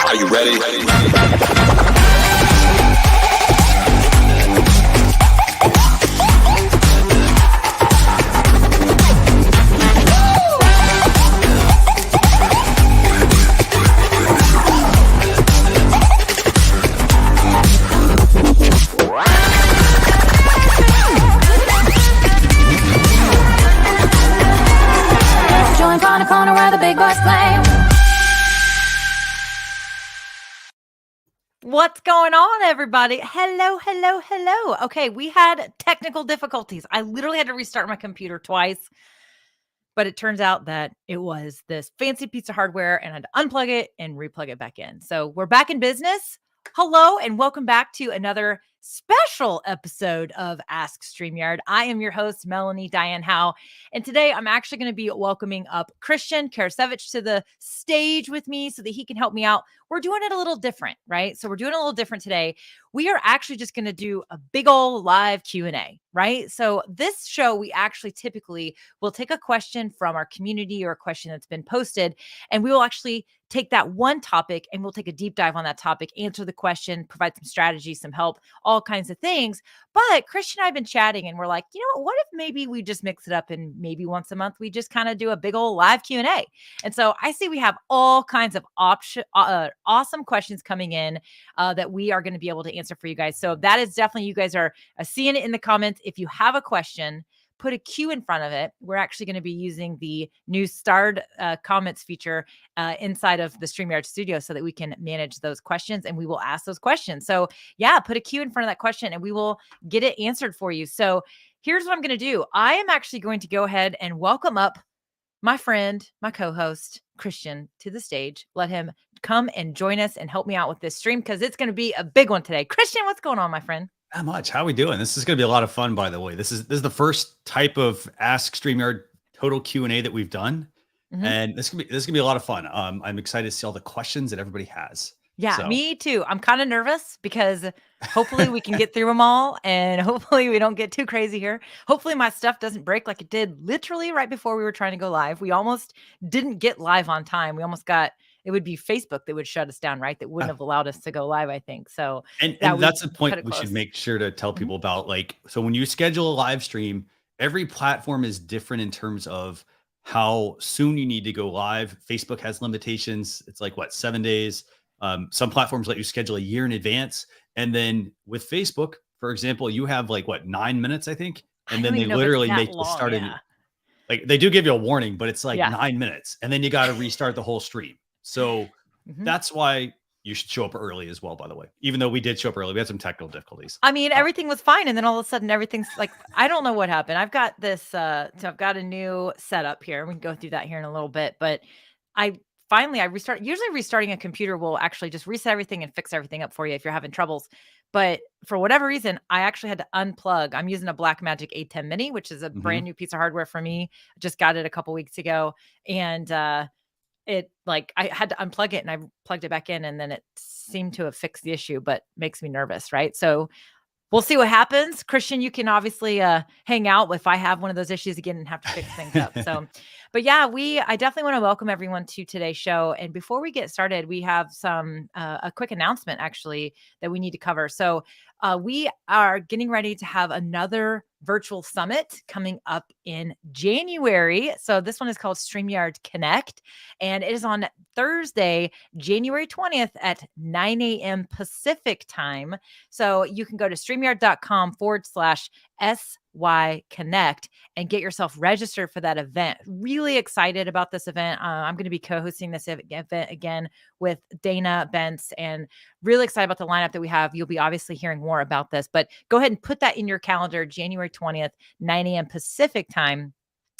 Are you ready? Join on a corner where the big boys play. What's going on, everybody? Hello, hello, hello. Okay, we had technical difficulties. I literally had to restart my computer twice, but it turns out that it was this fancy piece of hardware and I had to unplug it and replug it back in. So we're back in business. Hello, and welcome back to another special episode of Ask StreamYard. I am your host, Melanie, Dyann, Howe, and today I'm actually going to be welcoming up Christian Karasiewicz to the stage with me so that he can help me out. We're doing it a little different, right? So we're doing it a little different today. We are actually just going to do a big old live Q&A, right? So this show, we actually typically will take a question from our community or a question that's been posted, and we will actually take that one topic and we'll take a deep dive on that topic, answer the question, provide some strategy, some help, all kinds of things. But Christian and I have been chatting and we're like, you know what if maybe we just mix it up and maybe once a month we just kind of do a big old live Q&A. And so I see we have all kinds of awesome questions coming in that we are going to be able to answer for you guys. So that is definitely, you guys are seeing it in the comments. If you have a question, put a Q in front of it. We're actually going to be using the new starred comments feature inside of the StreamYard studio so that we can manage those questions and we will ask those questions. So yeah, put a Q in front of that question and we will get it answered for you. So here's what I'm going to do. I am actually going to go ahead and welcome up my friend, my co-host, Christian, to the stage. Let him come and join us and help me out with this stream because it's going to be a big one today. Christian, what's going on, my friend? Not much. How are we doing? This is going to be a lot of fun, by the way. This is the first type of Ask StreamYard total Q&A that we've done. Mm-hmm. And this is gonna be a lot of fun. I'm excited to see all the questions that everybody has. Yeah, so. Me too. I'm kind of nervous because hopefully we can get through them all and hopefully we don't get too crazy here. Hopefully my stuff doesn't break like it did literally right before we were trying to go live. We almost didn't get live on time. We almost got, it would be Facebook that would shut us down, right? That wouldn't have allowed us to go live, I think. So, and that's the point we should make sure to tell people about. Like, so when you schedule a live stream, every platform is different in terms of how soon you need to go live. Facebook has limitations. It's like what, 7 days. Some platforms let you schedule a year in advance. And then with Facebook, for example, you have like what, 9 minutes, I think. And then they literally make you start it. Like they do give you a warning, but it's like 9 minutes. And then you got to restart the whole stream. So that's why you should show up early as well, by the way, even though we did show up early. We had some technical difficulties. I mean, everything was fine. And then all of a sudden everything's like, I don't know what happened. I've got this, so I've got a new setup here. We can go through that here in a little bit, but I restart. Usually restarting a computer will actually just reset everything and fix everything up for you if you're having troubles. But for whatever reason, I actually had to unplug. I'm using a Blackmagic 810 Mini, which is a brand new piece of hardware for me. I just got it a couple weeks ago. And, it like I had to unplug it and I plugged it back in and then it seemed to have fixed the issue, but makes me nervous. Right. So we'll see what happens. Christian, you can obviously hang out if I have one of those issues again and have to fix things up. So, but yeah, I definitely want to welcome everyone to today's show. And before we get started, we have a quick announcement actually that we need to cover. So we are getting ready to have another virtual summit coming up in January. So this one is called StreamYard Connect, and it is on Thursday, January 20th at 9 a.m. Pacific time. So you can go to StreamYard.com/SY Connect and get yourself registered for that event. Really excited about this event. I'm going to be co-hosting this event again with Dana Bentz and really excited about the lineup that we have. You'll be obviously hearing more about this, but go ahead and put that in your calendar, January 20th, 9 a.m. Pacific time.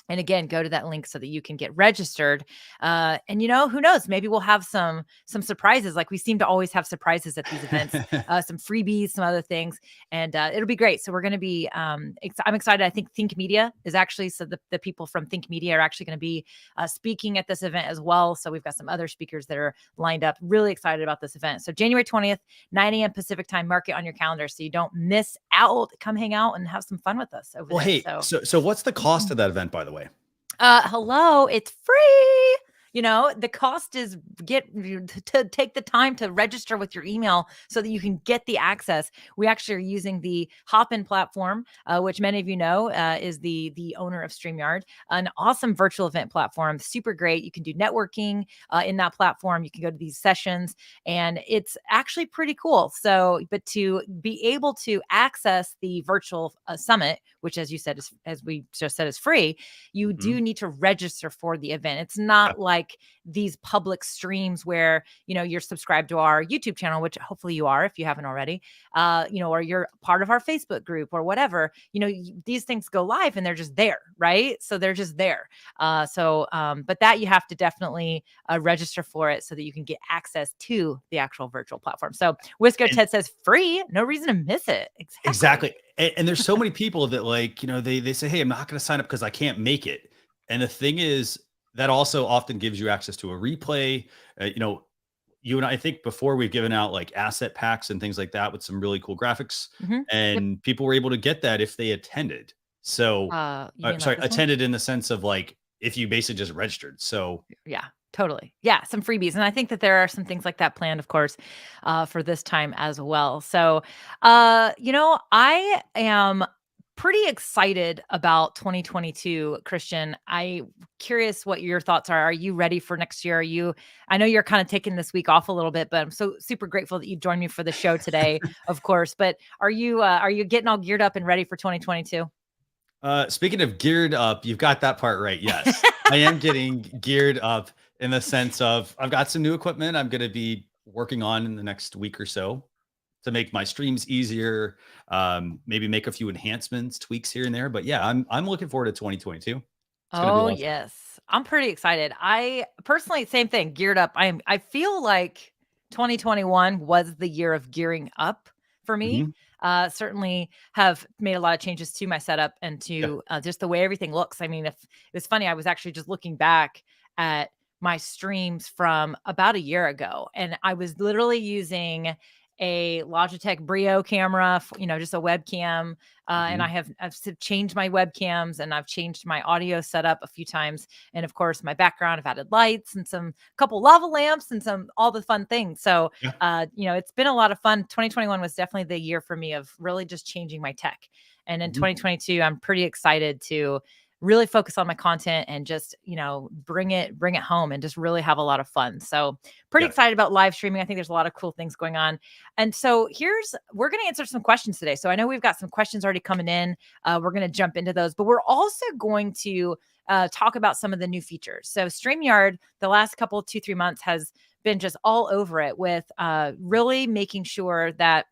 And again, go to that link so that you can get registered. And you know, who knows? Maybe we'll have some surprises. Like we seem to always have surprises at these events, some freebies, some other things, and it'll be great. So we're going to be. I'm excited. I think Think Media is actually the people from Think Media are actually going to be speaking at this event as well. So we've got some other speakers that are lined up. Really excited about this event. So January 20th, 9 a.m. Pacific time. Mark it on your calendar so you don't miss out. Come hang out and have some fun with us over there. Hey, so what's the cost of that event, by the way? Hello, it's free. the cost is to take the time to register with your email so that you can get the access. We actually are using the Hopin platform, which many of you know is the owner of StreamYard, an awesome virtual event platform, super great. You can do networking in that platform. You can go to these sessions, and it's actually pretty cool. So, but to be able to access the virtual summit, which, as you said, as we just said, is free, you do need to register for the event. It's not like these public streams where, you're subscribed to our YouTube channel, which hopefully you are if you haven't already, or you're part of our Facebook group or whatever. These things go live and they're just there, right? So they're just there. But that you have to definitely register for it so that you can get access to the actual virtual platform. So Wisco Ted says free, no reason to miss it. Exactly. And there's so many people that they say, hey, I'm not going to sign up because I can't make it. And the thing is, that also often gives you access to a replay. You and I think before we've given out like asset packs and things like that with some really cool graphics, and people were able to get that if they attended. So, attended in the sense of like, if you basically just registered. So yeah, totally. Yeah. Some freebies. And I think that there are some things like that planned, of course, for this time as well. So, I am pretty excited about 2022, Christian. I'm curious what your thoughts are. Are you ready for next year? I know you're kind of taking this week off a little bit, but I'm so super grateful that you joined me for the show today, of course. But are you getting all geared up and ready for 2022? Speaking of geared up, you've got that part right. Yes, I am getting geared up in the sense of I've got some new equipment I'm going to be working on in the next week or so to make my streams easier, maybe make a few enhancements, tweaks here and there. But yeah, I'm looking forward to 2022. Oh, yes. I'm pretty excited. I personally, same thing, geared up. I feel like 2021 was the year of gearing up for me. Certainly have made a lot of changes to my setup and to just the way everything looks. I mean, if it was funny, I was actually just looking back at my streams from about a year ago, and I was literally using a Logitech Brio camera, just a webcam. And I've changed my webcams, and I've changed my audio setup a few times. And of course, my background, I've added lights and couple lava lamps and all the fun things. So, it's been a lot of fun. 2021 was definitely the year for me of really just changing my tech. And in 2022, I'm pretty excited to really focus on my content and just, bring it home and just really have a lot of fun. So pretty excited about live streaming. I think there's a lot of cool things going on. And so we're going to answer some questions today. So I know we've got some questions already coming in. We're going to jump into those, but we're also going to talk about some of the new features. So StreamYard, the last couple 2-3 months has been just all over it with really making sure that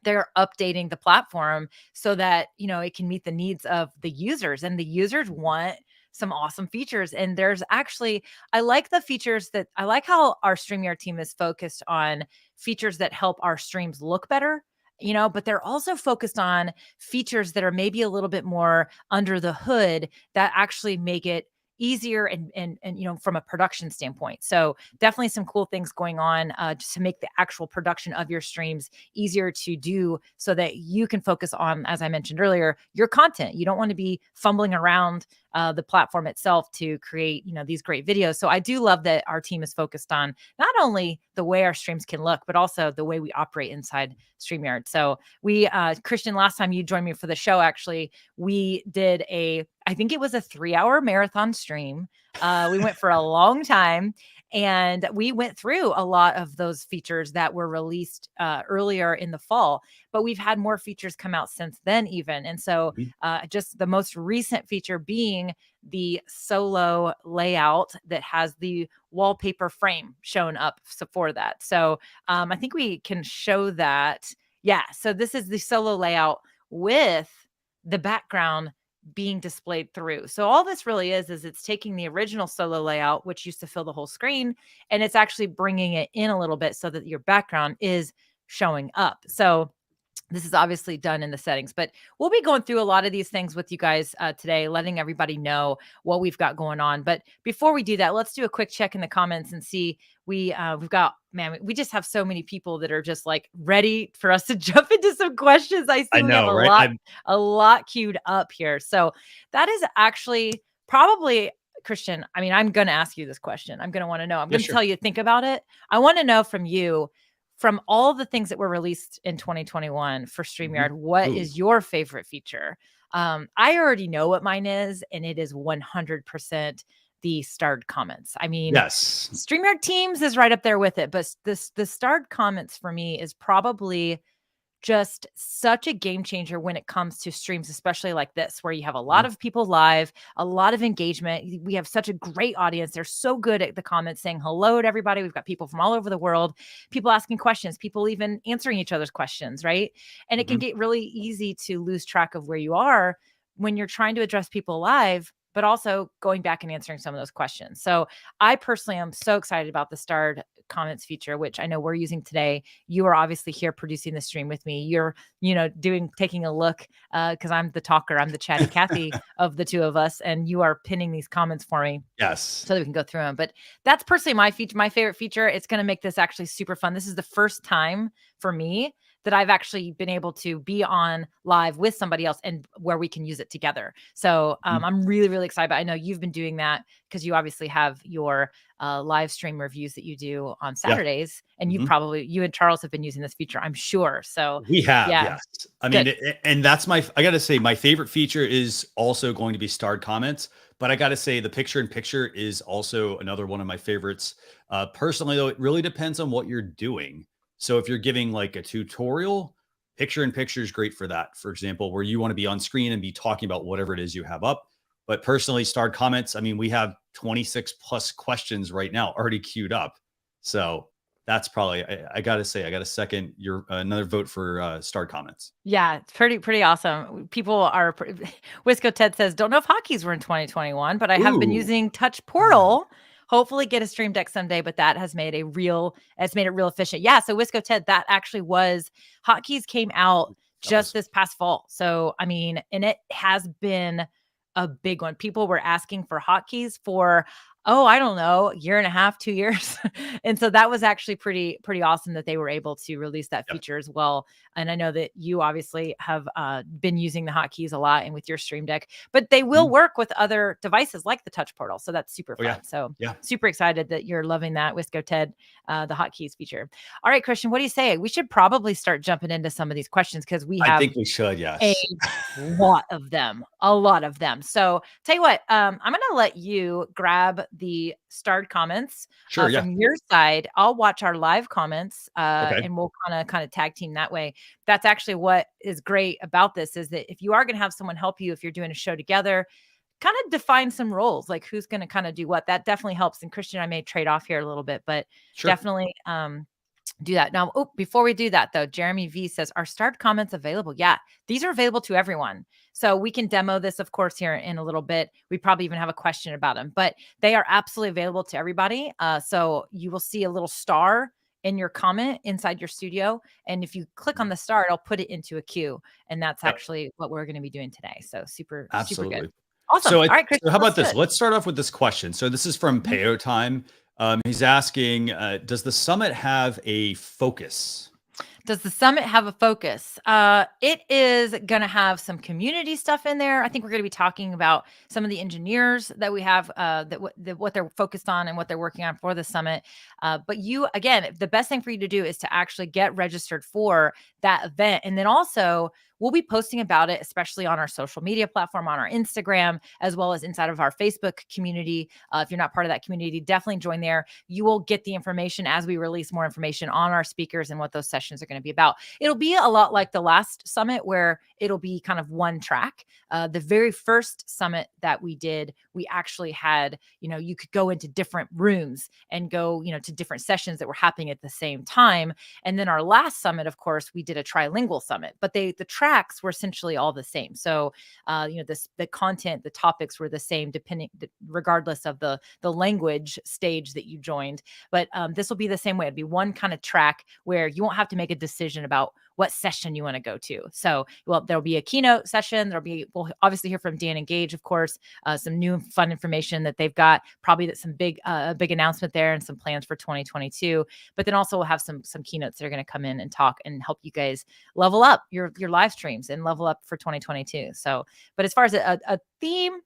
they're updating the platform so that, it can meet the needs of the users, and the users want some awesome features. And I like how our StreamYard team is focused on features that help our streams look better, but they're also focused on features that are maybe a little bit more under the hood that actually make it easier and from a production standpoint. So definitely some cool things going on just to make the actual production of your streams easier to do so that you can focus on, as I mentioned earlier, your content. You don't want to be fumbling around the platform itself to create, these great videos. So I do love that our team is focused on not only the way our streams can look, but also the way we operate inside StreamYard. So Christian, last time you joined me for the show, actually, we did I think it was a 3-hour marathon stream. We went for a long time, and we went through a lot of those features that were released earlier in the fall, but we've had more features come out since then even. And so just the most recent feature being the solo layout that has the wallpaper frame shown up for that. So I think we can show that. Yeah. So this is the solo layout with the background being displayed through. So all this really is it's taking the original solo layout, which used to fill the whole screen, and it's actually bringing it in a little bit so that your background is showing up. So this is obviously done in the settings, but we'll be going through a lot of these things with you guys today, letting everybody know what we've got going on. But before we do that, let's do a quick check in the comments and see. We just have so many people that are just like ready for us to jump into some questions. I see we have a lot queued up here. So that is actually probably, Christian, I mean, I'm going to ask you this question. I'm going to want to know. I'm going to sure. tell you to think about it. I want to know from you, from all the things that were released in 2021 for StreamYard, what is your favorite feature? I already know what mine is, and it is 100% the starred comments. I mean, yes, StreamYard Teams is right up there with it, but the starred comments for me is probably just such a game changer when it comes to streams, especially like this, where you have a lot of people live, a lot of engagement. We have such a great audience. They're so good at the comments saying hello to everybody. We've got people from all over the world, people asking questions, people even answering each other's questions, right? And it can get really easy to lose track of where you are when you're trying to address people live, but also going back and answering some of those questions. So I personally am so excited about the starred comments feature, which I know we're using today. You are obviously here producing the stream with me. You're, taking a look because I'm the talker. I'm the chatty Cathy of the two of us, and you are pinning these comments for me. Yes. So that we can go through them. But that's personally my favorite feature. It's going to make this actually super fun. This is the first time for me that I've actually been able to be on live with somebody else and where we can use it together. So I'm really, really excited. I know you've been doing that because you obviously have your live stream reviews that you do on Saturdays. And you and Charles have been using this feature, I'm sure. So we have, yes. I mean, and that's I got to say, my favorite feature is also going to be starred comments. But I got to say, the picture-in-picture is also another one of my favorites. Personally, though, it really depends on what you're doing. So if you're giving like a tutorial, picture-in-picture is great for that. For example, where you want to be on screen and be talking about whatever it is you have up. But personally, starred comments, I mean, we have 26 plus questions right now already queued up. So that's probably, I got to say, I got to second your another vote for starred comments. Yeah, it's pretty awesome. People are, Wisco Ted says, don't know if hotkeys were in 2021, but I have been using Touch Portal. Hopefully get a stream deck someday, but that has made it real efficient. Yeah. So Wisco Ted, that actually was, hotkeys came out just this past fall. So, I mean, and it has been a big one. People were asking for hotkeys for, I don't know, year and a half, 2 years. And so that was actually pretty awesome that they were able to release that feature as well. And I know that you obviously have been using the hotkeys a lot and with your stream deck, but they will work with other devices like the Touch Portal. So that's super fun. So super excited that you're loving that, Wisco Ted, the hotkeys feature. All right, Christian, what do you say? We should probably start jumping into some of these questions because I think we should, yes. A lot of them. So tell you what, I'm going to let you grab the starred comments from your side. I'll watch our live comments and we'll kind of tag team that way. That's actually what is great about this, is that if you are going to have someone help you, if you're doing a show together, kind of define some roles, like who's going to kind of do what. That definitely helps. And Christian and I may trade off here a little bit, but definitely do that. Now, before we do that though, Jeremy V says, are starred comments available? Yeah, these are available to everyone. So we can demo this, of course, here in a little bit. We probably even have a question about them, but they are absolutely available to everybody. So you will see a little star in your comment inside your studio. And if you click on the star, it'll put it into a queue. And that's actually what we're going to be doing today. So super good. Awesome. So, all right, Chris, so how about this? Let's start off with this question. So this is from Payo Time. He's asking, does the summit have a focus? Does the summit have a focus? It is going to have some community stuff in there. I think we're going to be talking about some of the engineers that we have, what they're focused on and what they're working on for the summit. But again, the best thing for you to do is to actually get registered for that event. And then also, we'll be posting about it, especially on our social media platform, on our Instagram, as well as inside of our Facebook community. If you're not part of that community, definitely join there. You will get the information as we release more information on our speakers and what those sessions are going to be about. It'll be a lot like the last summit, where it'll be kind of one track. The very first summit that we did, we actually had, you could go into different rooms and go, to different sessions that were happening at the same time. And then our last summit, of course, we did a trilingual summit, but the tracks were essentially all the same. So, the content, the topics were the same, regardless of the language stage that you joined. But this will be the same way. It'd be one kind of track where you won't have to make a decision about what session you want to go to. So, there'll be a keynote session. We'll obviously hear from Dyann and Gage, of course, some new fun information that they've got, probably some big announcement there and some plans for 2022. But then also we'll have some keynotes that are going to come in and talk and help you guys level up your live streams and level up for 2022. So, but as far as a theme,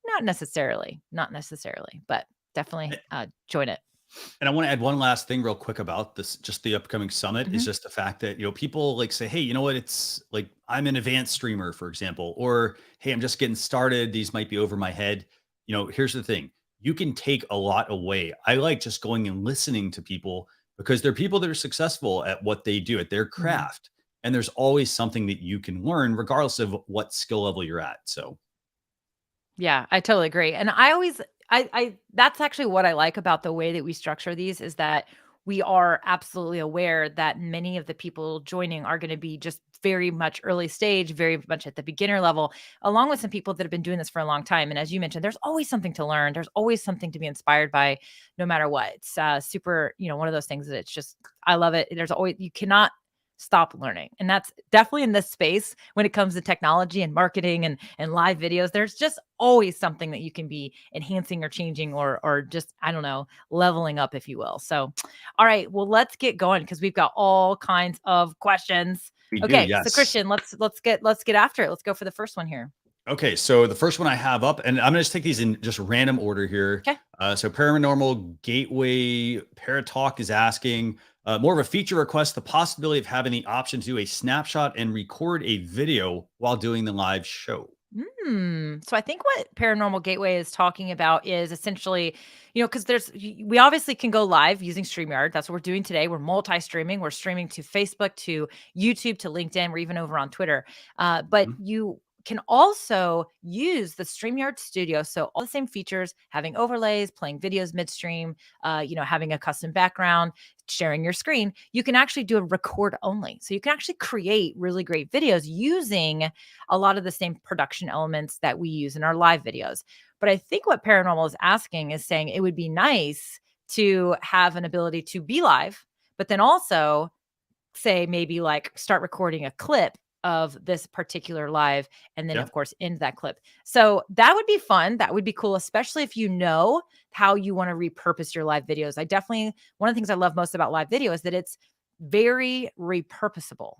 Not necessarily, but definitely join it. And I want to add one last thing real quick about this, just the upcoming summit is Mhm. just the fact that, people like say, hey, you know what? It's like, I'm an advanced streamer, for example, or, hey, I'm just getting started. These might be over my head. Here's the thing. You can take a lot away. I like just going and listening to people because they're people that are successful at what they do, at their Mhm. craft. And there's always something that you can learn regardless of what skill level you're at. So Yeah, I totally agree. And I always I that's actually what I like about the way that we structure these is that we are absolutely aware that many of the people joining are going to be just very much early stage, very much at the beginner level, along with some people that have been doing this for a long time. And as you mentioned, there's always something to learn. There's always something to be inspired by, no matter what. It's super, one of those things that it's just, I love it. There's always, you cannot stop learning. And that's definitely in this space when it comes to technology and marketing and live videos. There's just always something that you can be enhancing or changing or just, I don't know, leveling up, if you will. So, all right, well, let's get going because we've got all kinds of questions. we do, Okay, so yes. Christian, let's get after it. Let's go for the first one here. Okay, so the first one I have up, and I'm gonna just take these in just random order here. Okay. So Paranormal Gateway Paratalk is asking more of a feature request, the possibility of having the option to do a snapshot and record a video while doing the live show. So I think what Paranormal Gateway is talking about is essentially, because we obviously can go live using StreamYard. That's what we're doing today. We're multi-streaming. We're streaming to Facebook, to YouTube, to LinkedIn. We're even over on Twitter. But Mhm. you can also use the StreamYard Studio. So all the same features, having overlays, playing videos midstream, having a custom background, sharing your screen. You can actually do a record only. So you can actually create really great videos using a lot of the same production elements that we use in our live videos. But I think what Paranormal is asking is saying it would be nice to have an ability to be live, but then also say maybe like start recording a clip of this particular live and then Yeah. of course end that clip. So that would be fun. That would be cool, especially if you know how you want to repurpose your live videos. One of the things I love most about live video is that it's very repurposable.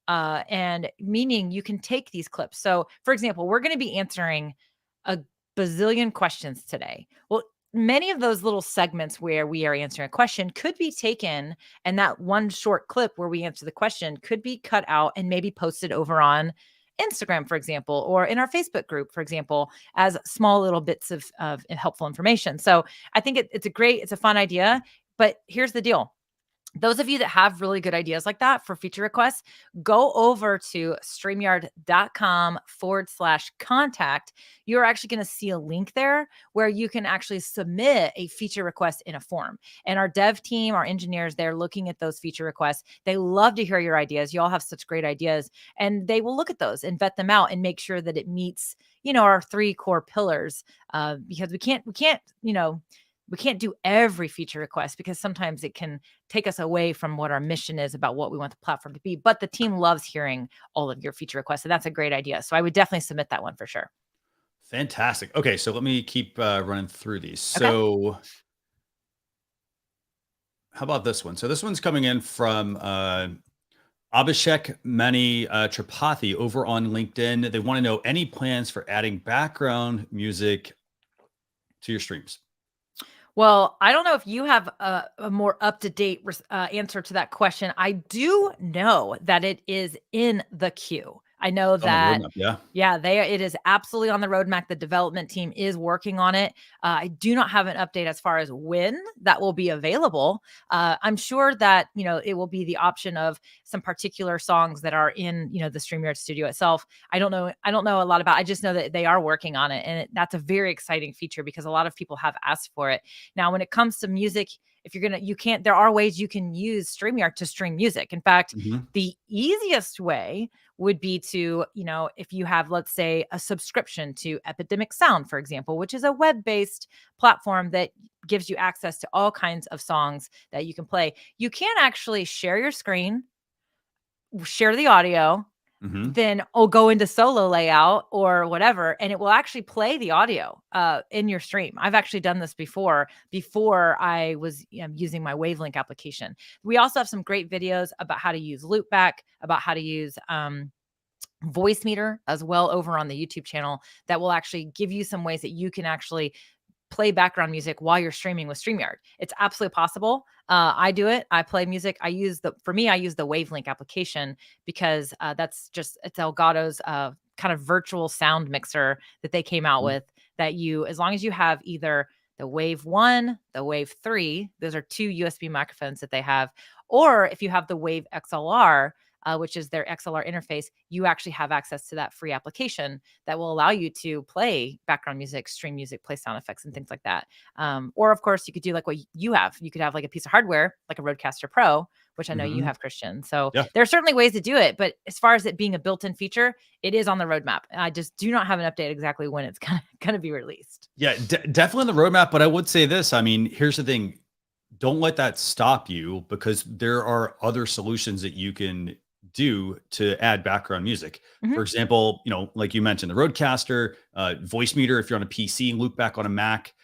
And meaning you can take these clips. So, for example, we're going to be answering a bazillion questions today. Well, many of those little segments where we are answering a question could be taken, and that one short clip where we answer the question could be cut out and maybe posted over on Instagram, for example, or in our Facebook group, for example, as small little bits of helpful information. So I think it's a fun idea. But here's the deal. Those of you that have really good ideas like that for feature requests, go over to streamyard.com/contact. You're actually going to see a link there where you can actually submit a feature request in a form. And our dev team, our engineers, they're looking at those feature requests. They love to hear your ideas. You all have such great ideas. And they will look at those and vet them out and make sure that it meets, our 3 core pillars. Because we can't do every feature request because sometimes it can take us away from what our mission is about what we want the platform to be. But the team loves hearing all of your feature requests. And that's a great idea. So I would definitely submit that one for sure. Fantastic. Okay, so let me keep running through these. Okay. So how about this one? So this one's coming in from Abhishek Mani Tripathi over on LinkedIn. They want to know any plans for adding background music to your streams. Well, I don't know if you have a more up-to-date answer to that question. I do know that it is in the queue. I know On the that, roadmap, yeah. yeah, it is absolutely on the roadmap. The development team is working on it. I do not have an update as far as when that will be available. I'm sure that, it will be the option of some particular songs that are in, the StreamYard studio itself. I don't know a lot about, I just know that they are working on it. And that's a very exciting feature because a lot of people have asked for it. Now, when it comes to music, if there are ways you can use StreamYard to stream music. In fact, Mhm. the easiest way would be to, if you have, let's say, a subscription to Epidemic Sound, for example, which is a web-based platform that gives you access to all kinds of songs that you can play. You can actually share your screen, share the audio, Mhm. then go into solo layout or whatever, and it will actually play the audio in your stream. I've actually done this before I was using my Wavelink application. We also have some great videos about how to use loopback, about how to use voice meter as well over on the YouTube channel that will actually give you some ways that you can actually play background music while you're streaming with StreamYard. It's absolutely possible. I do it. I play music. I use the Wavelink application because it's Elgato's kind of virtual sound mixer that they came out with, that as long as you have either the Wave 1, the Wave 3, those are 2 USB microphones that they have, or if you have the Wave XLR, which is their XLR interface, you actually have access to that free application that will allow you to play background music, stream music, play sound effects and things like that. Or of course you could do like what you have. You could have like a piece of hardware, like a Rodecaster Pro, which I know you have, Christian. So there are certainly ways to do it, but as far as it being a built-in feature, it is on the roadmap. I just do not have an update exactly when it's going to be released. Yeah, definitely on the roadmap. But I would say this, I mean, here's the thing. Don't let that stop you, because there are other solutions that you can do to add background music. For example, like you mentioned, the Rodecaster, voice meter if you're on a PC, and loopback on a Mac.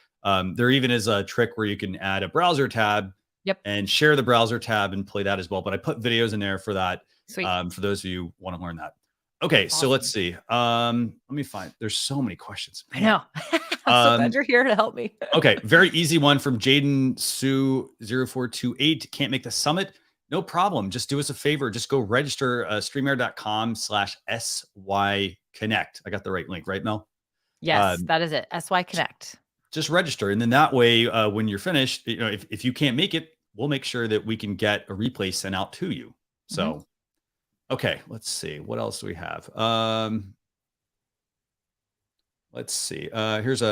There even is a trick where you can add a browser tab and share the browser tab and play that as well. But I put videos in there for that. Sweet. For those of you who want to learn that. Okay, awesome. So let's see. Let me find. There's so many questions. I know. I'm so glad you're here to help me. Okay, very easy one from Jaden Sue 0428. Can't make the summit. No problem. Just do us a favor. Just go register StreamYard.com/SY Connect. I got the right link, right, Mel? Yes, that is it. SY Connect. Just register. And then that way, when you're finished, if you can't make it, we'll make sure that we can get a replay sent out to you. So, okay, let's see. What else do we have? Let's see. Here's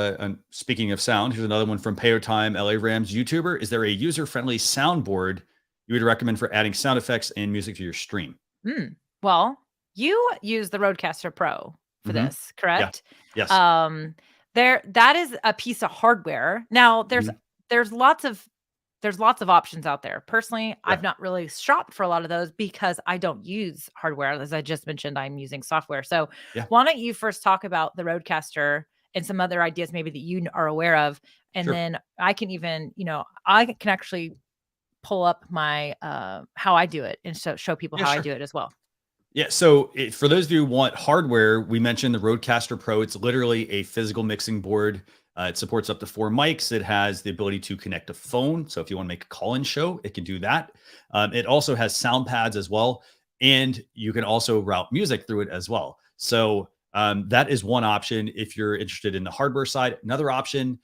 speaking of sound, here's another one from Payo Time, LA Rams YouTuber. Is there a user-friendly soundboard you would recommend for adding sound effects and music to your stream? Well, you use the Rodecaster Pro for this, correct? Yeah. Yes. That is a piece of hardware. Now there's lots of options out there. Personally, I've not really shopped for a lot of those because I don't use hardware. As I just mentioned, I'm using software. So why don't you first talk about the Rodecaster and some other ideas maybe that you are aware of. And then I can even, I can actually pull up my how I do it and show people how I do it as well. Yeah. So for those of you who want hardware, we mentioned the Rodecaster Pro. It's literally a physical mixing board. It supports up to 4 mics. It has the ability to connect a phone. So if you want to make a call-in show, it can do that. It also has sound pads as well. And you can also route music through it as well. So that is one option if you're interested in the hardware side. Another option,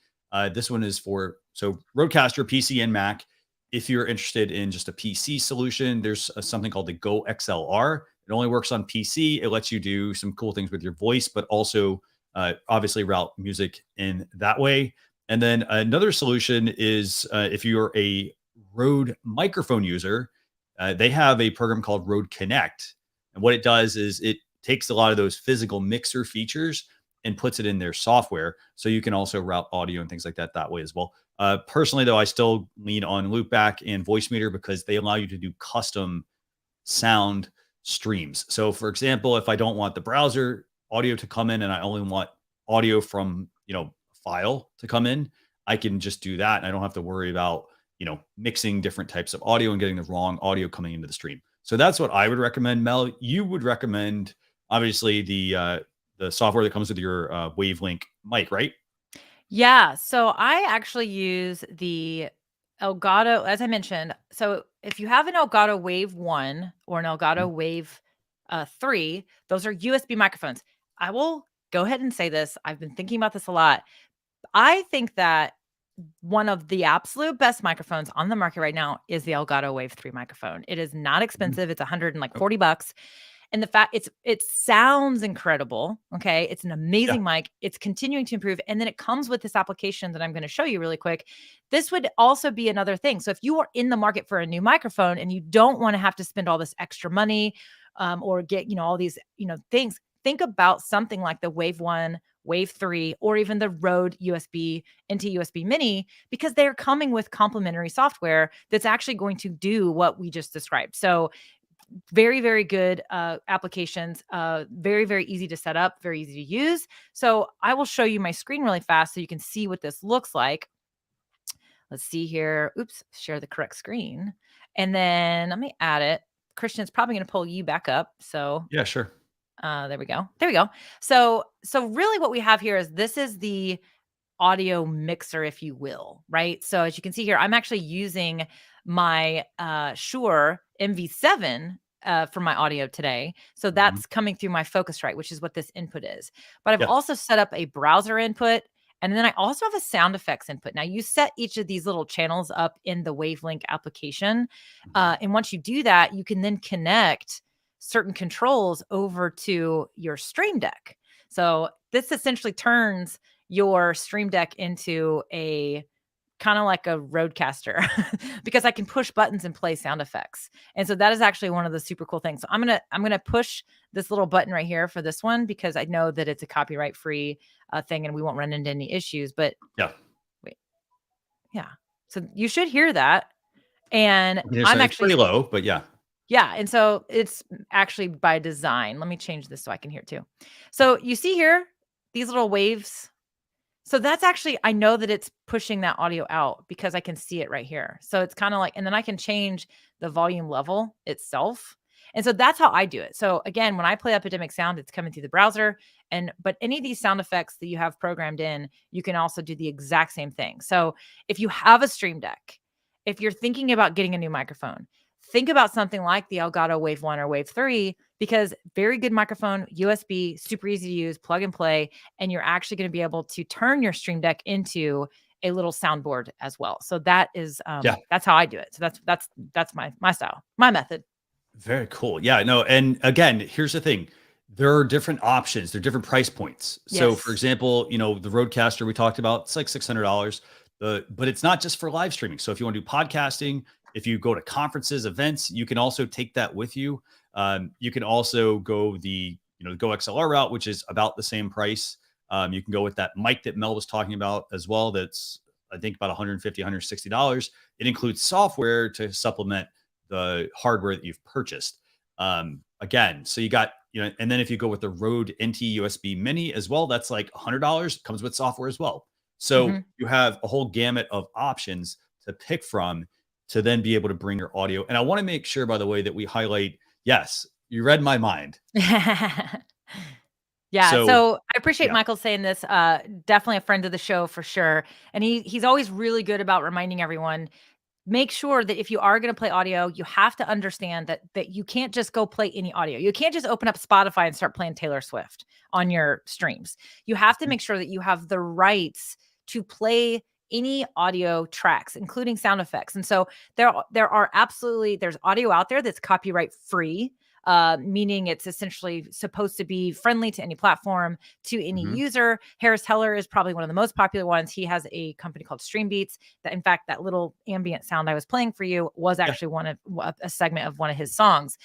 this one is for Rodecaster, PC, and Mac. If you're interested in just a PC solution, there's something called the Go XLR. It only works on PC. It lets you do some cool things with your voice, but also obviously route music in that way. And then another solution is if you're a Rode microphone user, they have a program called Rode Connect. And what it does is it takes a lot of those physical mixer features and puts it in their software. So you can also route audio and things like that way as well. Personally, though, I still lean on loopback and voice meter because they allow you to do custom sound streams. So for example, if I don't want the browser audio to come in and I only want audio from, file to come in, I can just do that. And I don't have to worry about, mixing different types of audio and getting the wrong audio coming into the stream. So that's what I would recommend. Mel, you would recommend obviously the software that comes with your Wavelink mic, right? Yeah. So I actually use the Elgato, as I mentioned. So if you have an Elgato Wave 1 or an Elgato Wave 3, those are USB microphones. I will go ahead and say this. I've been thinking about this a lot. I think that one of the absolute best microphones on the market right now is the Elgato Wave 3 microphone. It is not expensive. It's $140. And the fact it sounds incredible. Okay. It's an amazing mic. It's continuing to improve. And then it comes with this application that I'm going to show you really quick. This would also be another thing. So if you are in the market for a new microphone and you don't want to have to spend all this extra money or get, all these, things, think about something like the Wave 1, Wave 3, or even the Rode USB into USB Mini, because they're coming with complementary software that's actually going to do what we just described. So very, very good applications, very, very easy to set up, very easy to use. So I will show you my screen really fast so you can see what this looks like. Let's see here. Oops, share the correct screen. And then let me add it. Christian's probably going to pull you back up. So yeah, sure. There we go. There we go. So really what we have here is this is the audio mixer, if you will, right? So as you can see here, I'm actually using my Shure MV7 for my audio today. So that's coming through my Focusrite, which is what this input is. But I've also set up a browser input, and then I also have a sound effects input. Now you set each of these little channels up in the Wavelink application. And once you do that, you can then connect certain controls over to your Stream Deck. So this essentially turns your Stream Deck into a kind of like a roadcaster because I can push buttons and play sound effects. And so that is actually one of the super cool things. So I'm going to push this little button right here for this one because I know that it's a copyright free thing and we won't run into any issues, but wait. Yeah. So you should hear that. And I'm actually pretty low, but yeah. Yeah. And so it's actually by design. Let me change this so I can hear too. So you see here, these little waves. So that's actually, I know that it's pushing that audio out because I can see it right here. So it's kind of like, and then I can change the volume level itself. And so that's how I do it. So again, when I play Epidemic Sound, it's coming through the browser. But any of these sound effects that you have programmed in, you can also do the exact same thing. So if you have a Stream Deck, if you're thinking about getting a new microphone, think about something like the Elgato Wave 1 or Wave 3, because very good microphone, USB, super easy to use, plug and play, and you're actually going to be able to turn your Stream Deck into a little soundboard as well. So that is, that's how I do it. So that's my style, my method. Very cool. Yeah, no. And again, here's the thing. There are different options. There are different price points. So for example, the Rodecaster we talked about, it's like $600. But it's not just for live streaming. So if you want to do podcasting, if you go to conferences, events, you can also take that with you. You can also go the Go XLR route, which is about the same price. You can go with that mic that Mel was talking about as well. That's I think about $150, $160. It includes software to supplement the hardware that you've purchased. Again, so you got and then if you go with the Rode NT USB Mini as well, that's like $100. Comes with software as well. So you have a whole gamut of options to pick from to then be able to bring your audio. And I want to make sure, by the way, that we highlight, yes, you read my mind. Yeah. So I appreciate Michael saying this. Definitely a friend of the show for sure. And he's always really good about reminding everyone, make sure that if you are going to play audio, you have to understand that you can't just go play any audio. You can't just open up Spotify and start playing Taylor Swift on your streams. You have to make sure that you have the rights to play any audio tracks, including sound effects. And so there's audio out there that's copyright free, meaning it's essentially supposed to be friendly to any platform, to any user. Harris Heller is probably one of the most popular ones. He has a company called Streambeats that, in fact, that little ambient sound I was playing for you was actually a segment of one of his songs.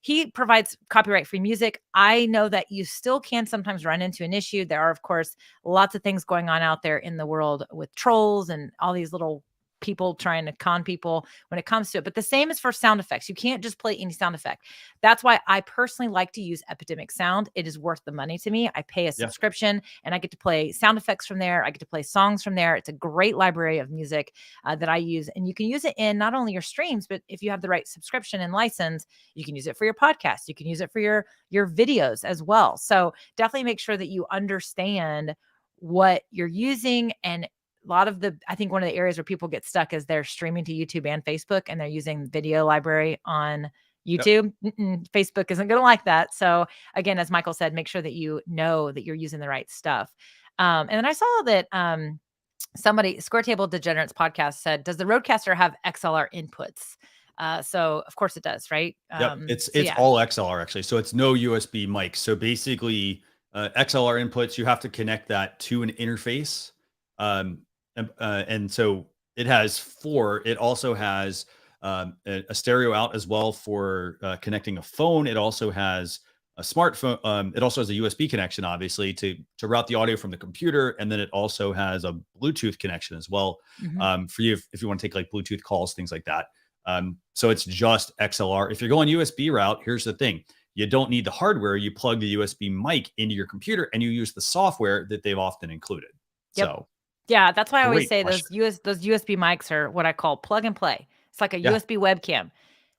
He provides copyright free music. I know that you still can sometimes run into an issue. There are, of course, lots of things going on out there in the world with trolls and all these little people trying to con people when it comes to it. But the same is for sound effects. You can't just play any sound effect. That's why I personally like to use Epidemic Sound. It is worth the money to me. I pay a subscription and I get to play sound effects from there. I get to play songs from there. It's a great library of music that I use. And you can use it in not only your streams, but if you have the right subscription and license, you can use it for your podcast. You can use it for your videos as well. So definitely make sure that you understand what you're using. And I think one of the areas where people get stuck is they're streaming to YouTube and Facebook and they're using video library on YouTube. Facebook isn't going to like that. So again, as Michael said, make sure that you know that you're using the right stuff. And then I saw that somebody, Square Table Degenerates podcast said, does the Rodecaster have XLR inputs? So of course it does, right? It's all XLR actually. So it's no USB mic. So basically XLR inputs, you have to connect that to an interface. And so it has 4. It also has a stereo out as well for connecting a phone. It also has a smartphone. It also has a USB connection, obviously, to route the audio from the computer. And then it also has a Bluetooth connection as well for you if you want to take like Bluetooth calls, things like that. So it's just XLR. If you're going USB route, here's the thing. You don't need the hardware. You plug the USB mic into your computer and you use the software that they've often included. So. Yeah, that's why I always say those USB mics are what I call plug and play. It's like a USB webcam.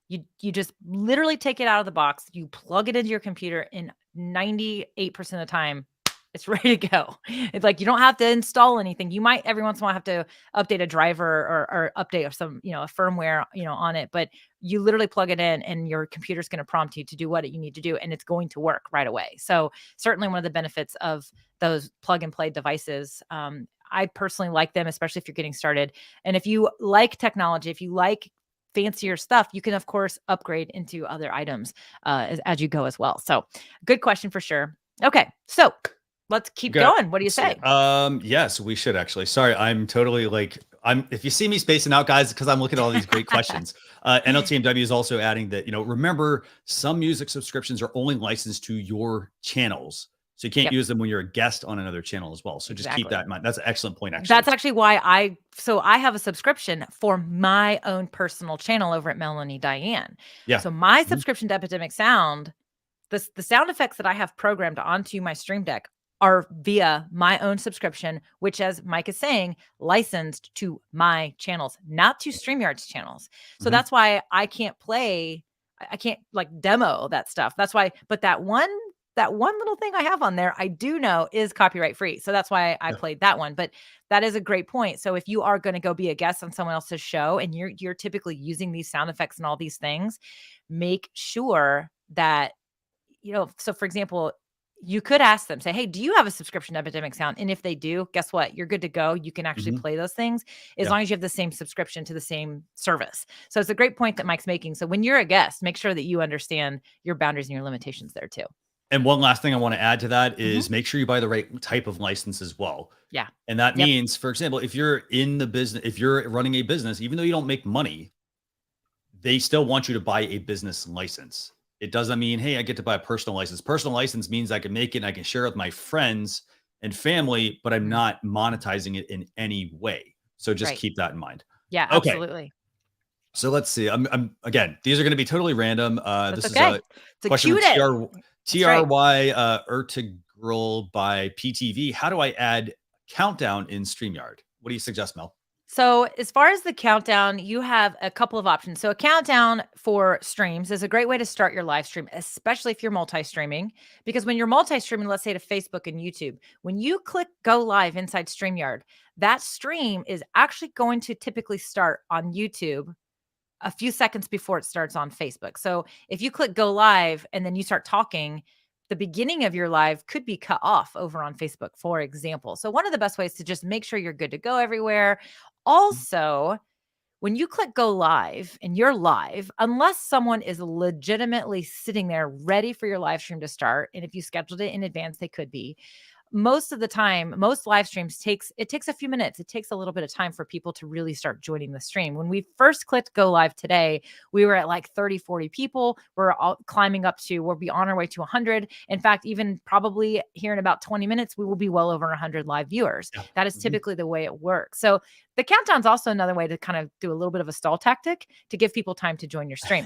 You just literally take it out of the box, you plug it into your computer, and 98% of the time, it's ready to go. It's like you don't have to install anything. You might every once in a while have to update a driver or update of some, a firmware, on it, but you literally plug it in and your computer's going to prompt you to do what you need to do, and it's going to work right away. So certainly one of the benefits of those plug and play devices. I personally like them, especially if you're getting started. And if you like technology, if you like fancier stuff, you can of course upgrade into other items as you go as well. So good question for sure. Okay, so let's keep going. What do you say? Yes, we should actually. Sorry, I'm totally if you see me spacing out, guys, because I'm looking at all these great questions. NLTMW is also adding that, remember, some music subscriptions are only licensed to your channels. So you can't use them when you're a guest on another channel as well. So just keep that in mind. That's an excellent point, actually. That's actually why I have a subscription for my own personal channel over at Melanie Dyann. Yeah. So my subscription to Epidemic Sound, the sound effects that I have programmed onto my Stream Deck are via my own subscription, which, as Mike is saying, licensed to my channels, not to StreamYard's channels. So that's why I can't demo that stuff. That's why, but that one little thing I have on there, I do know is copyright free. So that's why I played that one. But that is a great point. So if you are going to go be a guest on someone else's show and you're typically using these sound effects and all these things, make sure that, so for example, you could ask them, say, hey, do you have a subscription to Epidemic Sound? And if they do, guess what? You're good to go. You can actually play those things as long as you have the same subscription to the same service. So it's a great point that Mike's making. So when you're a guest, make sure that you understand your boundaries and your limitations there too. And one last thing I want to add to that is make sure you buy the right type of license as well. Yeah. And that means, for example, if you're in the business, if you're running a business, even though you don't make money, they still want you to buy a business license. It doesn't mean, hey, I get to buy a personal license. Personal license means I can make it and I can share it with my friends and family, but I'm not monetizing it in any way. So just keep that in mind. Yeah, absolutely. So let's see. I'm again, these are going to be totally random. This is a question from TRY Ertigrel by PTV. How do I add countdown in StreamYard? What do you suggest, Mel? So as far as the countdown, you have a couple of options. So a countdown for streams is a great way to start your live stream, especially if you're multi-streaming, because when you're multi-streaming, let's say to Facebook and YouTube, when you click go live inside StreamYard, that stream is actually going to typically start on YouTube a few seconds before it starts on Facebook. So if you click go live and then you start talking, the beginning of your live could be cut off over on Facebook, for example. So one of the best ways to just make sure you're good to go everywhere. Also, when you click go live and you're live, unless someone is legitimately sitting there ready for your live stream to start, and if you scheduled it in advance, they could be. Most of the time, most live streams takes a few minutes. It takes a little bit of time for people to really start joining the stream. When we first clicked go live today, we were at like 30, 40 people. We're all climbing up to, we'll be on our way to 100. In fact, even probably here in about 20 minutes, we will be well over 100 live viewers. Yeah. That is typically the way it works. So the countdown's also another way to kind of do a little bit of a stall tactic to give people time to join your stream.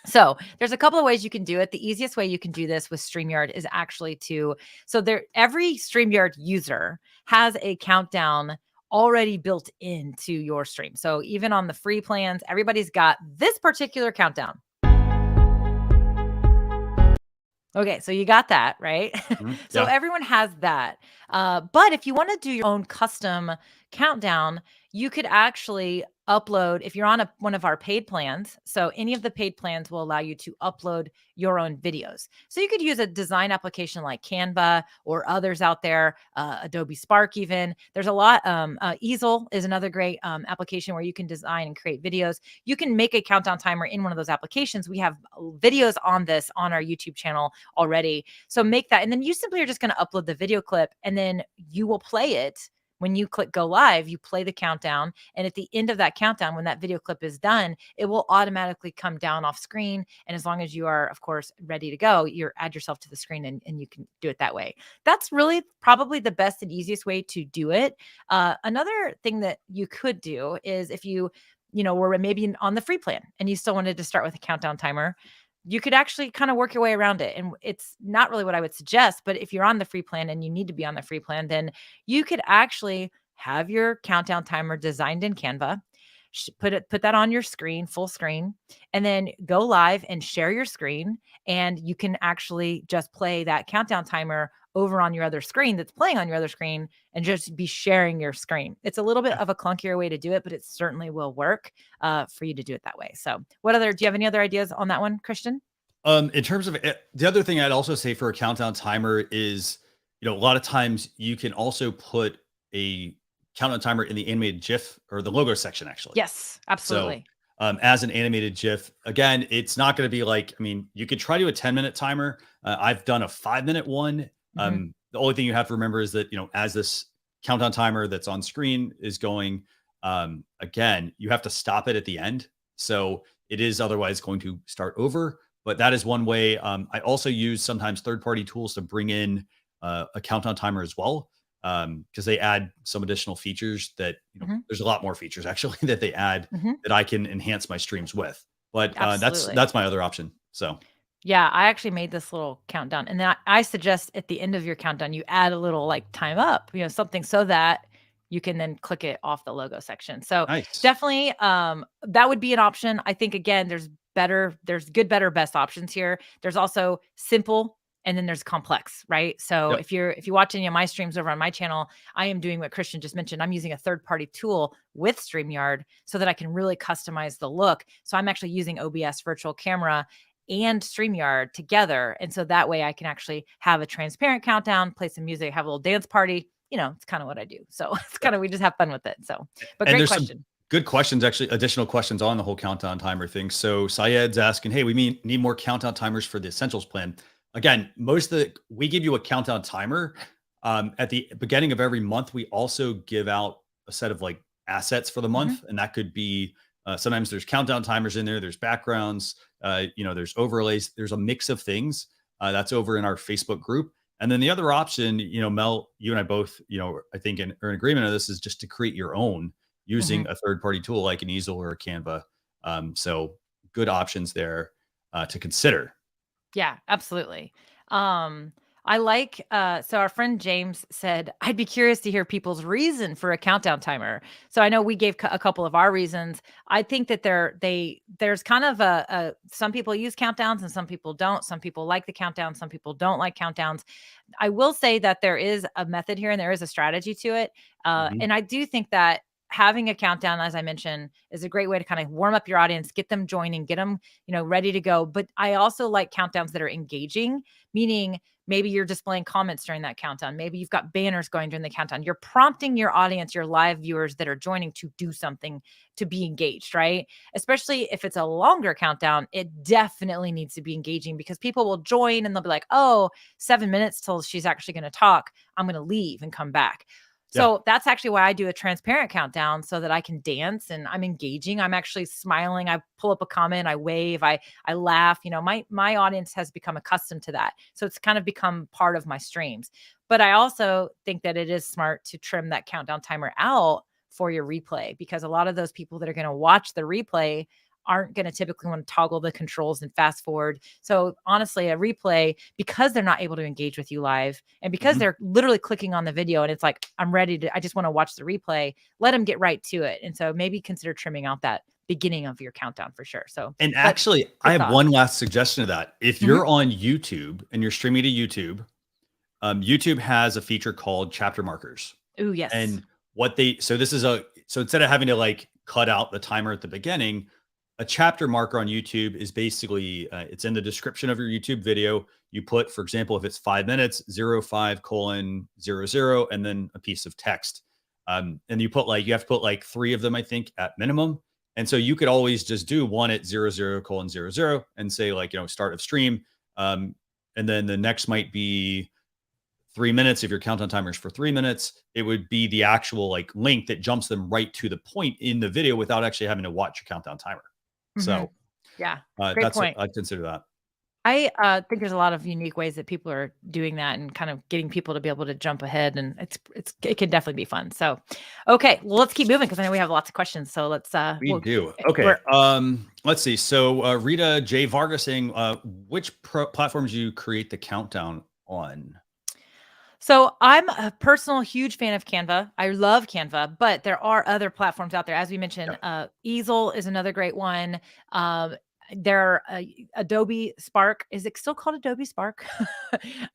So there's a couple of ways you can do it. The easiest way you can do this with StreamYard is actually every StreamYard user has a countdown already built into your stream. So even on the free plans, everybody's got this particular countdown. Okay, so you got that, right? So everyone has that. But if you want to do your own custom countdown, you could actually upload, if you're on one of our paid plans, so any of the paid plans will allow you to upload your own videos. So you could use a design application like Canva or others out there, Adobe Spark even. There's a lot. Easel is another great application where you can design and create videos. You can make a countdown timer in one of those applications. We have videos on this on our YouTube channel already. So make that, and then you simply are just going to upload the video clip, and then you will play it. When you click go live, you play the countdown. And at the end of that countdown, when that video clip is done, it will automatically come down off screen. And as long as you are, of course, ready to go, you add yourself to the screen and you can do it that way. That's really probably the best and easiest way to do it. Another thing that you could do is if you were maybe on the free plan and you still wanted to start with a countdown timer, you could actually kind of work your way around it. And it's not really what I would suggest, but if you're on the free plan and you need to be on the free plan, then you could actually have your countdown timer designed in Canva. put that on your screen, full screen, and then go live and share your screen. And you can actually just play that countdown timer over on your other screen that's playing on your other screen and just be sharing your screen. It's a little bit of a clunkier way to do it, but it certainly will work for you to do it that way. So do you have any other ideas on that one, Christian? In terms of it, the other thing I'd also say for a countdown timer is, a lot of times you can also put a countdown timer in the animated GIF or the logo section, actually. Yes, absolutely. So as an animated GIF, again, it's not going to be like, you could try to do a 10-minute timer. I've done a 5-minute one. The only thing you have to remember is that, as this countdown timer that's on screen is going, again, you have to stop it at the end. So it is otherwise going to start over. But that is one way. I also use sometimes third-party tools to bring in a countdown timer as well, because they add some additional features that, there's a lot more features actually that they add that I can enhance my streams with. But that's my other option. So. Yeah, I actually made this little countdown, and then I suggest at the end of your countdown, you add a little like time up, something so that you can then click it off the logo section. So nice. Definitely, that would be an option. I think again, there's good, better, best options here. There's also simple, and then there's complex, right? So if you watch any of my streams over on my channel, I am doing what Christian just mentioned. I'm using a third-party tool with StreamYard so that I can really customize the look. So I'm actually using OBS virtual camera and StreamYard together. And so that way I can actually have a transparent countdown, play some music, have a little dance party. It's kind of what I do. So it's kind of, we just have fun with it. So, but great question. Good questions, actually, additional questions on the whole countdown timer thing. So Syed's asking, hey, we need more countdown timers for the Essentials plan. Again, we give you a countdown timer. At the beginning of every month, we also give out a set of like assets for the month. And that could be, sometimes there's countdown timers in there, there's backgrounds, there's overlays, there's a mix of things. That's over in our Facebook group. And then the other option, Mel, you and I both, I think are in agreement on this, is just to create your own using a third-party tool like an easel or a Canva. So good options there to consider. Yeah, absolutely. I like, so our friend James said, I'd be curious to hear people's reason for a countdown timer. So I know we gave a couple of our reasons. I think that there's kind of some people use countdowns and some people don't. Some people like the countdown. Some people don't like countdowns. I will say that there is a method here and there is a strategy to it. And I do think that having a countdown, as I mentioned, is a great way to kind of warm up your audience, get them joining, get them, ready to go. But I also like countdowns that are engaging, meaning maybe you're displaying comments during that countdown. Maybe you've got banners going during the countdown. You're prompting your audience, your live viewers that are joining, to do something, to be engaged, right? Especially if it's a longer countdown, it definitely needs to be engaging, because people will join and they'll be like, oh, 7 minutes till she's actually going to talk. I'm going to leave and come back. So that's actually why I do a transparent countdown, so that I can dance and I'm engaging. I'm actually smiling. I pull up a comment, I wave, I laugh. My audience has become accustomed to that. So it's kind of become part of my streams. But I also think that it is smart to trim that countdown timer out for your replay, because a lot of those people that are going to watch the replay aren't going to typically want to toggle the controls and fast forward. So honestly, a replay, because they're not able to engage with you live, and because they're literally clicking on the video and it's like, I just want to watch the replay, let them get right to it. And so maybe consider trimming out that beginning of your countdown for sure. So, and actually I have one last suggestion to that. If you're on YouTube and you're streaming to YouTube, YouTube has a feature called chapter markers. Oh yes. And so instead of having to like cut out the timer at the beginning, a chapter marker on YouTube is basically, it's in the description of your YouTube video. You put, for example, if it's 5 minutes, 05:00, and then a piece of text. And you have to put like 3 of them, I think, at minimum. And so you could always just do one at 00:00 and say like, start of stream. And then the next might be 3 minutes. If your countdown timer is for 3 minutes, it would be the actual like link that jumps them right to the point in the video without actually having to watch your countdown timer. So yeah, great point. I'd consider that. I think there's a lot of unique ways that people are doing that and kind of getting people to be able to jump ahead, and it can definitely be fun. So, okay, well, let's keep moving because I know we have lots of questions. So let's we do. Okay. Let's see. So Rita J. Vargas saying, which platforms do you create the countdown on? So I'm a personal huge fan of Canva. I love Canva, but there are other platforms out there. As we mentioned, Easel is another great one. Um, there are Adobe Spark. Is it still called Adobe Spark?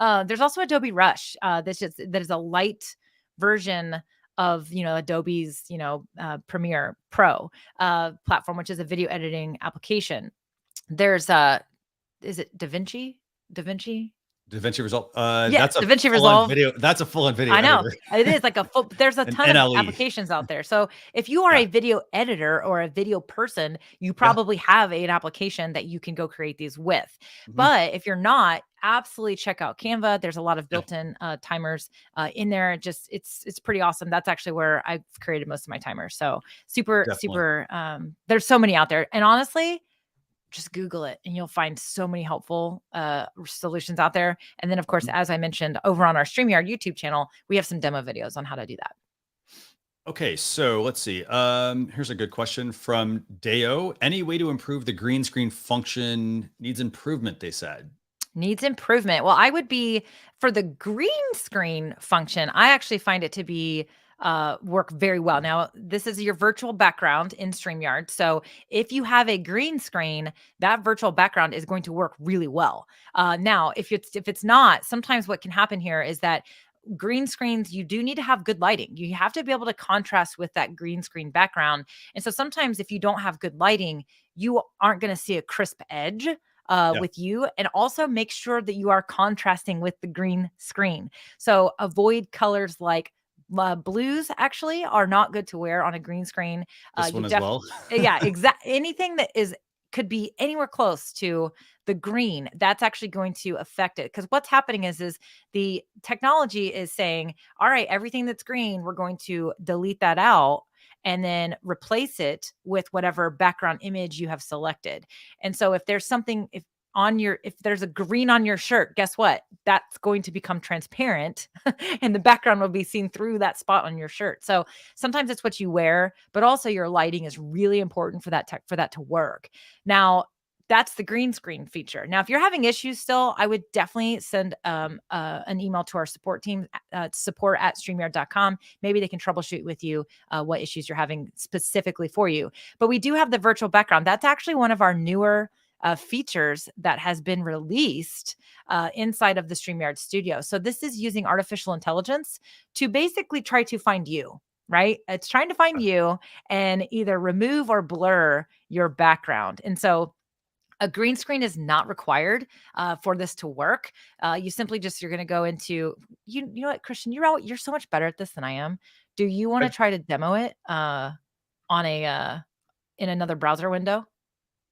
There's also Adobe Rush. That is a light version of Adobe's Premiere Pro platform, which is a video editing application. There's is it DaVinci? DaVinci? DaVinci Resolve. Yeah, That's a DaVinci full-on Resolve. video. That's a full-on video I know editor. it is like there's a An ton of NLE. applications out there. So if you are a video editor or a video person, you Yeah. probably have an application that you can go create these with. Mhm. But if you're not, absolutely check out Canva. There's a lot of built-in timers in there. Just it's pretty awesome. That's actually where I've created most of my timers. So super. There's so many out there, and honestly, just Google it and you'll find so many helpful solutions out there. And then, of course, as I mentioned, over on our StreamYard YouTube channel, we have some demo videos on how to do that. Okay, so let's see. Here's a good question from Deo. Any way to improve the green screen function? Needs improvement, they said. Needs improvement. Well, I would be for the green screen function. I actually find it to be work very well. Now, this is your virtual background in StreamYard. So if you have a green screen, that virtual background is going to work really well. Now, if it's not, sometimes what can happen here is that green screens, you do need to have good lighting. You have to be able to contrast with that green screen background. And so sometimes if you don't have good lighting, you aren't going to see a crisp edge with you. And also make sure that you are contrasting with the green screen. So avoid colors like blues actually are not good to wear on a green screen. This one as well. Yeah, exactly. Anything that could be anywhere close to the green, that's actually going to affect it. Because what's happening is the technology is saying, all right, everything that's green, we're going to delete that out and then replace it with whatever background image you have selected. And so if there's something, if there's a green on your shirt, guess what? That's going to become transparent and the background will be seen through that spot on your shirt. So sometimes it's what you wear, but also your lighting is really important for that to work. Now, that's the green screen feature. Now, if you're having issues still, I would definitely send an email to our support team, support@streamyard.com. Maybe they can troubleshoot with you what issues you're having specifically for you. But we do have the virtual background. That's actually one of our newer features that has been released inside of the StreamYard studio. So this is using artificial intelligence to basically try to find you, right? It's trying to find you and either remove or blur your background. And so a green screen is not required for this to work. You simply you're going to go into, you know what, Christian, you're so much better at this than I am. Do you want to try to demo it on in another browser window?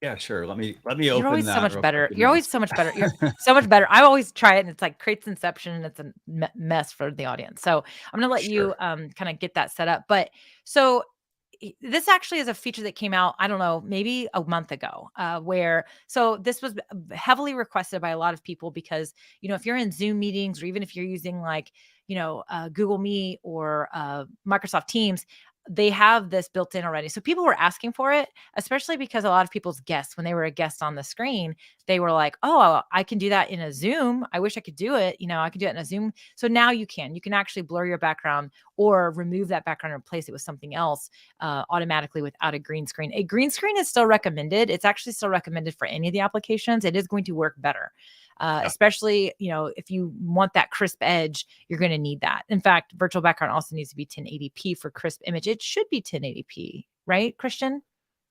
Yeah, sure. Let me You're open always that. so much better. You're always so much better. You're so much better. I always try it and it's like creates inception and it's a mess for the audience. So I'm going to let you kind of get that set up. But so this actually is a feature that came out, I don't know, maybe a month ago, so this was heavily requested by a lot of people because, if you're in Zoom meetings or even if you're using like, Google Meet or Microsoft Teams, they have this built in already. So people were asking for it, especially because a lot of people's guests, when they were a guest on the screen, they were like, oh, I can do that in a Zoom. I wish I could do it. I can do it in a Zoom. So now you can actually blur your background or remove that background and replace it with something else automatically without a green screen. A green screen is still recommended. It's actually still recommended for any of the applications. It is going to work better. Especially, if you want that crisp edge, you're going to need that. In fact, virtual background also needs to be 1080p for crisp image. It should be 1080p, right, Christian?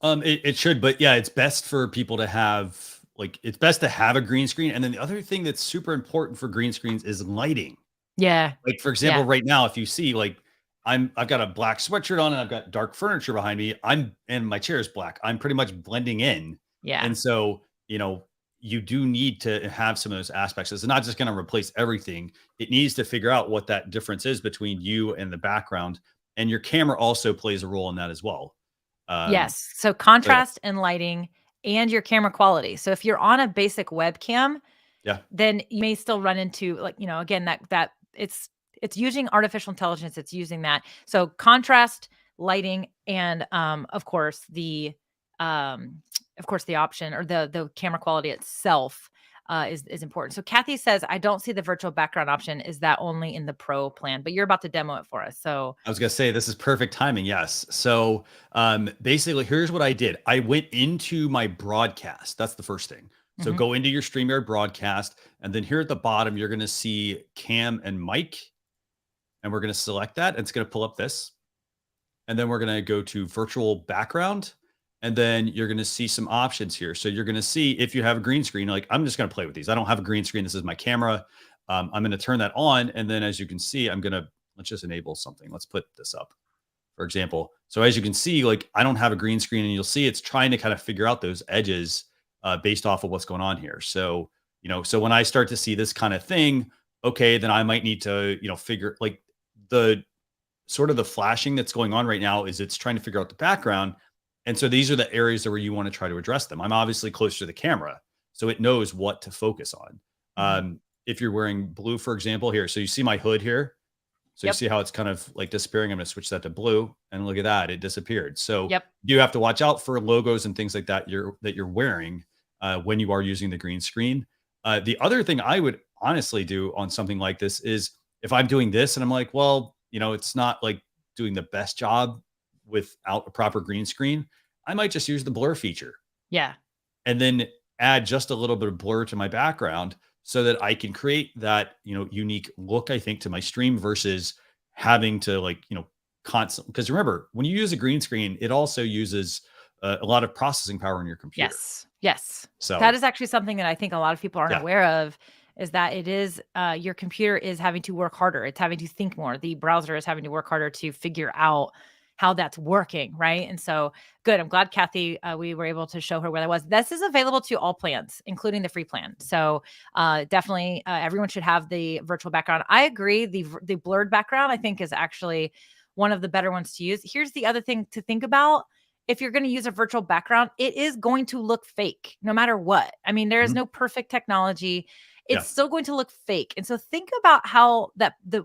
It should, but yeah, it's best for people to have it's best to have a green screen. And then the other thing that's super important for green screens is lighting. Yeah. Like for example, right now, if you see I've got a black sweatshirt on and I've got dark furniture behind me. And my chair is black. I'm pretty much blending in. Yeah. And so, you do need to have some of those aspects. It's not just going to replace everything. It needs to figure out what that difference is between you and the background. And your camera also plays a role in that as well. Yes. So contrast and lighting and your camera quality. So if you're on a basic webcam, then you may still run into again, that it's using artificial intelligence. It's using that. So contrast, lighting, and of course the option or the camera quality itself is important. So Kathy says, I don't see the virtual background option. Is that only in the pro plan? But you're about to demo it for us. So I was going to say, this is perfect timing. Yes. So basically, here's what I did. I went into my broadcast. That's the first thing. So go into your StreamYard broadcast. And then here at the bottom, you're going to see cam and mic. And we're going to select that. And it's going to pull up this. And then we're going to go to virtual background. And then you're going to see some options here. So you're going to see if you have a green screen, like I'm just going to play with these. I don't have a green screen. This is my camera. I'm going to turn that on. And then as you can see, let's just enable something. Let's put this up, for example. So as you can see, like I don't have a green screen, and you'll see it's trying to kind of figure out those edges based off of what's going on here. So, so when I start to see this kind of thing, okay, then I might need to, figure like the sort of the flashing that's going on right now is it's trying to figure out the background. And so these are the areas where you want to try to address them. I'm obviously close to the camera, so it knows what to focus on. If you're wearing blue, for example, here, so you see my hood here. So you see how it's kind of like disappearing. I'm going to switch that to blue, and look at that. It disappeared. So you have to watch out for logos and things like that you're wearing when you are using the green screen. The other thing I would honestly do on something like this is if I'm doing this and I'm like, well, it's not like doing the best job without a proper green screen, I might just use the blur feature. Yeah. And then add just a little bit of blur to my background so that I can create that, unique look, I think, to my stream versus having to constantly, because remember, when you use a green screen, it also uses a lot of processing power in your computer. Yes. So that is actually something that I think a lot of people aren't aware of, is that it is your computer is having to work harder. It's having to think more. The browser is having to work harder to figure out how that's working, right? And so good. I'm glad, Kathy, we were able to show her where that was. This is available to all plans, including the free plan. So definitely everyone should have the virtual background. I agree. The blurred background, I think, is actually one of the better ones to use. Here's the other thing to think about. If you're going to use a virtual background, it is going to look fake no matter what. I mean, there is no perfect technology. It's still going to look fake. And so think about how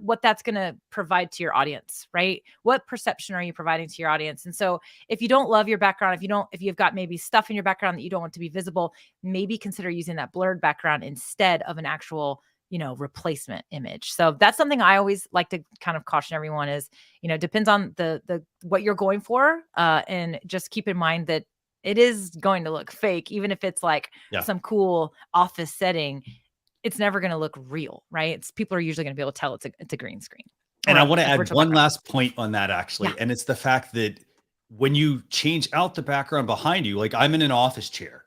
what that's going to provide to your audience, right? What perception are you providing to your audience? And so if you don't love your background, if you've got maybe stuff in your background that you don't want to be visible, maybe consider using that blurred background instead of an actual, replacement image. So that's something I always like to kind of caution everyone is, depends on the what you're going for. And just keep in mind that it is going to look fake, even if it's like some cool office setting. It's never going to look real, right? People are usually going to be able to tell it's a green screen. And I want to add one last point on that, actually. And it's the fact that when you change out the background behind you, like I'm in an office chair.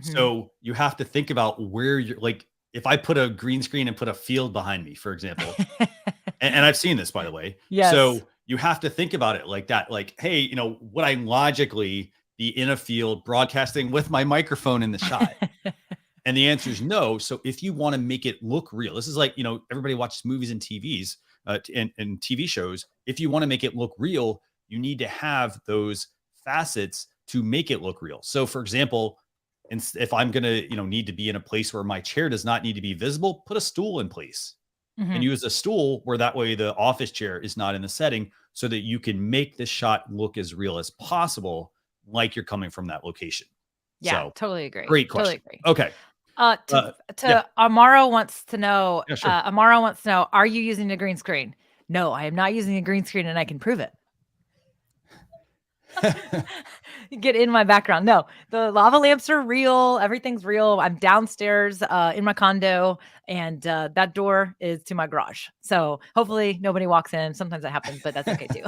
So you have to think about where you're like, if I put a green screen and put a field behind me, for example, and I've seen this, by the way. So you have to think about it like that. Like, hey, would I logically be in a field broadcasting with my microphone in the shot? And the answer is no. So if you want to make it look real, this is like, everybody watches movies and TVs and TV shows. If you want to make it look real, you need to have those facets to make it look real. So for example, if I'm going to, need to be in a place where my chair does not need to be visible, put a stool in place and use a stool where that way the office chair is not in the setting so that you can make this shot look as real as possible, like you're coming from that location. Yeah, so, totally agree. Great question. Totally agree. Okay. Amaro wants to know, Amaro wants to know, are you using a green screen? No, I am not using a green screen, and I can prove it. Get in my background. No, the lava lamps are real. Everything's real. I'm downstairs in my condo, and that door is to my garage. So hopefully nobody walks in. Sometimes that happens, but that's okay too.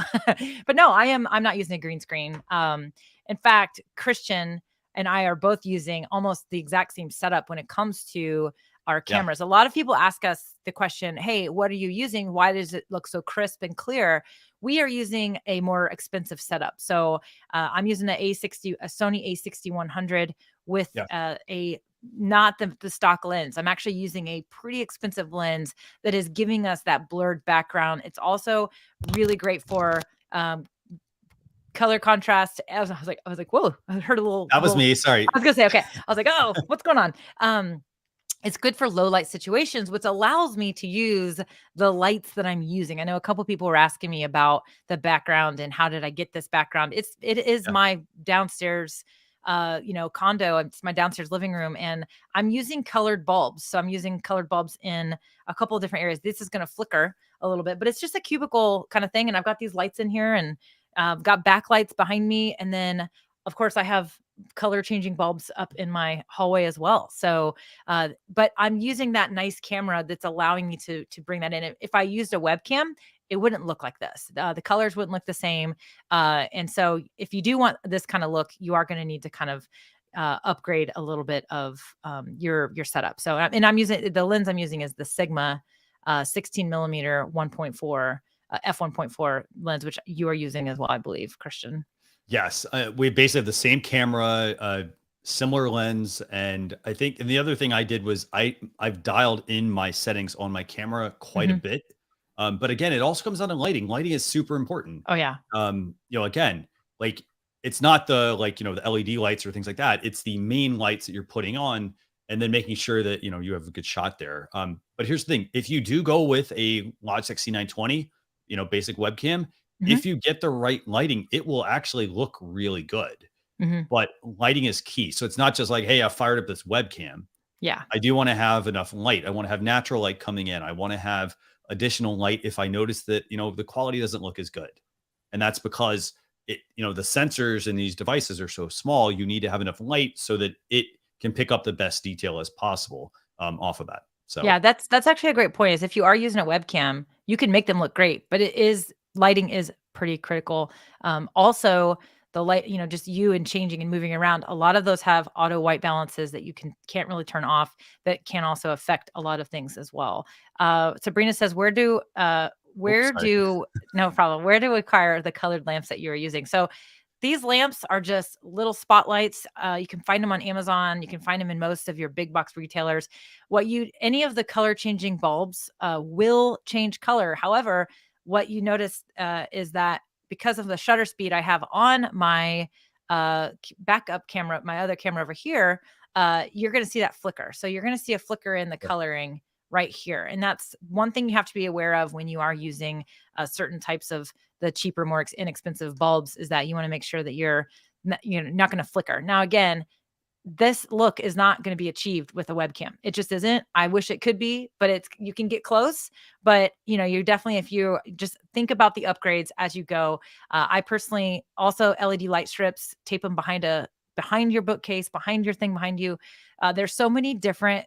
But no, I'm not using a green screen. In fact, Christian and I are both using almost the exact same setup when it comes to our cameras. A lot of people ask us the question, hey, what are you using? Why does it look so crisp and clear? We are using a more expensive setup. So I'm using a Sony A6100 with not the stock lens. I'm actually using a pretty expensive lens that is giving us that blurred background. It's also really great for color contrast. I was like, whoa, I heard a little. That was me. Sorry. I was gonna say, okay. I was like, oh, what's going on? It's good for low light situations, which allows me to use the lights that I'm using. I know a couple people were asking me about the background and how did I get this background. It is my downstairs condo. It's my downstairs living room, and I'm using colored bulbs. So I'm using colored bulbs in a couple of different areas. This is going to flicker a little bit, but it's just a cubicle kind of thing. And I've got these lights in here, and got backlights behind me. And then of course I have color changing bulbs up in my hallway as well. So, but I'm using that nice camera that's allowing me to bring that in. If I used a webcam, it wouldn't look like this. The colors wouldn't look the same. And so if you do want this kind of look, you are going to need to kind of upgrade a little bit of your setup. So, and I'm using the lens I'm using is the Sigma 16 millimeter 1.4 f1.4 lens, which you are using as well, I believe, Christian. Yes, we basically have the same camera, similar lens, and I think. And the other thing I did was I've dialed in my settings on my camera quite a bit. But again, it also comes down to lighting. Lighting is super important. Oh yeah. Again, like it's not the the LED lights or things like that. It's the main lights that you're putting on, and then making sure that you have a good shot there. But here's the thing: if you do go with a Logitech C920, basic webcam, if you get the right lighting, it will actually look really good. But lighting is key. So it's not just like, hey, I fired up this webcam. Yeah. I do want to have enough light. I want to have natural light coming in. I want to have additional light if I notice that, the quality doesn't look as good. And that's because the sensors in these devices are so small, you need to have enough light so that it can pick up the best detail as possible off of that. So yeah, that's actually a great point, is if you are using a webcam, you can make them look great, but lighting is pretty critical. Also the light, just you and changing and moving around, a lot of those have auto white balances that you can't really turn off, that can also affect a lot of things as well. Sabrina says, where do no problem. Where do we acquire the colored lamps that you're using? So these lamps are just little spotlights. You can find them on Amazon. You can find them in most of your big box retailers. Any of the color changing bulbs will change color. However, what you notice is that because of the shutter speed I have on my backup camera, my other camera over here, you're going to see that flicker. So you're going to see a flicker in the coloring right here. And that's one thing you have to be aware of when you are using certain types of the cheaper, more inexpensive bulbs, is that you want to make sure that you're not going to flicker. Now, again, this look is not going to be achieved with a webcam. It just isn't. I wish it could be, but you can get close. But you definitely, if you just think about the upgrades as you go. I personally also LED light strips, tape them behind your bookcase, behind your thing, behind you. There's so many different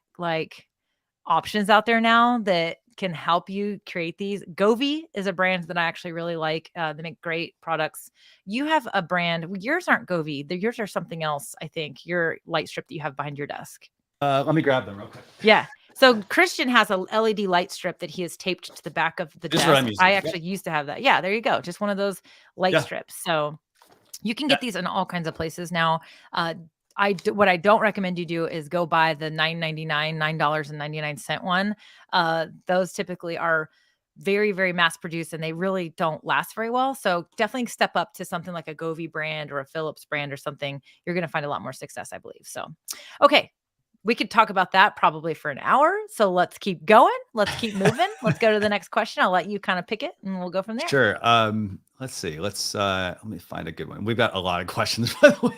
options out there now that can help you create these. Govee is a brand that I actually really like. They make great products. You have a brand. Yours aren't Govee. Yours are something else, I think. Your light strip that you have behind your desk. Let me grab them real quick. Yeah. So Christian has a LED light strip that he has taped to the back of the desk. I actually used to have that. Yeah, there you go. Just one of those light strips. So you can get these in all kinds of places now. What I don't recommend you do is go buy the $9.99 one. Those typically are very, very mass produced, and they really don't last very well. So definitely step up to something like a Govee brand or a Philips brand or something. You're going to find a lot more success, I believe. So, okay. We could talk about that probably for an hour. So let's keep going. Let's keep moving. Let's go to the next question. I'll let you kind of pick it and we'll go from there. Sure. Let's see. Let me find a good one. We've got a lot of questions, by the way.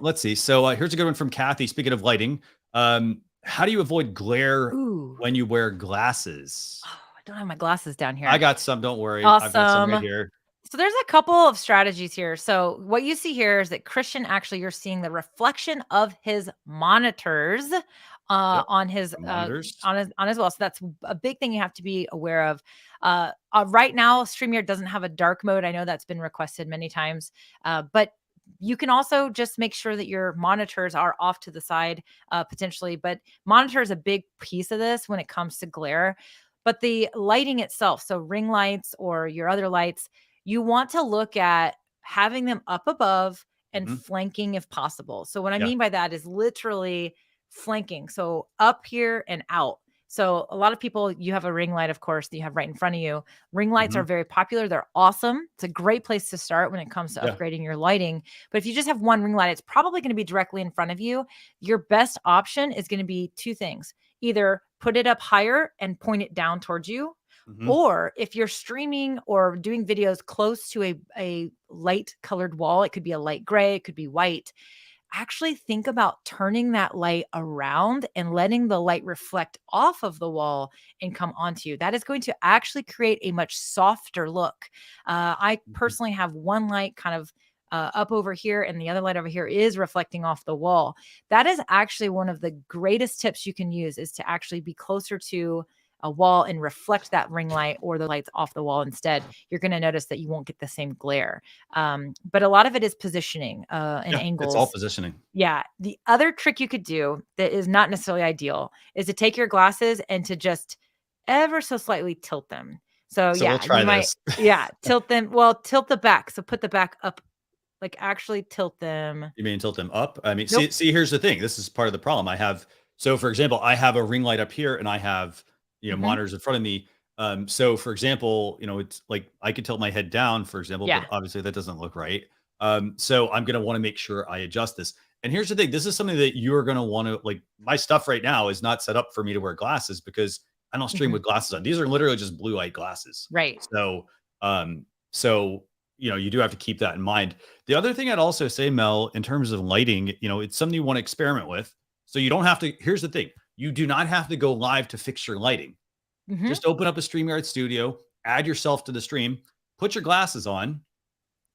Let's see. So here's a good one from Kathy. Speaking of lighting, how do you avoid glare when you wear glasses? Oh, I don't have my glasses down here. I got some. Don't worry. Awesome. I've got some right here. So there's a couple of strategies here. So what you see here is that Christian, actually, you're seeing the reflection of his monitors on his well. So that's a big thing you have to be aware of. Right now, StreamYard doesn't have a dark mode. I know that's been requested many times, but you can also just make sure that your monitors are off to the side, potentially. But monitor is a big piece of this when it comes to glare. But the lighting itself, so ring lights or your other lights, you want to look at having them up above and flanking if possible. So what I mean by that is literally flanking. So up here and out. So a lot of people, you have a ring light, of course, that you have right in front of you. Ring lights are very popular. They're awesome. It's a great place to start when it comes to upgrading your lighting. But if you just have one ring light, it's probably going to be directly in front of you. Your best option is going to be two things. Either put it up higher and point it down towards you, Or if you're streaming or doing videos close to a light colored wall, it could be a light gray, it could be white. Actually think about turning that light around and letting the light reflect off of the wall and come onto you. That is going to actually create a much softer look. I personally have one light kind of up over here, and the other light over here is reflecting off the wall. That is actually one of the greatest tips you can use, is to actually be closer to a wall and reflect that ring light or the lights off the wall instead. You're going to notice that you won't get the same glare. But a lot of it is positioning and angles. It's all positioning. Yeah. The other trick you could do that is not necessarily ideal is to take your glasses and to just ever so slightly tilt them. So we'll try this. Tilt them. Well, tilt the back. So put the back up. Like actually tilt them. You mean tilt them up? I mean, see, here's the thing. This is part of the problem. So for example, I have a ring light up here and I have, monitors in front of me. So for example, it's like I could tilt my head down, for example, but obviously that doesn't look right. So I'm going to want to make sure I adjust this. And here's the thing. This is something that you're going to want to, like, my stuff right now is not set up for me to wear glasses because I don't stream with glasses on. These are literally just blue light glasses. Right. So, you do have to keep that in mind. The other thing I'd also say, Mel, in terms of lighting, it's something you want to experiment with. So you don't have to, here's the thing. You do not have to go live to fix your lighting. Just open up a StreamYard studio, add yourself to the stream, put your glasses on,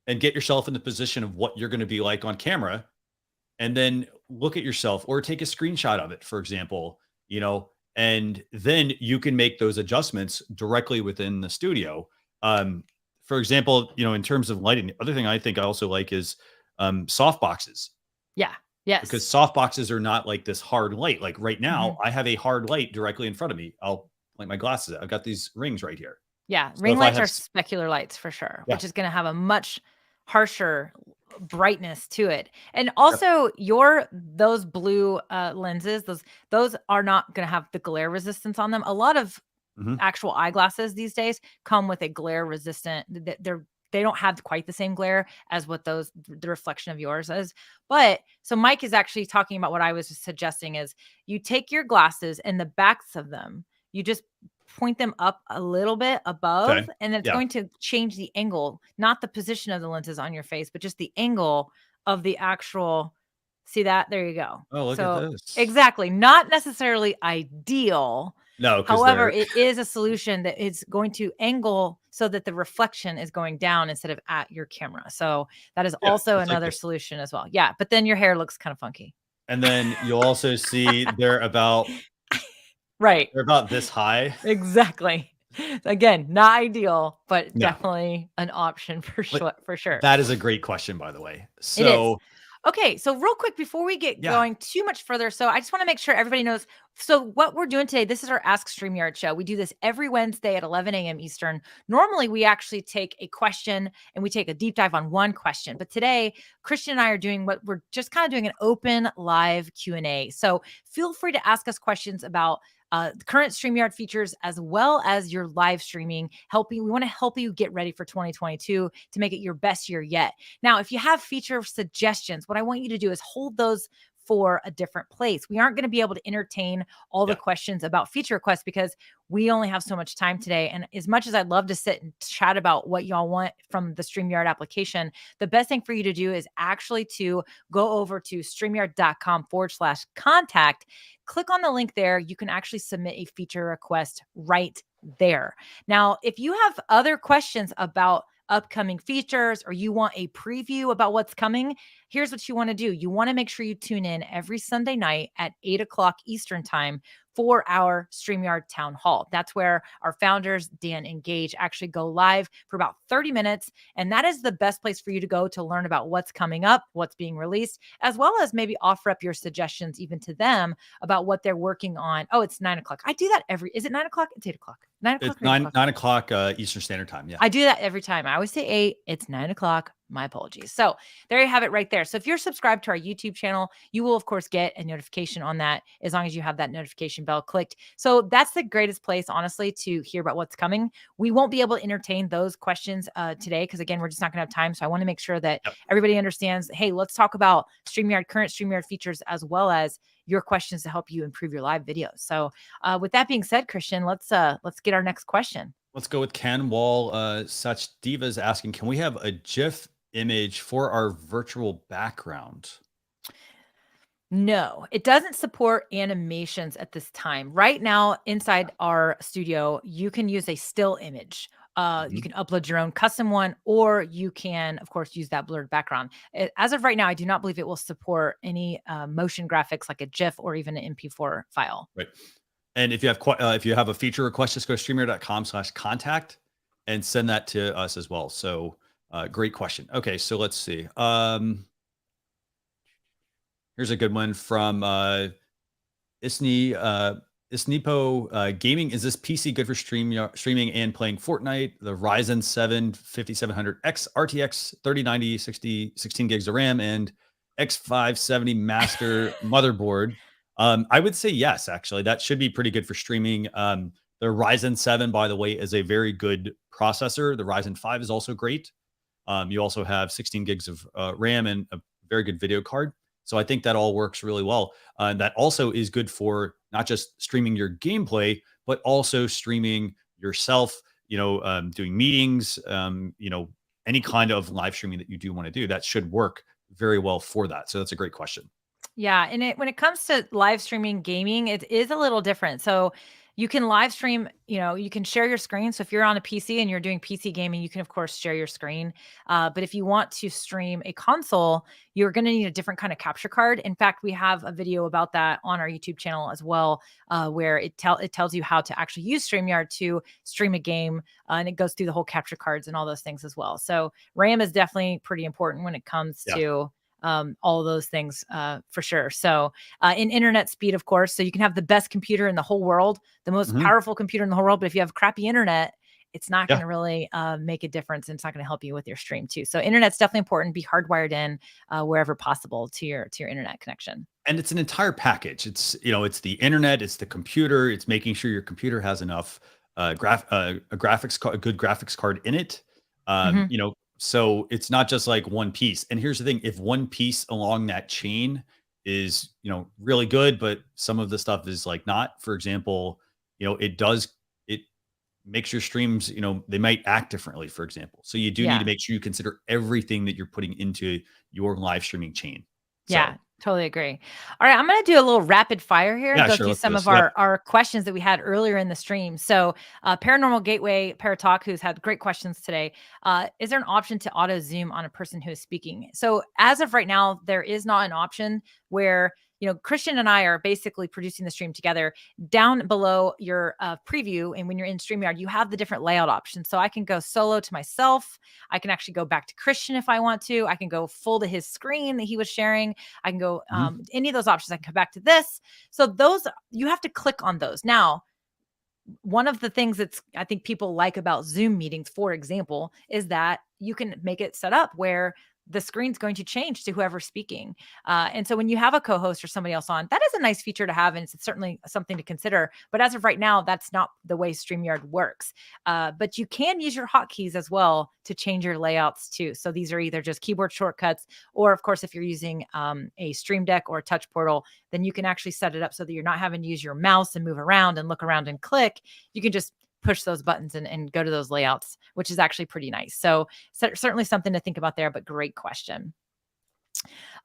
and get yourself in the position of what you're going to be like on camera. And then look at yourself or take a screenshot of it, for example, and then you can make those adjustments directly within the studio. For example, in terms of lighting, the other thing I think I also like is soft boxes. Yeah. Yes. Because soft boxes are not like this hard light. Like right now, I have a hard light directly in front of me. I'll like my glasses. I've got these rings right here. Yeah. So ring lights are specular lights for sure, which is going to have a much harsher brightness to it. And also those blue lenses, those are not going to have the glare resistance on them. A lot of actual eyeglasses these days come with a glare resistant. They don't have quite the same glare as what the reflection of yours is. But so Mike is actually talking about what I was suggesting is you take your glasses and the backs of them, you just point them up a little bit above, and it's going to change the angle, not the position of the lenses on your face, but just the angle of the actual. See that? There you go. Oh, look at this. Exactly. Not necessarily ideal. No. However, it is a solution that is going to angle so that the reflection is going down instead of at your camera. So that is also another solution as well. Yeah. But then your hair looks kind of funky. And then you'll also see they're about right. They're about this high. Exactly. Again, not ideal, but definitely an option for sure. That is a great question, by the way. So it is. Okay, so real quick before we get going too much further, so I just want to make sure everybody knows. So what we're doing today, this is our Ask StreamYard show. We do this every Wednesday at 11 a.m. Eastern. Normally, we actually take a question and we take a deep dive on one question. But today, Christian and I are doing what we're just kind of doing an open live Q&A. So feel free to ask us questions about current StreamYard features as well as your live streaming. We want to help you get ready for 2022 to make it your best year yet. Now, if you have feature suggestions, what I want you to do is hold those for a different place. We aren't going to be able to entertain all the questions about feature requests because we only have so much time today. And as much as I'd love to sit and chat about what y'all want from the StreamYard application, the best thing for you to do is actually to go over to StreamYard.com/contact. Click on the link there. You can actually submit a feature request right there. Now, if you have other questions about upcoming features or you want a preview about what's coming, here's what you want to do. You want to make sure you tune in every Sunday night at 8 o'clock Eastern time for our StreamYard Town Hall. That's where our founders, Dyann and Gage, actually go live for about 30 minutes. And that is the best place for you to go to learn about what's coming up, what's being released, as well as maybe offer up your suggestions even to them about what they're working on. Oh, it's 9 o'clock. I do that is it 9 o'clock? It's 8 o'clock. 9 o'clock. It's 9 o'clock Eastern Standard Time. Yeah. I do that every time. I always say 8. It's 9 o'clock. My apologies. So there you have it right there. So if you're subscribed to our YouTube channel, you will, of course, get a notification on that as long as you have that notification bell clicked. So that's the greatest place, honestly, to hear about what's coming. We won't be able to entertain those questions today because, again, we're just not going to have time. So I want to make sure that everybody understands, hey, let's talk about StreamYard, current StreamYard features, as well as your questions to help you improve your live videos. So with that being said, Christian, let's get our next question. Let's go with Ken Wall. Such Divas asking, can we have a GIF image for our virtual background? No, it doesn't support animations at this time. Right now, inside our studio, you can use a still image. You can upload your own custom one, or you can, of course, use that blurred background. As of right now, I do not believe it will support any motion graphics like a GIF or even an MP4 file. Right. And if you have a feature request, just go to StreamYard.com/contact and send that to us as well. So great question. Okay, so let's see. Here's a good one from Isnipo Gaming. Is this PC good for streaming and playing Fortnite? The Ryzen 7 5700X RTX 3090 16 gigs of RAM and X570 master motherboard. I would say yes, actually. That should be pretty good for streaming. The Ryzen 7, by the way, is a very good processor. The Ryzen 5 is also great. You also have 16 gigs of RAM and a very good video card. So I think that all works really well. That also is good for not just streaming your gameplay, but also streaming yourself, doing meetings, any kind of live streaming that you do want to do. That should work very well for that. So that's a great question. Yeah. And when it comes to live streaming gaming, it is a little different. So you can live stream, you can share your screen. So if you're on a PC and you're doing PC gaming, you can, of course, share your screen. But if you want to stream a console, you're going to need a different kind of capture card. In fact, we have a video about that on our YouTube channel as well, where it tells you how to actually use StreamYard to stream a game. And it goes through the whole capture cards and all those things as well. So RAM is definitely pretty important when it comes to all of those things for sure. So in internet speed, of course, so you can have the best computer in the whole world, the most powerful computer in the whole world. But if you have crappy internet, it's not going to really make a difference. And it's not going to help you with your stream too. So internet's definitely important. Be hardwired in wherever possible to your internet connection. And it's an entire package. It's, it's the internet, it's the computer, it's making sure your computer has enough a good graphics card in it. So it's not just like one piece. And here's the thing. If one piece along that chain is, really good, but some of the stuff is like not, for example, it makes your streams, they might act differently, for example. So you do need to make sure you consider everything that you're putting into your live streaming chain. Yeah. Totally agree. All right. I'm going to do a little rapid fire here and go through some of our questions that we had earlier in the stream. So Paranormal Gateway Paratalk, who's had great questions today. Is there an option to auto zoom on a person who is speaking? So as of right now, there is not an option where, Christian and I are basically producing the stream together. Down below your preview, and when you're in StreamYard, you have the different layout options. So I can go solo to myself. I can actually go back to Christian if I want to. I can go full to his screen that he was sharing. I can go any of those options. I can come back to this. So those, you have to click on those. Now, one of the things that's I think people like about Zoom meetings, for example, is that you can make it set up where the screen's going to change to whoever's speaking. And so when you have a co-host or somebody else on, that is a nice feature to have. And it's certainly something to consider. But as of right now, that's not the way StreamYard works. But you can use your hotkeys as well to change your layouts too. So these are either just keyboard shortcuts, or of course, if you're using a Stream Deck or a touch portal, then you can actually set it up so that you're not having to use your mouse and move around and look around and click. You can just push those buttons and go to those layouts, which is actually pretty nice. So certainly something to think about there, but great question.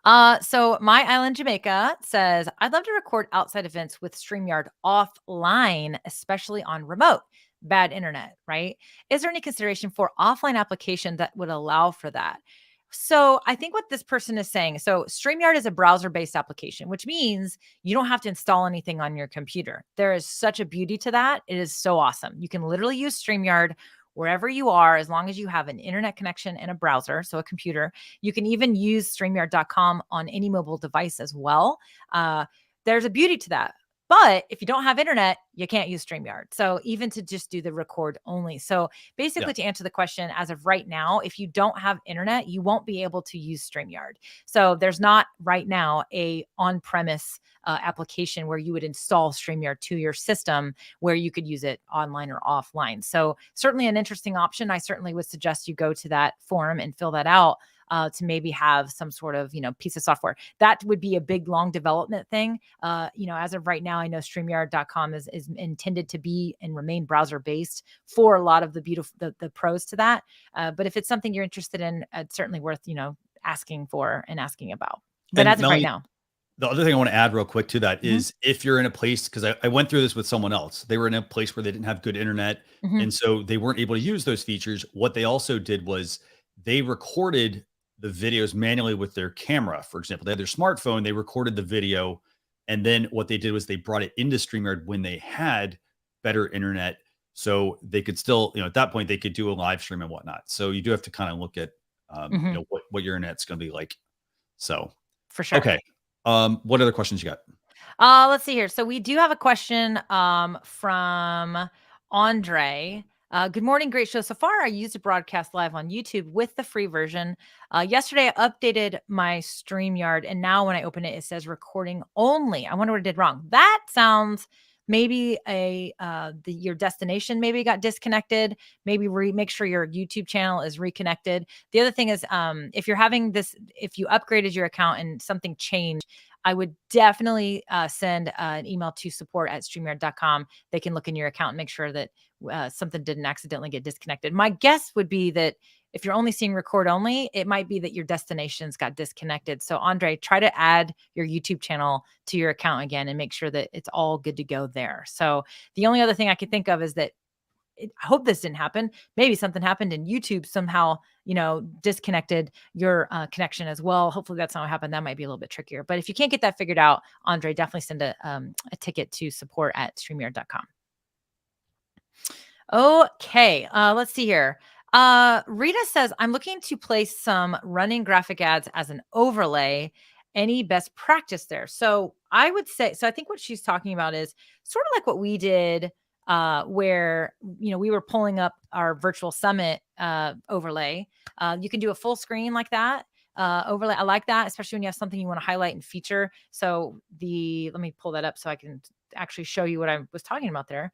So My Island Jamaica says, I'd love to record outside events with StreamYard offline, especially on remote. Bad internet, right? Is there any consideration for offline application that would allow for that? So I think what this person is saying, so StreamYard is a browser-based application, which means you don't have to install anything on your computer. There is such a beauty to that. It is so awesome. You can literally use StreamYard wherever you are, as long as you have an internet connection and a browser, so a computer. You can even use StreamYard.com on any mobile device as well. There's a beauty to that. But if you don't have internet, you can't use StreamYard. So even to just do the record only. So basically, to answer the question, as of right now, if you don't have internet, you won't be able to use StreamYard. So there's not right now a on-premise application where you would install StreamYard to your system where you could use it online or offline. So certainly an interesting option. I certainly would suggest you go to that forum and fill that out. to maybe have some sort of, piece of software. That would be a big, long development thing. As of right now, I know StreamYard.com is intended to be and remain browser based for a lot of the pros to that. But if it's something you're interested in, it's certainly worth, asking for and asking about. But as of right now. The other thing I want to add real quick to that is if you're in a place, because I went through this with someone else, they were in a place where they didn't have good internet. And so they weren't able to use those features. What they also did was they recorded the videos manually with their camera. For example, they had their smartphone, they recorded the video. And then what they did was they brought it into StreamYard when they had better internet. So they could still, at that point, they could do a live stream and whatnot. So you do have to kind of look at, what your internet's going to be like. So for sure. Okay. What other questions you got? Let's see here. So we do have a question from Andre. Good morning, great show so far. I used to broadcast live on YouTube with the free version. Yesterday, I updated my StreamYard, and now when I open it, it says recording only. I wonder what I did wrong. That sounds maybe your destination maybe got disconnected. Maybe make sure your YouTube channel is reconnected. The other thing is, if you're having this, if you upgraded your account and something changed, I would definitely send an email to support@StreamYard.com. They can look in your account and make sure that something didn't accidentally get disconnected. My guess would be that if you're only seeing record only, it might be that your destinations got disconnected. So Andre, try to add your YouTube channel to your account again and make sure that it's all good to go there. So the only other thing I could think of is that I hope this didn't happen. Maybe something happened and YouTube somehow, disconnected your connection as well. Hopefully that's not what happened. That might be a little bit trickier. But if you can't get that figured out, Andre, definitely send a ticket to support@StreamYard.com. Okay, let's see here. Rita says, I'm looking to place some running graphic ads as an overlay. Any best practice there? So I would say, I think what she's talking about is sort of like what we did where, we were pulling up our virtual summit overlay. You can do a full screen like that overlay. I like that, especially when you have something you want to highlight and feature. So let me pull that up so I can actually show you what I was talking about there.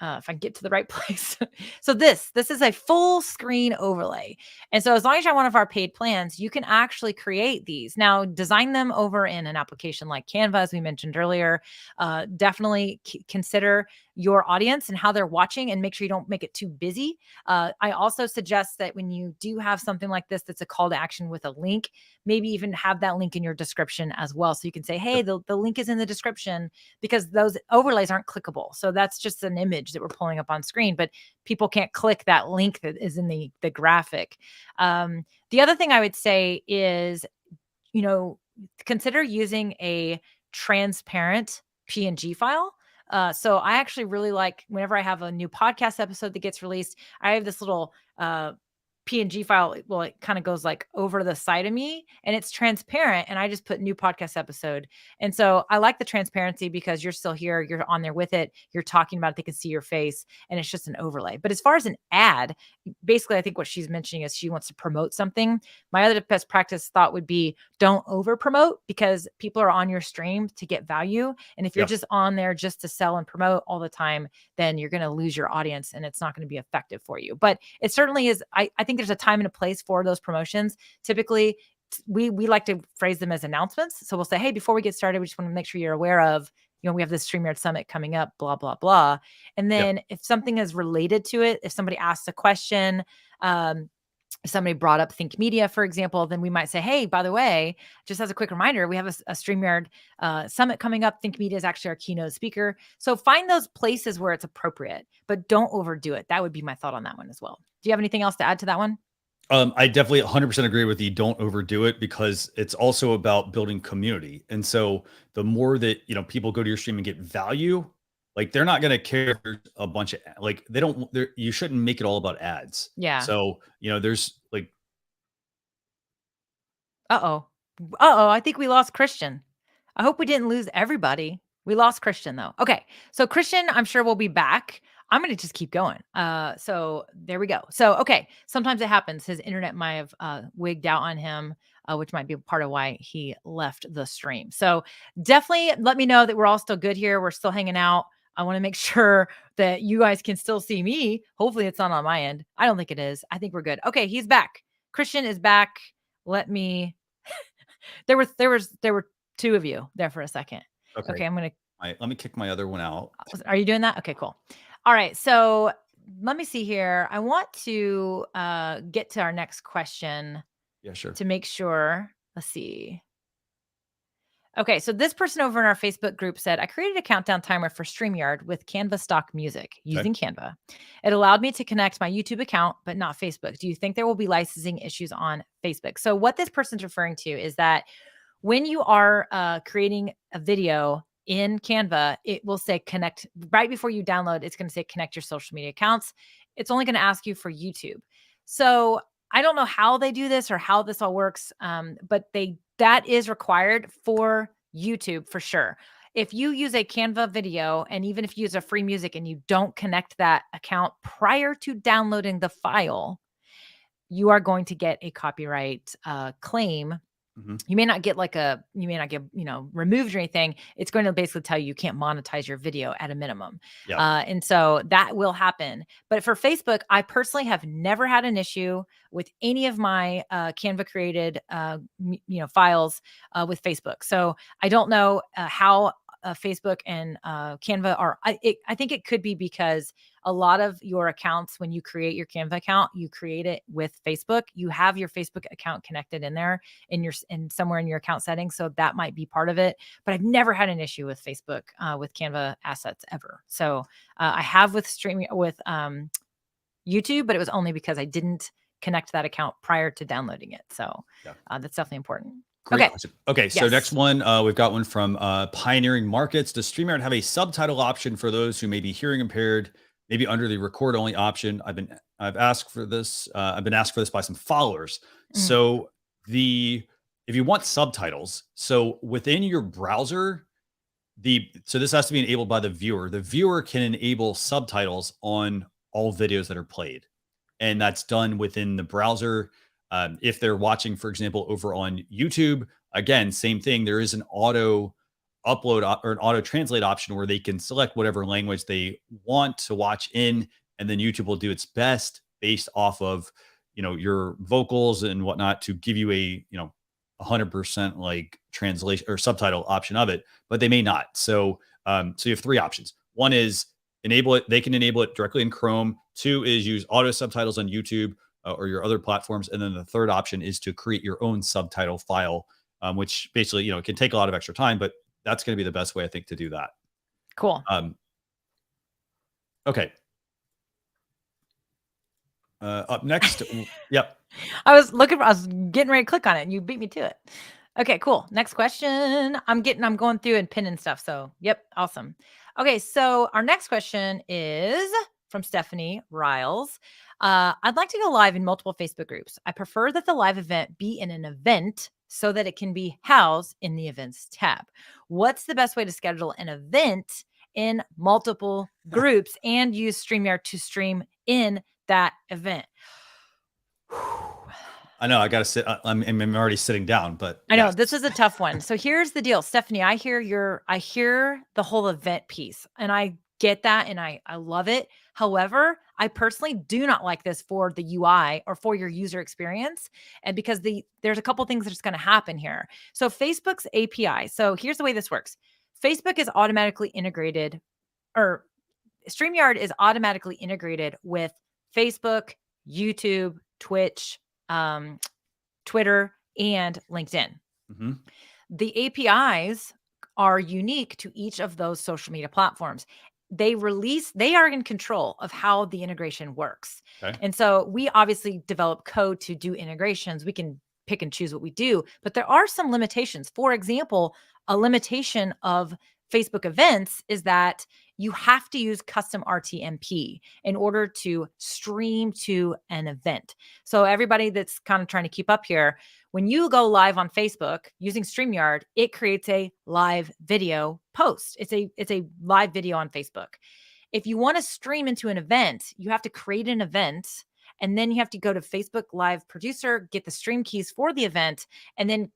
If I can get to the right place. So this is a full screen overlay. And so as long as you're on one of our paid plans, you can actually create these. Now, design them over in an application like Canva, as we mentioned earlier. Definitely consider your audience and how they're watching and make sure you don't make it too busy. I also suggest that when you do have something like this, that's a call to action with a link, maybe even have that link in your description as well. So you can say, hey, the link is in the description, because those overlays aren't clickable. So that's just an image that we're pulling up on screen, but people can't click that link that is in the graphic. The other thing I would say is, consider using a transparent PNG file. So I actually really like, whenever I have a new podcast episode that gets released, I have this little PNG file. Well, it kind of goes like over the side of me and it's transparent, and I just put new podcast episode. And so I like the transparency because you're still here, you're on there with it, you're talking about it, they can see your face, and it's just an overlay. But as far as an ad, basically I think what she's mentioning is she wants to promote something. My other best practice thought would be don't over promote, because people are on your stream to get value. And if you're just on there just to sell and promote all the time, then you're going to lose your audience and it's not going to be effective for you. But it certainly is. I think there's a time and a place for those promotions. Typically, we like to phrase them as announcements. So we'll say, hey, before we get started, we just want to make sure you're aware of, we have this StreamYard Summit coming up, blah, blah, blah. And then if something is related to it, if somebody asks a question, if somebody brought up Think Media, for example, then we might say, hey, by the way, just as a quick reminder, we have a StreamYard Summit coming up. Think Media is actually our keynote speaker. So find those places where it's appropriate, but don't overdo it. That would be my thought on that one as well. Do you have anything else to add to that one? I definitely 100% agree with you. Don't overdo it, because it's also about building community. And so the more that, people go to your stream and get value, like they're not going to care if there's a bunch of, like, you shouldn't make it all about ads. Yeah. So, there's like, I think we lost Christian. I hope we didn't lose everybody. We lost Christian though. Okay. So Christian, I'm sure we'll be back. I'm going to just keep going. So there we go. So, okay. Sometimes it happens. His internet might have wigged out on him, which might be part of why he left the stream. So definitely let me know that we're all still good here. We're still hanging out. I want to make sure that you guys can still see me. Hopefully it's not on my end. I don't think it is. I think we're good. Okay. He's back. Christian is back. Let me. there were 2 of you there for a second. Okay, I'm gonna. Let me kick my other one out. Are you doing that? Okay, cool. All right, so let me see here. I want to get to our next question. Yeah, sure. To make sure. Let's see. Okay, so this person over in our Facebook group said, I created a countdown timer for StreamYard with Canva stock music using Canva. It allowed me to connect my YouTube account, but not Facebook. Do you think there will be licensing issues on Facebook? So what this person's referring to is that when you are creating a video in Canva, it will say connect right before you download. It's going to say connect your social media accounts. It's only going to ask you for YouTube. So I don't know how they do this or how this all works, but that is required for YouTube for sure. If you use a Canva video, and even if you use a free music and you don't connect that account prior to downloading the file, you are going to get a copyright claim. You may not get removed or anything. It's going to basically tell you can't monetize your video at a minimum. And so that will happen. But for Facebook, I personally have never had an issue with any of my Canva created, files with Facebook. So I don't know how Facebook and Canva are. I think it could be because a lot of your accounts, when you create your Canva account, you create it with Facebook. You have your Facebook account connected in there in somewhere in your account settings. So that might be part of it. But I've never had an issue with Facebook with Canva assets ever. So I have with YouTube, but it was only because I didn't connect that account prior to downloading it. So that's definitely important. Great. Okay. So next one, we've got one from Pioneering Markets. Does StreamYard have a subtitle option for those who may be hearing impaired, maybe under the record only option? I've asked for this. I've been asked for this by some followers. So if you want subtitles, so within your browser, so this has to be enabled by the viewer. The viewer can enable subtitles on all videos that are played, and that's done within the browser. If they're watching, for example, over on YouTube, again, same thing. There is an auto upload or an auto translate option where they can select whatever language they want to watch in, and then YouTube will do its best based off of, your vocals and whatnot to give you a, 100% like translation or subtitle option of it, but they may not. So you have 3 options. One is enable it. They can enable it directly in Chrome. 2 is use auto subtitles on YouTube or your other platforms. And then the third option is to create your own subtitle file, which basically, it can take a lot of extra time, but that's going to be the best way, I think, to do that. Cool. Okay. Up next. Yep. I was getting ready to click on it and you beat me to it. Okay, cool. Next question. I'm going through and pinning stuff. So, yep. Awesome. Okay. So our next question is from Stephanie Riles. I'd like to go live in multiple Facebook groups. I prefer that the live event be in an event so that it can be housed in the events tab. What's the best way to schedule an event in multiple groups and use StreamYard to stream in that event? I know I got to sit. I'm already sitting down, but I know this is a tough one. So here's the deal, Stephanie. I hear the whole event piece, and I get that, and I love it. However, I personally do not like this for the UI or for your user experience, and because there's a couple things that's going to happen here. So Facebook's API. So here's the way this works. Facebook is automatically integrated, or StreamYard is automatically integrated with Facebook, YouTube, Twitch, Twitter, and LinkedIn. The APIs are unique to each of those social media platforms. They are in control of how the integration works. Okay. And so we obviously develop code to do integrations. We can pick and choose what we do, but there are some limitations. For example, a limitation of Facebook events is that you have to use custom RTMP in order to stream to an event. So everybody that's kind of trying to keep up here, when you go live on Facebook using StreamYard, it creates a live video post. It's a live video on Facebook. If you want to stream into an event, you have to create an event, and then you have to go to Facebook Live Producer, get the stream keys for the event, and then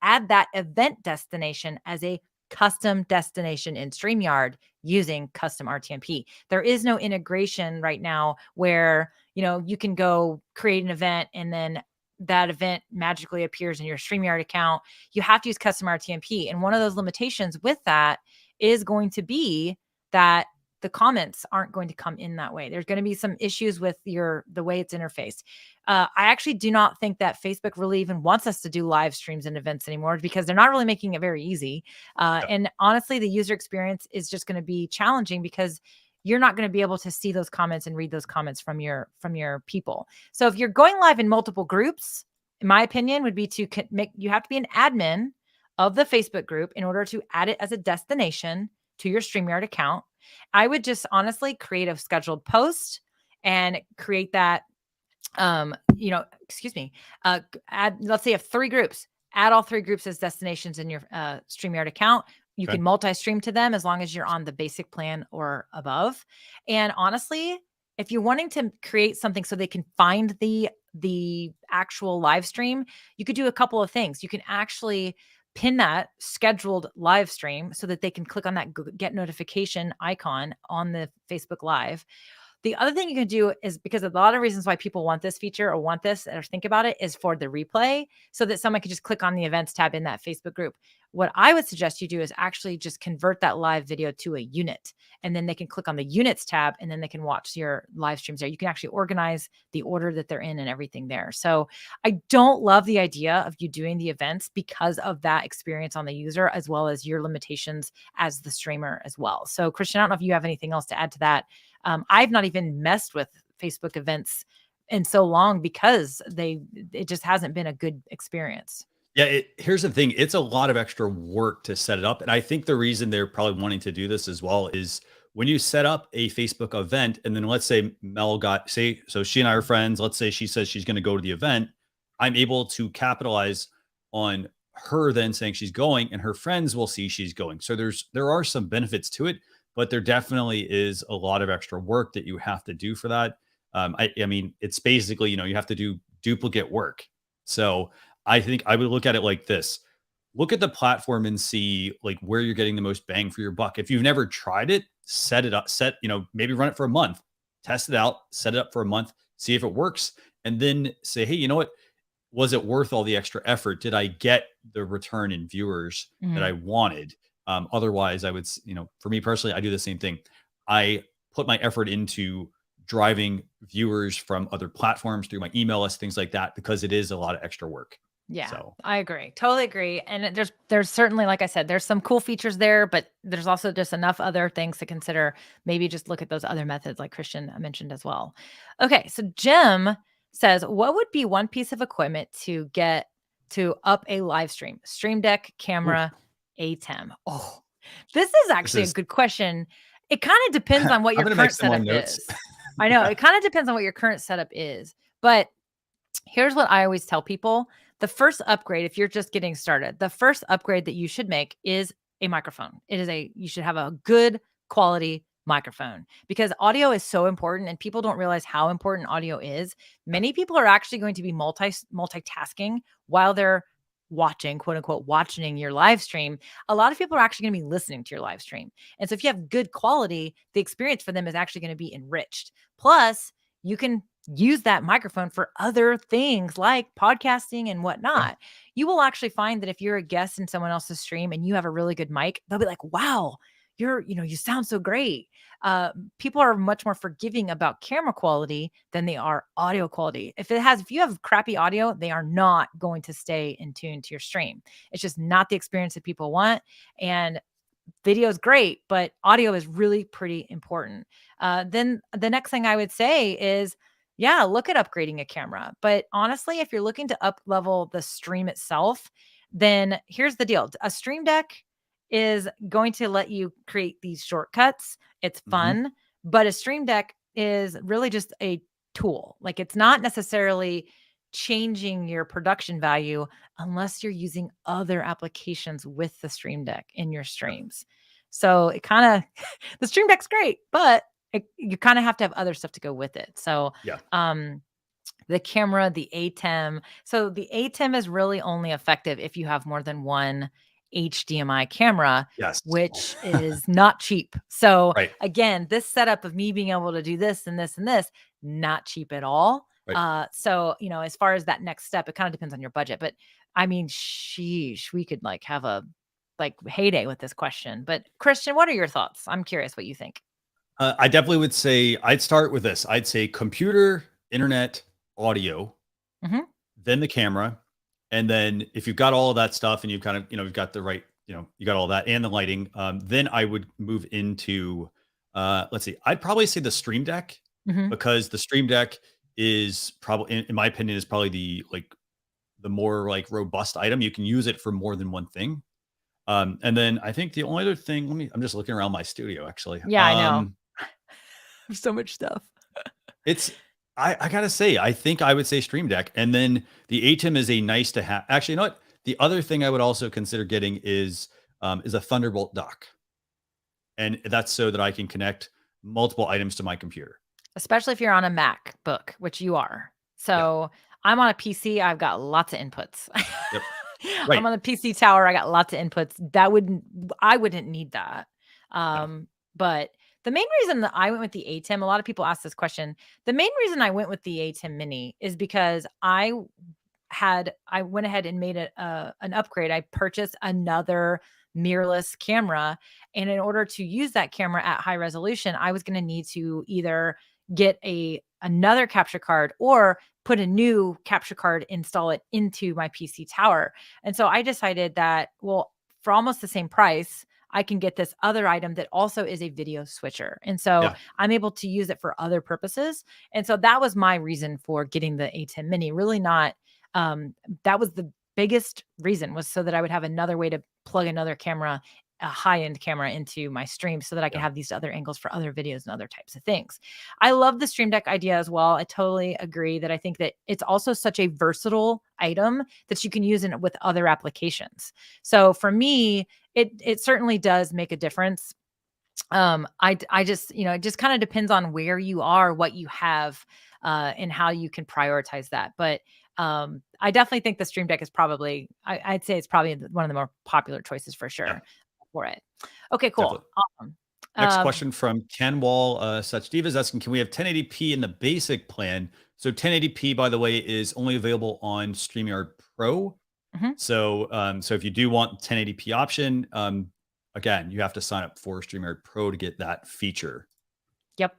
add that event destination as a custom destination in StreamYard using custom RTMP. There is no integration right now where, you can go create an event and then that event magically appears in your StreamYard account, you have to use custom RTMP. And one of those limitations with that is going to be that the comments aren't going to come in that way. There's going to be some issues with the way it's interfaced. I actually do not think that Facebook really even wants us to do live streams and events anymore, because they're not really making it very easy. And honestly, the user experience is just going to be challenging, because you're not going to be able to see those comments and read those comments from your people. So if you're going live in multiple groups, in my opinion, would be to you have to be an admin of the Facebook group in order to add it as a destination to your StreamYard account. I would just honestly create a scheduled post and create that, add, let's say you have 3 groups, add all 3 groups as destinations in your StreamYard account. You can multi-stream to them as long as you're on the basic plan or above. And honestly, if you're wanting to create something so they can find the actual live stream, you could do a couple of things. You can actually pin that scheduled live stream so that they can click on that get notification icon on the Facebook Live. The other thing you can do is, because a lot of reasons why people want this feature or want this or think about it, is for the replay, so that someone can just click on the events tab in that Facebook group. What I would suggest you do is actually just convert that live video to a unit, and then they can click on the units tab, and then they can watch your live streams there. You can actually organize the order that they're in and everything there. So I don't love the idea of you doing the events because of that experience on the user, as well as your limitations as the streamer as well. So Christian, I don't know if you have anything else to add to that. I've not even messed with Facebook events in so long because it just hasn't been a good experience. Yeah, here's the thing. It's a lot of extra work to set it up. And I think the reason they're probably wanting to do this as well is when you set up a Facebook event, and then let's say Mel so she and I are friends. Let's say she says she's going to go to the event. I'm able to capitalize on her then saying she's going, and her friends will see she's going. So there are some benefits to it, but there definitely is a lot of extra work that you have to do for that. I mean, it's basically, you have to do duplicate work. So I think I would look at it like this. Look at the platform and see like where you're getting the most bang for your buck. If you've never tried it, set it up, maybe run it for a month, test it out, set it up for a month, see if it works, and then say, hey, you know what? Was it worth all the extra effort? Did I get the return in viewers that I wanted? Otherwise, I would, for me personally, I do the same thing. I put my effort into driving viewers from other platforms through my email list, things like that, because it is a lot of extra work. Yeah, so I agree. Totally agree. And there's certainly, like I said, there's some cool features there, but there's also just enough other things to consider. Maybe just look at those other methods like Christian mentioned as well. Okay. So Jim says, what would be one piece of equipment to get to up a live stream? Stream Deck, camera, ATEM. Oh, this is actually a good question. It kind of depends on what your current setup is. I know. It kind of depends on what your current setup is. But here's what I always tell people. The first upgrade, if you're just getting started, the first upgrade that you should make is a microphone. You should have a good quality microphone, because audio is so important and people don't realize how important audio is. Many people are actually going to be multitasking while they're watching, quote unquote, watching your live stream. A lot of people are actually going to be listening to your live stream. And so if you have good quality, the experience for them is actually going to be enriched. Plus, you can use that microphone for other things like podcasting and whatnot. You will actually find that if you're a guest in someone else's stream and you have a really good mic, they'll be like, wow, you sound so great. People are much more forgiving about camera quality than they are audio quality. If you have crappy audio, they are not going to stay in tune to your stream. It's just not the experience that people want. And video is great, but audio is really pretty important. Then the next thing I would say is, look at upgrading a camera. But honestly, if you're looking to up level the stream itself, then here's the deal. A Stream Deck is going to let you create these shortcuts. It's fun, but a Stream Deck is really just a tool. Like, it's not necessarily changing your production value unless you're using other applications with the Stream Deck in your streams. So it kind of, the Stream Deck's great, but you kind of have to have other stuff to go with it. So, the camera, the ATEM. So the ATEM is really only effective if you have more than one HDMI camera, which is not cheap. So again, this setup of me being able to do this and this and this, not cheap at all. Right. So, as far as that next step, it kind of depends on your budget. But I mean, sheesh, we could like have a heyday with this question. But Christian, what are your thoughts? I'm curious what you think. I definitely would say I'd start with this. I'd say computer, internet, audio, Hmm. then the camera. And then if you've got all of that stuff and you've kind of, you've got the right, you got all that and the lighting, then I would move into, let's see, I'd probably say the Stream Deck, Hmm. because the Stream Deck is probably, in my opinion, is probably the more like robust item. You can use it for more than one thing. And then I think the only other thing, I'm just looking around my studio actually. Yeah, I know. So much stuff. It's I gotta say, I think I would say Stream Deck, and then the ATEM is a nice to have. Actually, you know what? The other thing I would also consider getting is a Thunderbolt dock, and that's so that I can connect multiple items to my computer. Especially if you're on a MacBook, which you are. Yeah. So I'm on a PC. I've got lots of inputs. Yep. I'm Right. on the PC tower. I got lots of inputs. I wouldn't need that. No. But the main reason that I went with the ATEM, a lot of people ask this question. The main reason I went with the ATEM Mini is because I went ahead and made an upgrade. I purchased another mirrorless camera, and in order to use that camera at high resolution, I was going to need to either get another capture card or put a new capture card, install it into my PC tower. And so I decided that, well, for almost the same price, I can get this other item that also is a video switcher. And so Yeah. I'm able to use it for other purposes. And so that was my reason for getting the A10 Mini. Really not, that was the biggest reason, was so that I would have another way to plug another camera, a high-end camera, into my stream so that I could Yeah. have these other angles for other videos and other types of things. I love the Stream Deck idea as well. I totally agree that I think that it's also such a versatile item that you can use with other applications. So for me, it certainly does make a difference. I just, it just kind of depends on where you are, what you have, and how you can prioritize that. But I definitely think the Stream Deck is probably, I'd say it's probably one of the more popular choices for Yeah. sure for it. Okay, cool. Definitely. Awesome. Next question from Ken Wall. Such Divas asking, can we have 1080p in the basic plan? So 1080p, by the way, is only available on StreamYard Pro. Mhm. So, so if you do want 1080p option, again, you have to sign up for StreamYard Pro to get that feature. Yep.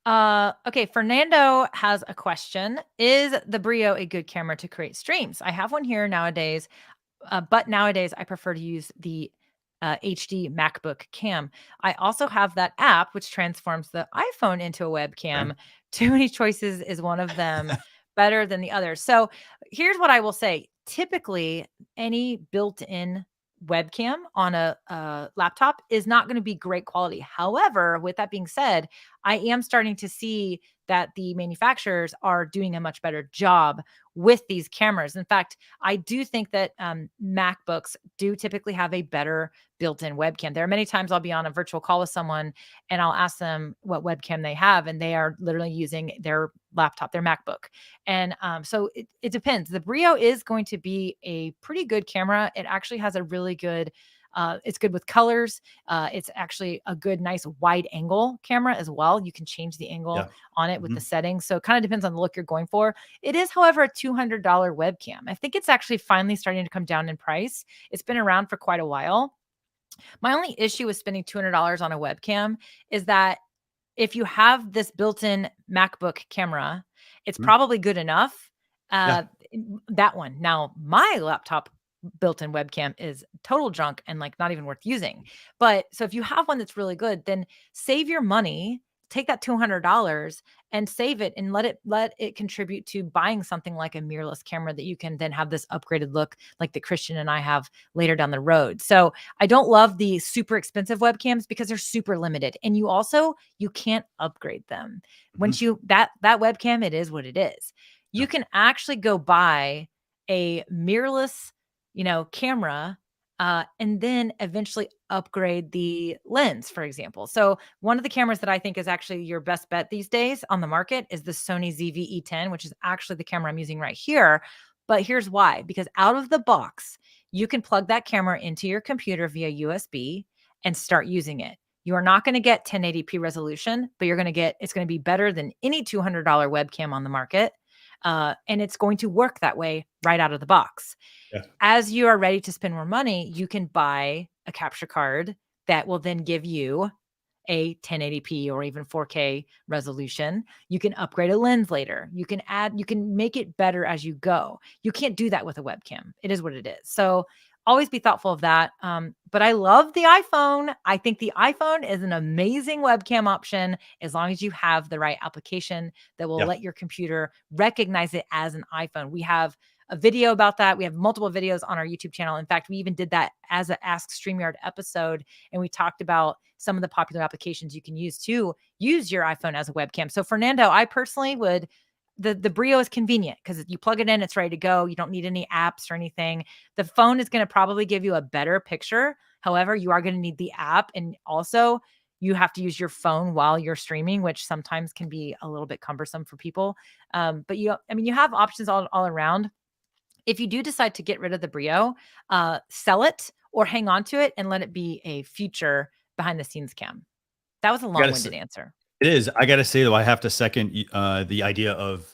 Okay, Fernando has a question. Is the Brio a good camera to create streams? I have one here nowadays, but nowadays I prefer to use the HD MacBook cam. I also have that app which transforms the iPhone into a webcam. Okay. Too many choices is one of them, better than the others. So here's what I will say. Typically, any built-in webcam on a laptop is not going to be great quality. However, with that being said, I am starting to see that the manufacturers are doing a much better job with these cameras. In fact, I do think that MacBooks do typically have a better built-in webcam. There are many times I'll be on a virtual call with someone and I'll ask them what webcam they have, and they are literally using their laptop, their MacBook. And so it depends. The Brio is going to be a pretty good camera. It actually has a really good, it's good with colors. It's actually a good, nice wide angle camera as well. You can change the angle Yeah. on it with the Mhm. settings. So it kind of depends on the look you're going for. It is, however, a $200 webcam. I think it's actually finally starting to come down in price. It's been around for quite a while. My only issue with spending $200 on a webcam is that if you have this built-in MacBook camera, it's Mhm. probably good enough. Yeah. That one. Now, my laptop built-in webcam is total junk and like not even worth using. But so if you have one that's really good, then save your money, take that $200 and save it, and let it contribute to buying something like a mirrorless camera that you can then have this upgraded look like that Christian and I have later down the road. So I don't love the super expensive webcams because they're super limited, and you can't upgrade them. Mhm. Once that webcam, it is what it is. You Yeah. can actually go buy a mirrorless, camera, and then eventually upgrade the lens, for example. So one of the cameras that I think is actually your best bet these days on the market is the Sony ZV-E10, which is actually the camera I'm using right here. But here's why: because out of the box, you can plug that camera into your computer via USB and start using it. You are not going to get 1080p resolution, but it's going to be better than any $200 webcam on the market. And it's going to work that way right out of the box. Yeah. As you are ready to spend more money, you can buy a capture card that will then give you a 1080p or even 4K resolution. You can upgrade a lens later. You can make it better as you go. You can't do that with a webcam. It is what it is. So always be thoughtful of that. But I love the iPhone. I think the iPhone is an amazing webcam option as long as you have the right application that will let your computer recognize it as an iPhone. We have a video about that. We have multiple videos on our YouTube channel. In fact, we even did that as an Ask StreamYard episode, and we talked about some of the popular applications you can use to use your iPhone as a webcam. So Fernando, I personally would, the Brio is convenient because you plug it in, it's ready to go. You don't need any apps or anything. The phone is going to probably give you a better picture. However, you are going to need the app. And also you have to use your phone while you're streaming, which sometimes can be a little bit cumbersome for people. But you have options all around. If you do decide to get rid of the Brio, sell it or hang on to it and let it be a future behind the scenes cam. That was a long-winded answer. It is. I got to say, though, I have to second the idea of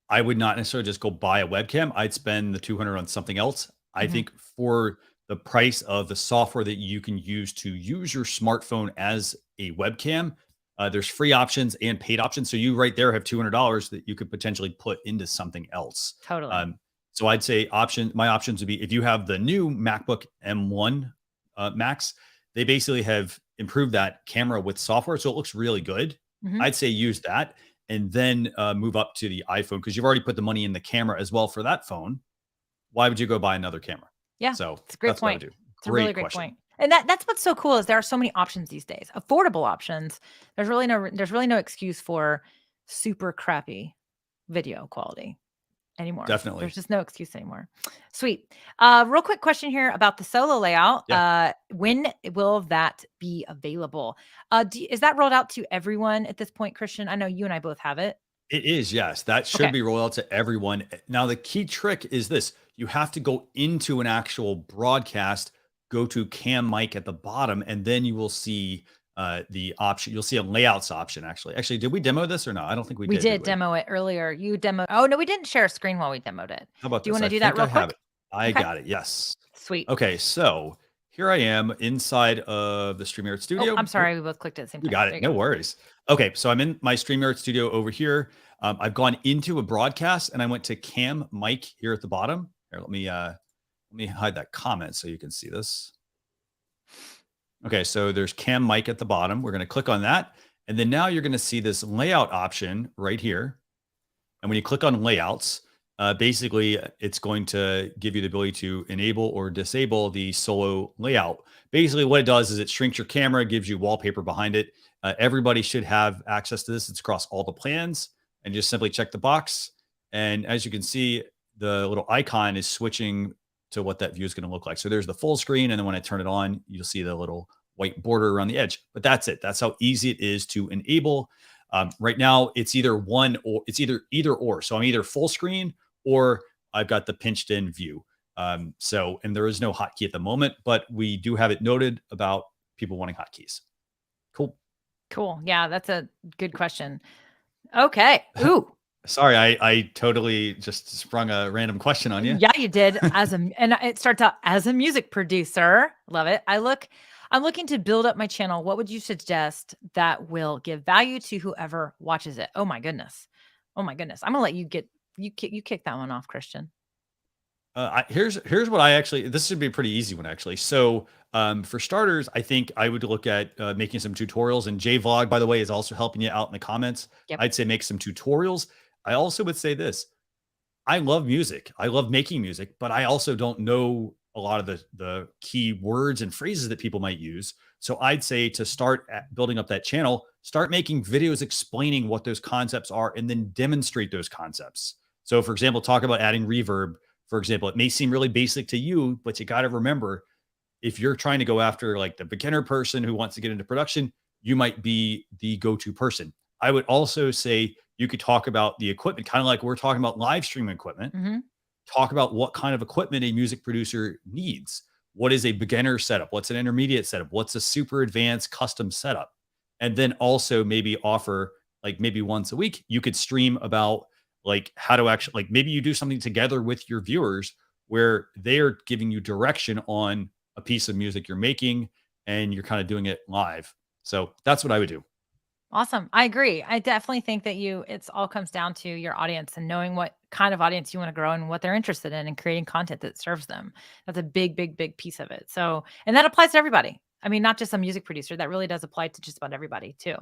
I would not necessarily just go buy a webcam. I'd spend the $200 on something else. I think for the price of the software that you can use to use your smartphone as a webcam, there's free options and paid options. So you right there have $200 that you could potentially put into something else. Totally. So I'd say my options would be if you have the new MacBook M1 Max, they basically have improved that camera with software. So it looks really good. I'd say use that and then move up to the iPhone because you've already put the money in the camera as well for that phone. Why would you go buy another camera? Yeah. So it's a great point. It's a really great question. point. And that's what's so cool is there are so many options these days, affordable options. There's really no excuse for super crappy video quality anymore. Definitely. There's just no excuse anymore. Sweet. Real quick question here about the solo layout. Yeah. When will that be available? Is that rolled out to everyone at this point, Christian? I know you and I both have it. It is, yes. That should be rolled out to everyone. Now, the key trick is this. You have to go into an actual broadcast, go to cam mic at the bottom, and then you will see the option. You'll see a layouts option, actually. Actually, did we demo this or no? I don't think we did. We did demo it earlier. You demoed. Oh, no, we didn't share a screen while we demoed it. How about do you this? want to do that real quick? I got it. Yes. Sweet. Okay, so here I am inside of the StreamYard studio. Oh, I'm sorry. We both clicked at the same time. You got it. No worries. Okay, so I'm in my StreamYard studio over here. I've gone into a broadcast and I went to cam mic here at the bottom. Here, let me hide that comment so you can see this. Okay, so there's cam mic at the bottom. We're going to click on that. And then now you're going to see this layout option right here. And when you click on layouts, basically it's going to give you the ability to enable or disable the solo layout. Basically what it does is it shrinks your camera, gives you wallpaper behind it. Everybody should have access to this. It's across all the plans and just simply check the box. And as you can see, the little icon is switching to what that view is going to look like. So there's the full screen. And then when I turn it on, you'll see the little white border around the edge, but that's it. That's how easy it is to enable. Right now it's either either or. So I'm either full screen or I've got the pinched in view. And there is no hotkey at the moment, but we do have it noted about people wanting hotkeys. Cool. Yeah. That's a good question. Okay. Ooh. Sorry, I totally just sprung a random question on you. Yeah, you did. And it starts out as a music producer. Love it. I'm looking to build up my channel. What would you suggest that will give value to whoever watches it? Oh my goodness. I'm gonna let you kick that one off, Christian. Here's what this should be a pretty easy one actually. So for starters, I think I would look at making some tutorials, and JVlog, by the way, is also helping you out in the comments. Yep. I'd say make some tutorials. I also would say this. I love music. I love making music, but I also don't know a lot of the key words and phrases that people might use. So I'd say to start building up that channel, start making videos explaining what those concepts are and then demonstrate those concepts. So for example, talk about adding reverb. For example, it may seem really basic to you, but you got to remember, if you're trying to go after like the beginner person who wants to get into production, you might be the go-to person. I would also say you could talk about the equipment, kind of like we're talking about live streaming equipment. Talk about what kind of equipment a music producer needs. What is a beginner setup? What's an intermediate setup? What's a super advanced custom setup? And then also maybe offer, like maybe once a week, you could stream about like how to actually, like maybe you do something together with your viewers where they're giving you direction on a piece of music you're making and you're kind of doing it live. So that's what I would do. Awesome. I agree. I definitely think that it's all comes down to your audience and knowing what kind of audience you want to grow and what they're interested in and creating content that serves them. That's a big, big, big piece of it. So, and that applies to everybody. I mean, not just a music producer, that really does apply to just about everybody too.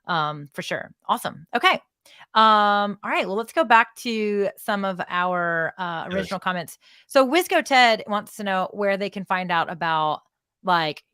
For sure. Awesome. Okay. All right. Well, let's go back to some of our original comments. So Wisco Ted wants to know where they can find out about, like,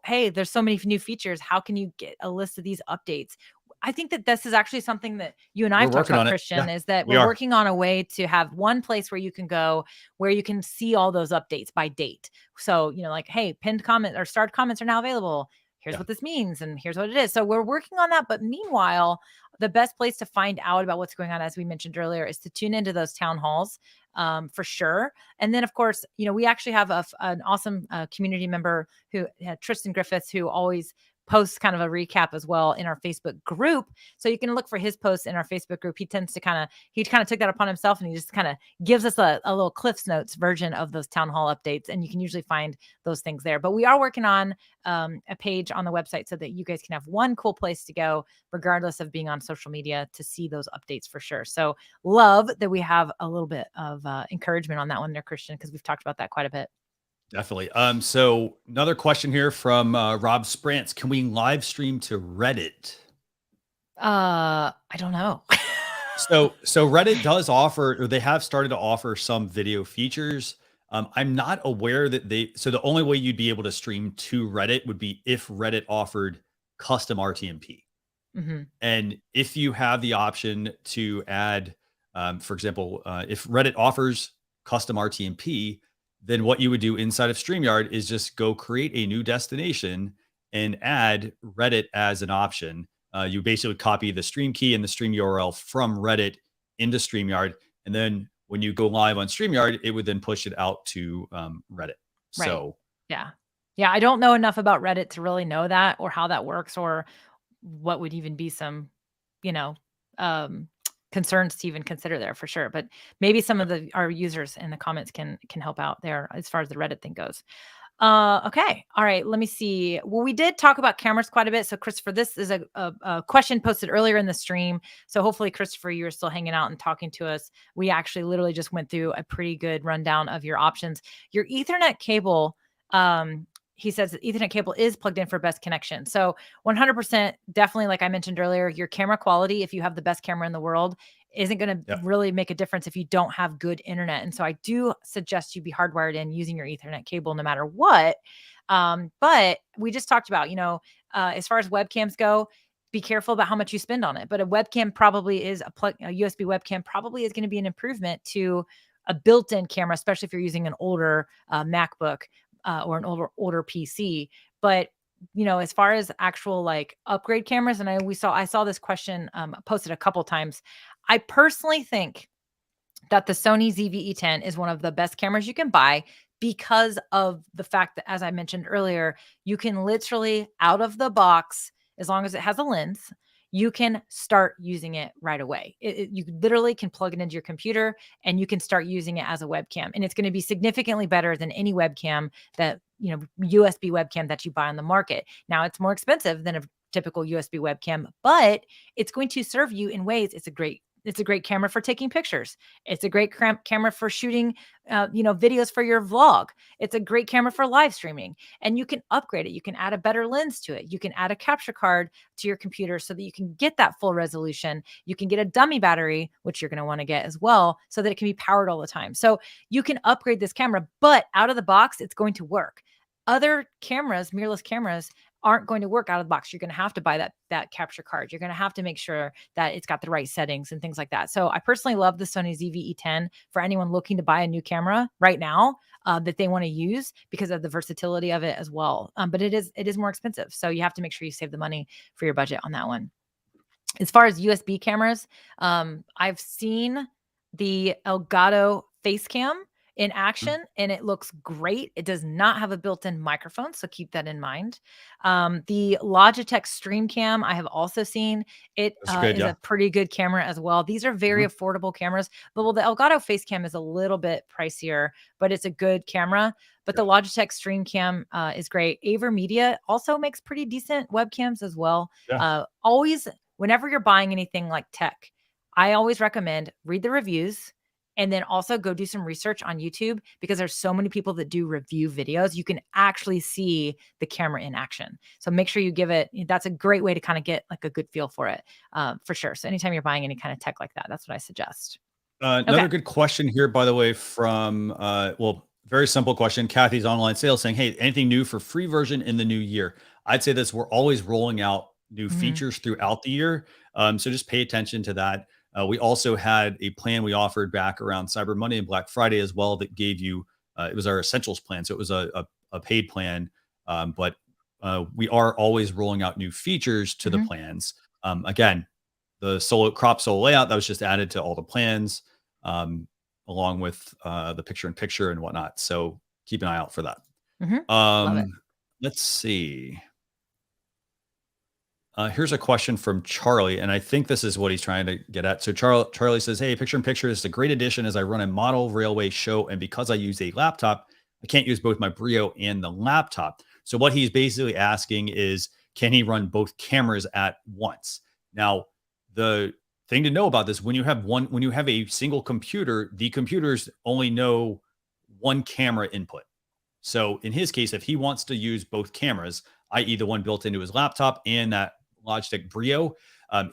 hey, there's so many new features. How can you get a list of these updates? I think that this is actually something that you and I have talked about, Christian, is that we're working on a way to have one place where you can go, where you can see all those updates by date. So, like, hey, pinned comment or starred comments are now available. Here's what this means, and here's what it is. So we're working on that. But meanwhile, the best place to find out about what's going on, as we mentioned earlier, is to tune into those town halls, for sure. And then, of course, we actually have an awesome community member who, Tristan Griffiths, who always posts kind of a recap as well in our Facebook group. So you can look for his posts in our Facebook group. He tends to he took that upon himself, and he just kind of gives us a little Cliff's Notes version of those town hall updates. And you can usually find those things there. But we are working on a page on the website so that you guys can have one cool place to go, regardless of being on social media, to see those updates for sure. So love that we have a little bit of encouragement on that one there, Christian, because we've talked about that quite a bit. Definitely. So another question here from Rob Sprance. Can we live stream to Reddit? I don't know. So Reddit does offer, or they have started to offer some video features. I'm not aware that so the only way you'd be able to stream to Reddit would be if Reddit offered custom RTMP. Mm-hmm. And if you have the option to add, for example, if Reddit offers custom RTMP, then what you would do inside of StreamYard is just go create a new destination and add Reddit as an option. You basically copy the stream key and the stream URL from Reddit into StreamYard. And then when you go live on StreamYard, it would then push it out to Reddit. Right. So, yeah. I don't know enough about Reddit to really know that, or how that works, or what would even be some, concerns to even consider there, for sure. But maybe some of our users in the comments can help out there as far as the Reddit thing goes. Okay. All right. Let me see. Well, we did talk about cameras quite a bit. So Christopher, this is a question posted earlier in the stream. So hopefully, Christopher, you're still hanging out and talking to us. We actually literally just went through a pretty good rundown of your options. Your Ethernet cable, he says that Ethernet cable is plugged in for best connection. So 100%, definitely, like I mentioned earlier, your camera quality, if you have the best camera in the world, isn't going to really make a difference if you don't have good internet. And so I do suggest you be hardwired in using your Ethernet cable no matter what. But we just talked about, as far as webcams go, be careful about how much you spend on it. But a webcam probably is a USB webcam probably is going to be an improvement to a built-in camera, especially if you're using an older MacBook or an older PC. But as far as actual like upgrade cameras, and I saw this question posted a couple times. I personally think that the Sony ZV-E10 is one of the best cameras you can buy, because of the fact that, as I mentioned earlier, you can literally out of the box, as long as it has a lens, you can start using it right away. You literally can plug it into your computer and you can start using it as a webcam. And it's going to be significantly better than any webcam that, USB webcam that you buy on the market. Now, it's more expensive than a typical USB webcam, but it's going to serve you in ways. It's a great camera for taking pictures. It's a great camera for shooting, videos for your vlog. It's a great camera for live streaming, and you can upgrade it. You can add a better lens to it. You can add a capture card to your computer so that you can get that full resolution. You can get a dummy battery, which you're going to want to get as well, so that it can be powered all the time. So you can upgrade this camera, but out of the box, it's going to work. Other cameras, mirrorless cameras, aren't going to work out of the box. You're going to have to buy that capture card. You're going to have to make sure that it's got the right settings and things like that. So I personally love the Sony ZV-E10 for anyone looking to buy a new camera right now that they want to use, because of the versatility of it as well. But it is more expensive. So you have to make sure you save the money for your budget on that one. As far as USB cameras, I've seen the Elgato Facecam. in action, and it looks great. It does not have a built-in microphone, so keep that in mind. The Logitech StreamCam I have also seen. It That's good. is Yeah. a pretty good camera as well. These are very affordable cameras. But well, the Elgato Facecam is a little bit pricier, but it's a good camera. But the Logitech StreamCam is great. AverMedia also makes pretty decent webcams as well. Yeah. Always, whenever you're buying anything like tech, I always recommend read the reviews and then also go do some research on YouTube, because there's so many people that do review videos. You can actually see the camera in action. So make sure you give it, that's a great way to kind of get like a good feel for it, for sure. So anytime you're buying any kind of tech like that, that's what I suggest. Another good question here, by the way, from very simple question. Kathy's online sales saying, hey, anything new for free version in the new year? I'd say this, we're always rolling out new features throughout the year. So just pay attention to that. We also had a plan we offered back around Cyber Monday and Black Friday as well that gave you, it was our essentials plan. So it was a paid plan, but we are always rolling out new features to the plans. Again, the crop solo layout that was just added to all the plans, along with the picture-in-picture and whatnot. So keep an eye out for that. Love it. Let's see. Here's a question from Charlie, and I think this is what he's trying to get at. So Charlie says, hey, picture-in-picture is a great addition as I run a model railway show, and because I use a laptop, I can't use both my Brio and the laptop. So what he's basically asking is, can he run both cameras at once? Now, the thing to know about this, when you have a single computer, the computers only know one camera input. So in his case, if he wants to use both cameras, i.e. the one built into his laptop and that Logitech Brio,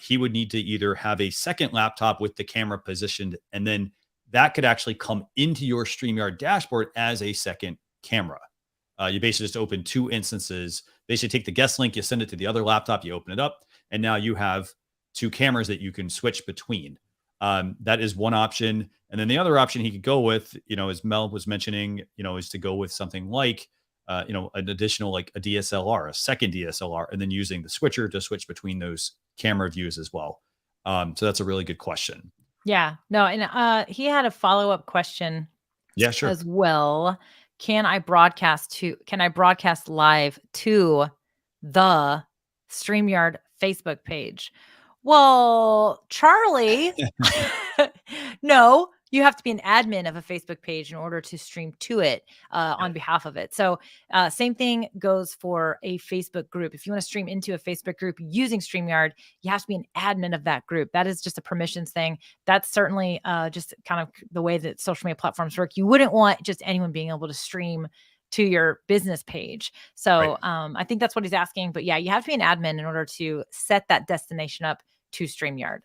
he would need to either have a second laptop with the camera positioned, and then that could actually come into your StreamYard dashboard as a second camera. You basically just open two instances, basically take the guest link, you send it to the other laptop, you open it up, and now you have two cameras that you can switch between. That is one option. And then the other option he could go with, as Mel was mentioning, is to go with something like, an additional, like a DSLR, a second DSLR, and then using the switcher to switch between those camera views as well. So that's a really good question. Yeah, no. And he had a follow-up question. Yeah, sure. As well. Can I broadcast live to the StreamYard Facebook page? Well, Charlie, no, you have to be an admin of a Facebook page in order to stream to it on behalf of it. So same thing goes for a Facebook group. If you want to stream into a Facebook group using StreamYard, you have to be an admin of that group. That is just a permissions thing. That's certainly just kind of the way that social media platforms work. You wouldn't want just anyone being able to stream to your business page. So I think that's what he's asking. But yeah, you have to be an admin in order to set that destination up to StreamYard,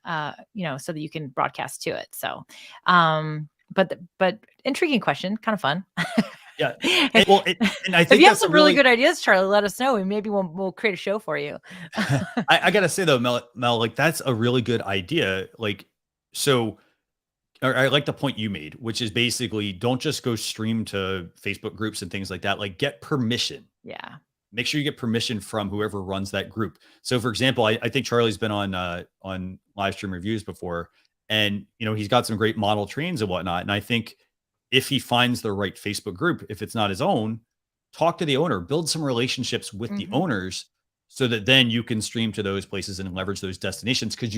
so that you can broadcast to it. So, but intriguing question, kind of fun. Yeah. And I think if you have some really good ideas, Charlie, let us know. And maybe we'll create a show for you. I gotta say though, Mel, like that's a really good idea. Like, so I like the point you made, which is basically don't just go stream to Facebook groups and things like that. Like, get permission. Yeah. Make sure you get permission from whoever runs that group. So for example, I think Charlie's been on live stream reviews before, and he's got some great model trains and whatnot. And I think if he finds the right Facebook group, if it's not his own, talk to the owner, build some relationships with the owners so that then you can stream to those places and leverage those destinations. Cause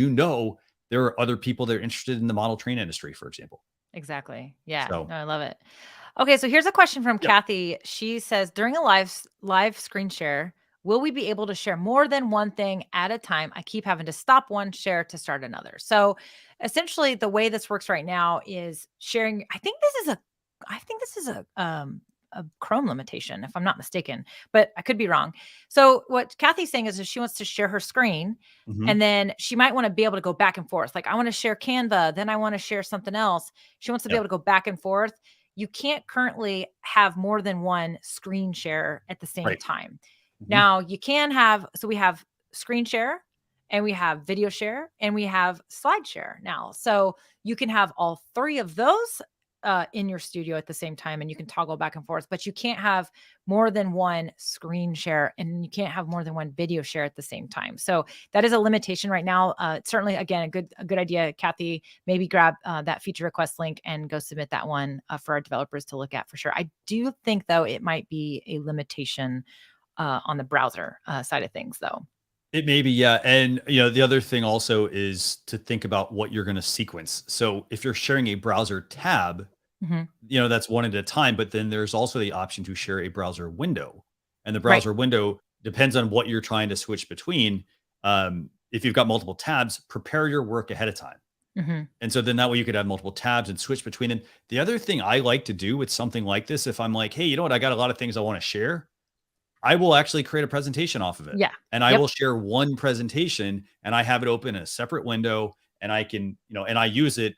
there are other people that are interested in the model train industry, for example. Exactly. Yeah. So, no, I love it. Okay, so here's a question from Kathy. She says, during a live screen share, will we be able to share more than one thing at a time? I keep having to stop one share to start another. So essentially the way this works right now is sharing. I think this is a Chrome limitation, if I'm not mistaken, but I could be wrong. So what Kathy's saying is she wants to share her screen, and then she might want to be able to go back and forth. Like, I want to share Canva, then I want to share something else. She wants to be able to go back and forth. You can't currently have more than one screen share at the same time. Now you can have, so we have screen share, and we have video share, and we have slide share now. So you can have all three of those in your studio at the same time, and you can toggle back and forth, but you can't have more than one screen share, and you can't have more than one video share at the same time. So that is a limitation right now. Certainly, again, a good idea, Kathy. Maybe grab that feature request link and go submit that one for our developers to look at for sure. I do think though it might be a limitation on the browser side of things, though. It may be, yeah. And the other thing also is to think about what you're going to sequence. So if you're sharing a browser tab, that's one at a time, but then there's also the option to share a browser window. And the browser window depends on what you're trying to switch between. If you've got multiple tabs, prepare your work ahead of time. And so then that way you could have multiple tabs and switch between them. The other thing I like to do with something like this, if I'm like, hey, you know what, I got a lot of things I want to share, I will actually create a presentation off of it. Yeah. And I will share one presentation, and I have it open in a separate window, and I can, and I use it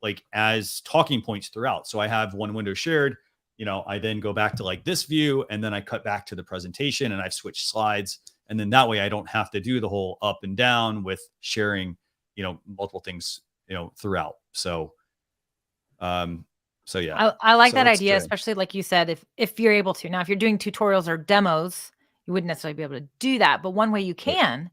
like as talking points throughout. So I have one window shared, I then go back to like this view, and then I cut back to the presentation, and I've switched slides. And then that way I don't have to do the whole up and down with sharing, multiple things, throughout. So, yeah, I like that idea, especially like you said, if you're able to. Now, if you're doing tutorials or demos, you wouldn't necessarily be able to do that. But one way you can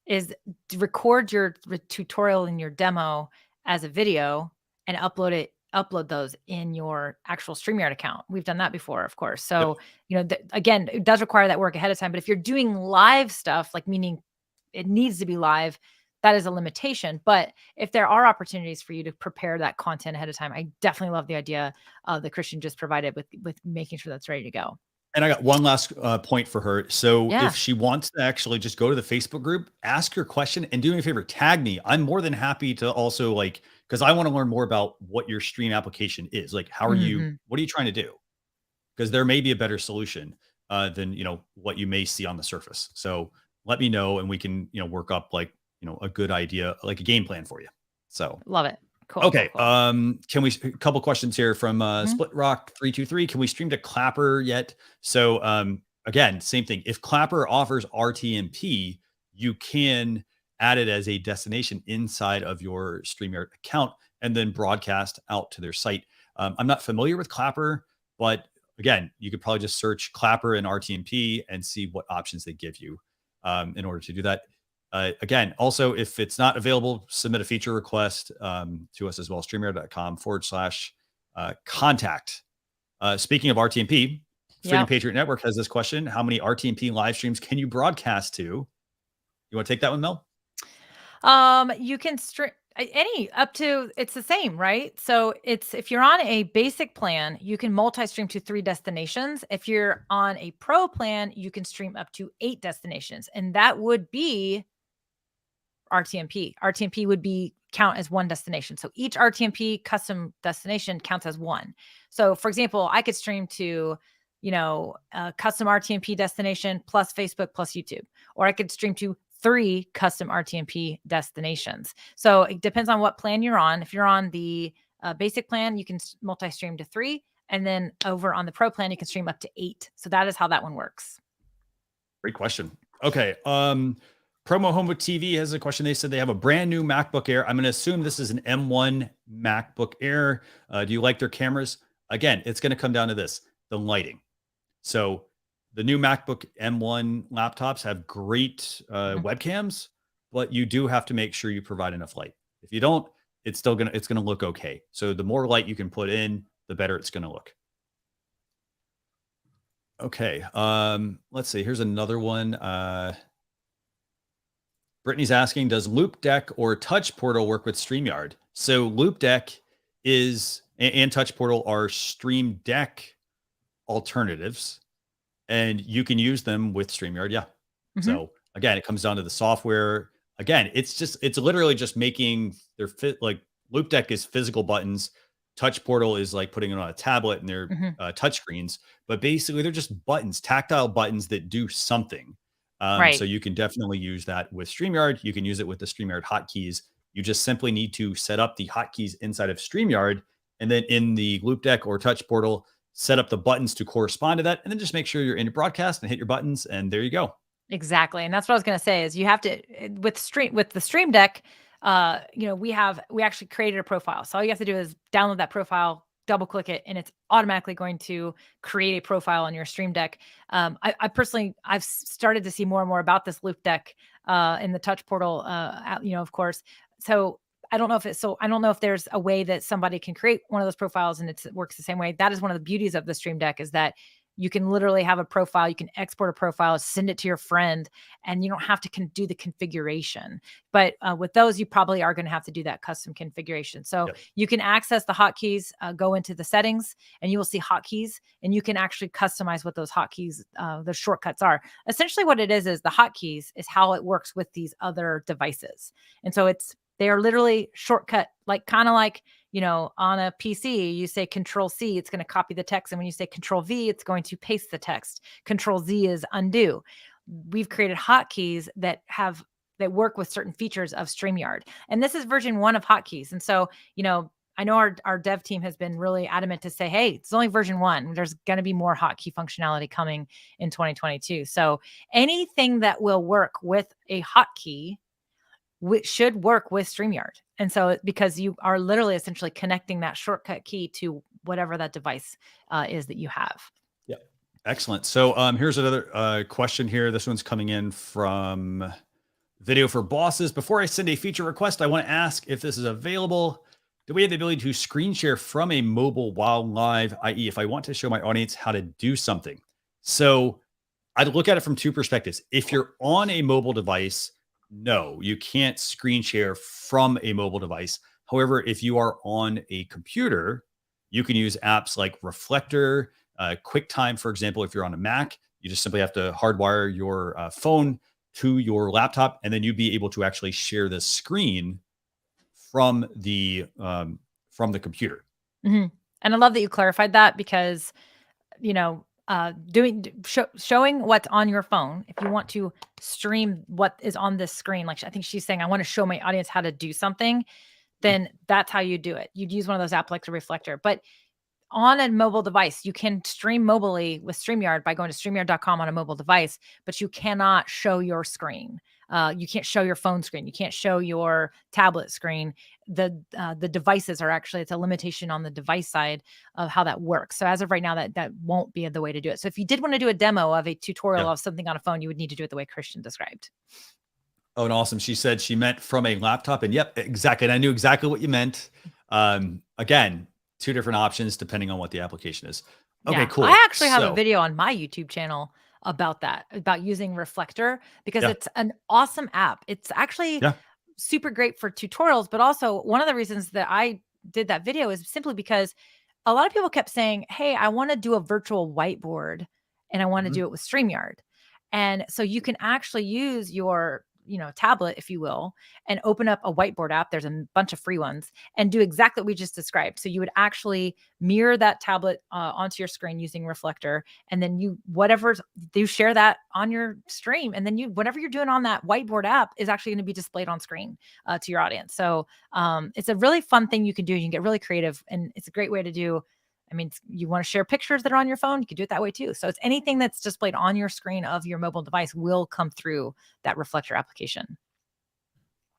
is to record your tutorial and your demo as a video and upload those in your actual StreamYard account. We've done that before, of course. So, again, it does require that work ahead of time. But if you're doing live stuff, like meaning it needs to be live, that is a limitation. But if there are opportunities for you to prepare that content ahead of time, I definitely love the idea that Christian just provided with making sure that's ready to go. And I got one last point for her. So if she wants to actually just go to the Facebook group, ask your question, and do me a favor, tag me. I'm more than happy to also because I want to learn more about what your stream application is. Like, how are you, what are you trying to do? Because there may be a better solution than, what you may see on the surface. So let me know, and we can, work up a good idea, like a game plan for you. So love it. Cool. Okay. Cool. Can we, a couple questions here from Split Rock 323. Can we stream to Clapper yet? So again, same thing. If Clapper offers RTMP, you can add it as a destination inside of your StreamYard account and then broadcast out to their site. I'm not familiar with Clapper, but again, you could probably just search Clapper and RTMP and see what options they give you in order to do that. Again, also, if it's not available, submit a feature request to us as well, StreamYard.com/contact. Speaking of RTMP, Freedom Patriot Network has this question: how many RTMP live streams can you broadcast to? You want to take that one, Mel? You can stream any up to, it's the same, right? So if you're on a basic plan, you can multi-stream to 3 destinations. If you're on a pro plan, you can stream up to 8 destinations, and that would be RTMP. RTMP would count as one destination. So each RTMP custom destination counts as one. So for example, I could stream to, a custom RTMP destination plus Facebook plus YouTube, or I could stream to 3 custom RTMP destinations. So it depends on what plan you're on. If you're on the basic plan, you can multi-stream to 3. And then over on the pro plan, you can stream up to 8. So that is how that one works. Great question. Okay. Promo Home with TV has a question. They said they have a brand new MacBook Air. I'm going to assume this is an M1 MacBook Air. Do you like their cameras? Again, it's going to come down to this, the lighting. So the new MacBook M1 laptops have great webcams, but you do have to make sure you provide enough light. If you don't, it's going to look okay. So the more light you can put in, the better it's going to look. Okay. Let's see. Here's another one. Brittany's asking, does Loop Deck or Touch Portal work with StreamYard? So Loop Deck and Touch Portal are Stream Deck alternatives, and you can use them with StreamYard. Yeah. So again, it comes down to the software. Again, it's literally just making their like Loop Deck is physical buttons. Touch Portal is like putting it on a tablet and they're touch screens, but basically they're just buttons, tactile buttons that do something. So you can definitely use that with StreamYard. You can use it with the StreamYard hotkeys. You just simply need to set up the hotkeys inside of StreamYard, and then in the Loop Deck or Touch Portal, set up the buttons to correspond to that, and then just make sure you're in your broadcast and hit your buttons, and there you go. Exactly. And that's what I was going to say is you have to, with the Stream Deck, we actually created a profile. So all you have to do is download that profile, double click it, and it's automatically going to create a profile on your Stream Deck. I personally, I've started to see more and more about this loop deck in the touch portal, of course. So I don't know if there's a way that somebody can create one of those profiles and it works the same way. That is one of the beauties of the Stream Deck, is that you can literally have a profile, you can export a profile, send it to your friend, and you don't have to do the configuration. But with those, you probably are going to have to do that custom configuration. So you can access the hotkeys, go into the settings, and you will see hotkeys, and you can actually customize what those hotkeys, the shortcuts are. Essentially what it is the hotkeys is how it works with these other devices. And so they are literally shortcut, like kind of like, on a PC, you say Control C, it's going to copy the text. And when you say Control V, it's going to paste the text. Control Z is undo. We've created hotkeys that work with certain features of StreamYard. And this is version 1 of hotkeys. And so, I know our dev team has been really adamant to say, hey, it's only version 1. There's going to be more hotkey functionality coming in 2022. So anything that will work with a hotkey which should work with StreamYard. And so because you are literally essentially connecting that shortcut key to whatever that device is that you have. Yeah. Excellent. So here's another question here. This one's coming in from Video for Bosses. Before I send a feature request, I want to ask if this is available. Do we have the ability to screen share from a mobile while live, i.e. if I want to show my audience how to do something? So I'd look at it from 2 perspectives. If you're on a mobile device, no, you can't screen share from a mobile device. However, if you are on a computer, you can use apps like Reflector, QuickTime, for example. If you're on a Mac, you just simply have to hardwire your phone to your laptop, and then you'd be able to actually share the screen from the computer. Mm-hmm. And I love that you clarified that, because, showing what's on your phone. If you want to stream what is on this screen, like I think she's saying, I want to show my audience how to do something, then that's how you do it. You'd use one of those apps like the Reflector. But on a mobile device, you can stream mobily with StreamYard by going to StreamYard.com on a mobile device, but you cannot show your screen. You can't show your phone screen. You can't show your tablet screen. The devices are actually, it's a limitation on the device side of how that works. So as of right now, that won't be the way to do it. So if you did want to do a demo of a tutorial of something on a phone, you would need to do it the way Christian described. Oh, and awesome. She said she meant from a laptop, and yep, exactly. And I knew exactly what you meant. Again, 2 different options depending on what the application is. Okay, cool. I actually have a video on my YouTube channel about that, about using Reflector, because it's an awesome app. It's actually super great for tutorials, but also one of the reasons that I did that video is simply because a lot of people kept saying, hey, I want to do a virtual whiteboard and I want to do it with StreamYard. And so you can actually use your tablet, if you will, and open up a whiteboard app. There's a bunch of free ones, and do exactly what we just described. So you would actually mirror that tablet onto your screen using Reflector, and then you share that on your stream, and then whatever you're doing on that whiteboard app is actually going to be displayed on screen to your audience. So it's a really fun thing you can do. You can get really creative, and it's a great way to do. I mean, you want to share pictures that are on your phone, you can do it that way too. So it's anything that's displayed on your screen of your mobile device will come through that Reflector application.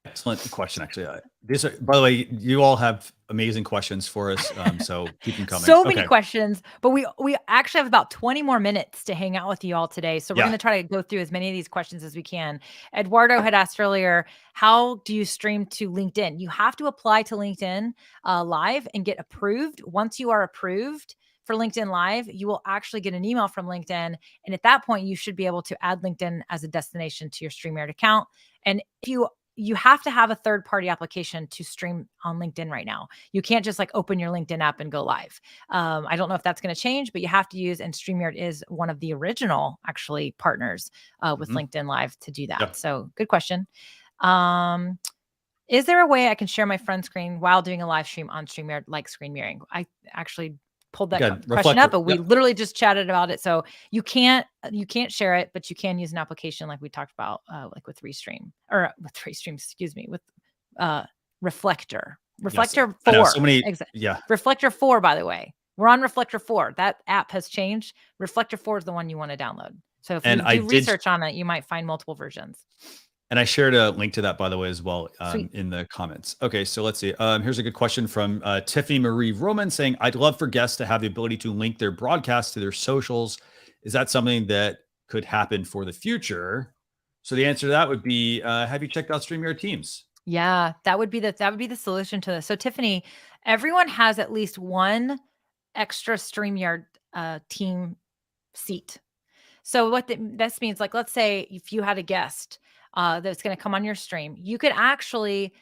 Excellent question. Actually, these are, by the way, you all have amazing questions for us. So keep them coming. So many questions, but we actually have about 20 more minutes to hang out with you all today. So we're going to try to go through as many of these questions as we can. Eduardo had asked earlier, how do you stream to LinkedIn? You have to apply to LinkedIn Live and get approved. Once you are approved for LinkedIn Live, you will actually get an email from LinkedIn. And at that point, you should be able to add LinkedIn as a destination to your StreamYard account. And if you have to have a third-party application to stream on LinkedIn right now. You can't just like open your LinkedIn app and go live. I don't know if that's going to change, but you have to use, and StreamYard is one of the original actually partners with LinkedIn Live to do that. So good question. Is there a way I can share my friend screen while doing a live stream on StreamYard like screen mirroring? I actually pulled that question up, but we literally just chatted about it. So you can't share it, but you can use an application like we talked about, like with Reflector, Reflector 4. Reflector 4, by the way, we're on Reflector 4. That app has changed. Reflector 4 is the one you want to download. So if you do research on it, you might find multiple versions. And I shared a link to that, by the way, as well in the comments. Okay, so let's see. Here's a good question from Tiffany Marie Roman saying, I'd love for guests to have the ability to link their broadcast to their socials. Is that something that could happen for the future? So the answer to that would be, have you checked out StreamYard Teams? Yeah, that would be the solution to this. So Tiffany, everyone has at least one extra StreamYard team seat. So what this means, like, let's say if you had a guest that's going to come on your stream, you could actually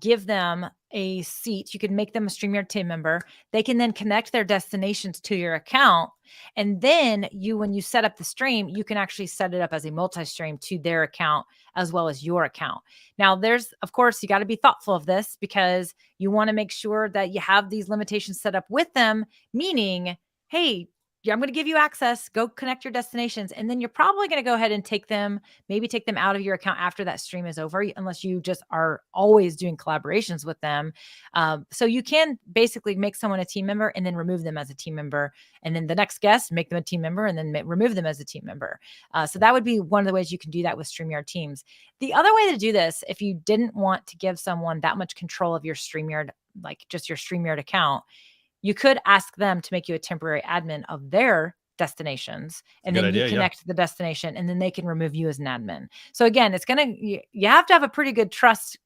give them a seat. You could make them a StreamYard team member. They can then connect their destinations to your account. And then when you set up the stream, you can actually set it up as a multi-stream to their account as well as your account. Now, of course, you got to be thoughtful of this because you want to make sure that you have these limitations set up with them, meaning, hey, I'm going to give you access, go connect your destinations. And then you're probably going to go ahead and maybe take them out of your account after that stream is over, unless you just are always doing collaborations with them. So you can basically make someone a team member and then remove them as a team member. And then the next guest, make them a team member and then remove them as a team member. So that would be one of the ways you can do that with StreamYard Teams. The other way to do this, if you didn't want to give someone that much control of your StreamYard, like just your StreamYard account, you could ask them to make you a temporary admin of their destinations, and then you connect the destination, and then they can remove you as an admin. So again, you have to have a pretty good trust,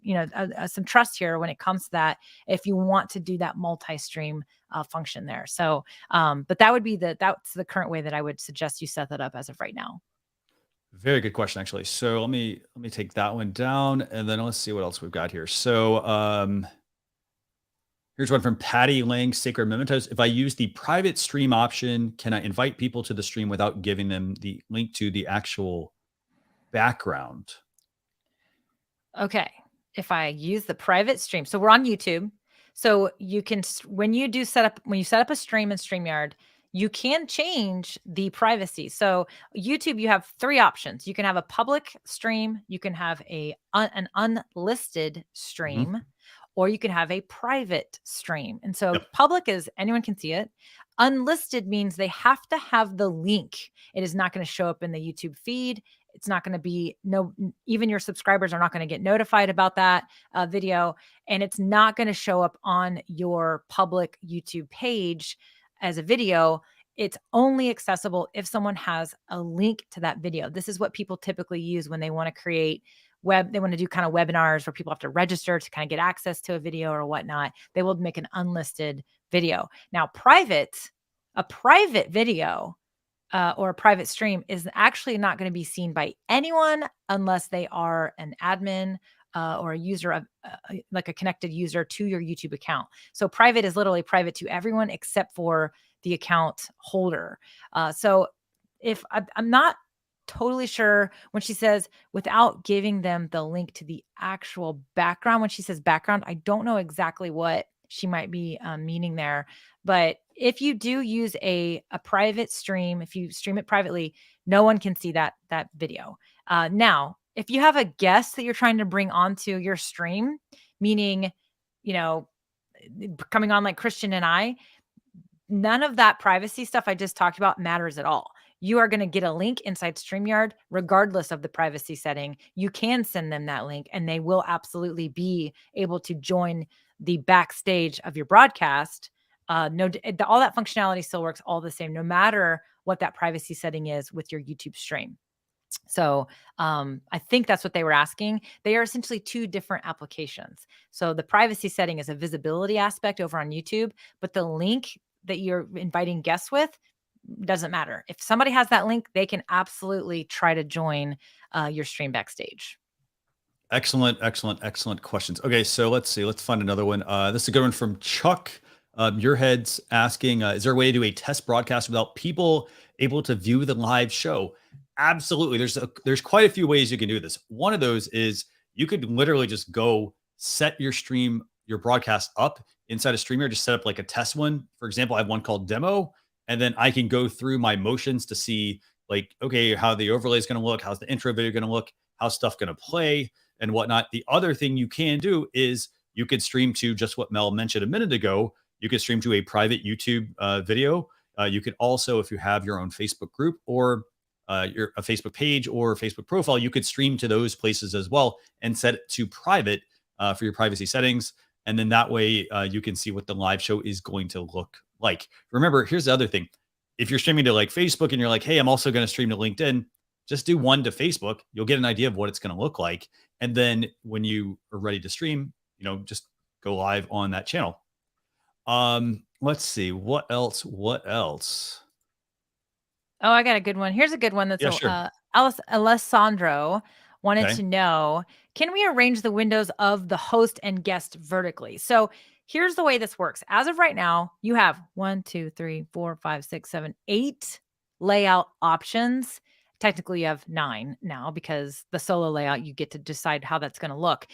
some trust here when it comes to that, if you want to do that multi-stream function there. So, but that's the current way that I would suggest you set that up as of right now. Very good question, actually. So let me take that one down, and then let's see what else we've got here. So, here's one from Patty Lang, Sacred Mementos. If I use the private stream option, can I invite people to the stream without giving them the link to the actual background? Okay. If I use the private stream, so we're on YouTube. So you can, when you set up a stream in StreamYard, you can change the privacy. So YouTube, you have three options. You can have a public stream. You can have an unlisted stream, or you can have a private stream. And so public is anyone can see it. Unlisted means they have to have the link. It is not going to show up in the YouTube feed. It's not going to be even your subscribers are not going to get notified about that video. And it's not going to show up on your public YouTube page as a video. It's only accessible if someone has a link to that video. This is what people typically use when they want to create they want to do kind of webinars where people have to register to kind of get access to a video or whatnot. They will make an unlisted video. Now, a private video or a private stream is actually not going to be seen by anyone unless they are an admin or a user like a connected user to your YouTube account. So private is literally private to everyone except for the account holder. So if I'm not totally sure when she says without giving them the link to the actual background, when she says background, I don't know exactly what she might be meaning there. But if you do use a private stream, if you stream it privately, no one can see that video. Now, if you have a guest that you're trying to bring onto your stream, meaning, coming on like Christian and I, none of that privacy stuff I just talked about matters at all. You are going to get a link inside StreamYard, regardless of the privacy setting. You can send them that link and they will absolutely be able to join the backstage of your broadcast. All that functionality still works all the same, no matter what that privacy setting is with your YouTube stream. So I think that's what they were asking. They are essentially two different applications. So the privacy setting is a visibility aspect over on YouTube, but the link that you're inviting guests with doesn't matter. If somebody has that link, they can absolutely try to join your stream backstage. Excellent questions. Okay, so let's see. Let's find another one. This is a good one from Chuck. Your head's asking, is there a way to do a test broadcast without people able to view the live show? Absolutely. There's quite a few ways you can do this. One of those is you could literally just go set your broadcast up inside of StreamYard, just set up like a test one. For example, I have one called demo, and then I can go through my motions to see like, okay, how the overlay is going to look, how's the intro video going to look, how's stuff going to play and whatnot. The other thing you can do is you could stream to just what Mel mentioned a minute ago. You could stream to a private YouTube video. You could also, if you have your own Facebook group or a Facebook page or Facebook profile, you could stream to those places as well and set it to private for your privacy settings. And then that way you can see what the live show is going to look like. Remember, here's the other thing. If you're streaming to like Facebook and you're like, hey, I'm also going to stream to LinkedIn, just do one to Facebook. You'll get an idea of what it's going to look like. And then when you are ready to stream, just go live on that channel. Let's see. What else? Oh, I got a good one. Here's a good one. That's sure. Alessandro wanted to know, can we arrange the windows of the host and guest vertically? So here's the way this works. As of right now, you have 1, 2, 3, 4, 5, 6, 7, 8 layout options. Technically, you have 9 now because the solo layout, you get to decide how that's going to look.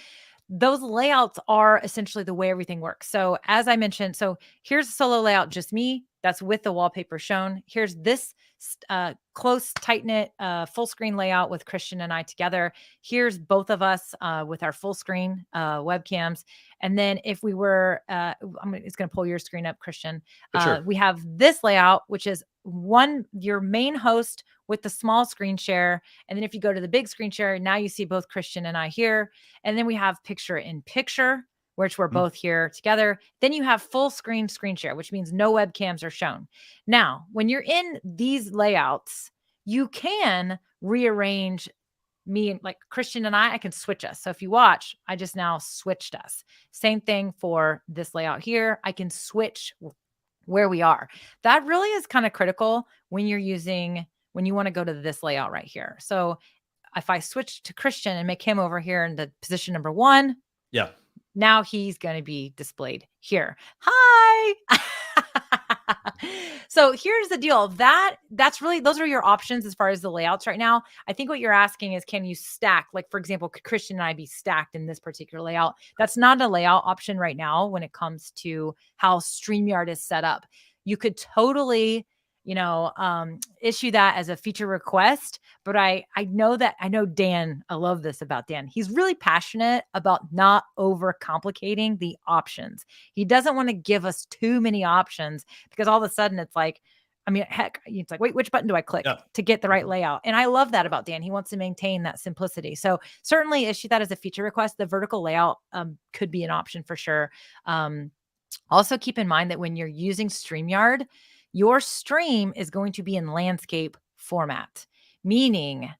Those layouts are essentially the way everything works. So as I mentioned, so here's the solo layout, just me. That's with the wallpaper shown. Here's this close, tight-knit, full screen layout with Christian and I together. Here's both of us with our full screen webcams. And then if we were, it's going to pull your screen up, Christian. Sure. We have this layout, which is your main host with the small screen share. And then if you go to the big screen share, now you see both Christian and I here. And then we have picture in picture, which we're both here together. Then you have full screen share, which means no webcams are shown. Now, when you're in these layouts, you can rearrange me, like Christian and I can switch us. So if you watch, I just now switched us. Same thing for this layout here. I can switch where we are. That really is kind of critical when you want to go to this layout right here. So if I switch to Christian and make him over here in the position number 1, now he's going to be displayed here. Hi. So here's the deal. That's really, those are your options as far as the layouts right now. I think what you're asking is, can you stack? Like, for example, could Christian and I be stacked in this particular layout? That's not a layout option right now when it comes to how StreamYard is set up. You could totally, issue that as a feature request. But I know Dyann, I love this about Dyann. He's really passionate about not overcomplicating the options. He doesn't want to give us too many options because all of a sudden it's like, it's like, wait, which button do I click to get the right layout? And I love that about Dyann. He wants to maintain that simplicity. So certainly issue that as a feature request. The vertical layout could be an option for sure. Also keep in mind that when you're using StreamYard, your stream is going to be in landscape format, meaning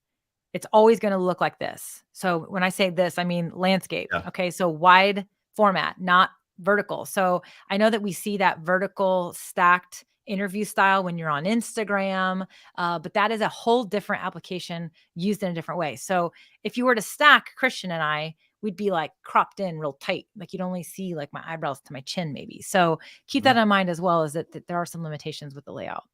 it's always going to look like this. So when I say this, I mean landscape. Okay. So wide format, not vertical. So I know that we see that vertical stacked interview style when you're on Instagram, but that is a whole different application used in a different way. So if you were to stack Christian and I, we'd be like cropped in real tight. Like you'd only see like my eyebrows to my chin maybe. So keep that in mind as well, as that there are some limitations with the layout.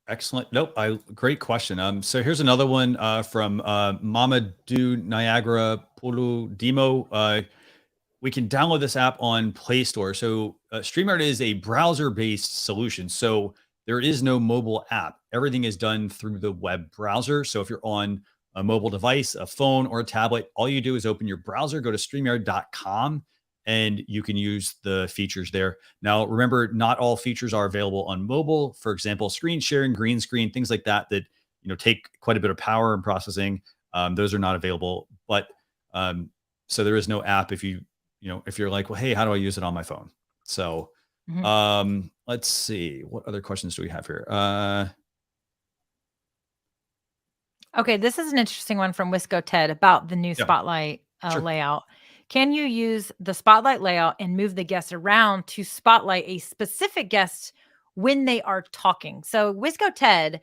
Excellent. Nope. Great question. So here's another one from Mama Do Niagara Pulu Demo. We can download this app on Play Store. So StreamYard is a browser-based solution. So there is no mobile app. Everything is done through the web browser. So if you're on a mobile device, a phone, or a tablet, all you do is open your browser, go to StreamYard.com, and you can use the features there. Now, remember, not all features are available on mobile. For example, screen sharing, green screen, things like that take quite a bit of power and processing. Those are not available. But so there is no app if you're like, well, hey, how do I use it on my phone? So let's see. What other questions do we have here? Okay, this is an interesting one from Wisco Ted about the new Spotlight layout. Can you use the Spotlight layout and move the guests around to spotlight a specific guest when they are talking? So Wisco Ted,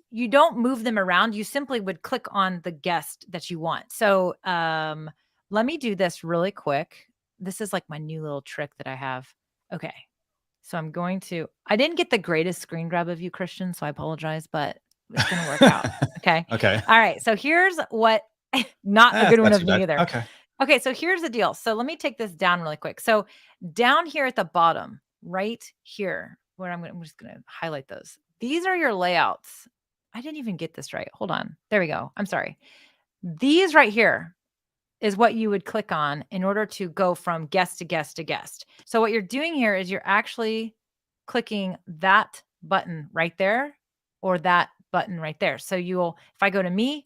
you don't move them around. You simply would click on the guest that you want. So let me do this really quick. This is like my new little trick that I have. Okay, so I didn't get the greatest screen grab of you, Christian, so I apologize, but it's going to work out. Okay. Okay. All right. So here's what, not a good one of me either. Okay. Okay. So here's the deal. So let me take this down really quick. So down here at the bottom, right here, where I'm just going to highlight those. These are your layouts. I didn't even get this right. Hold on. There we go. I'm sorry. These right here is what you would click on in order to go from guest to guest to guest. So what you're doing here is you're actually clicking that button right there, or that button right there. So if I go to me,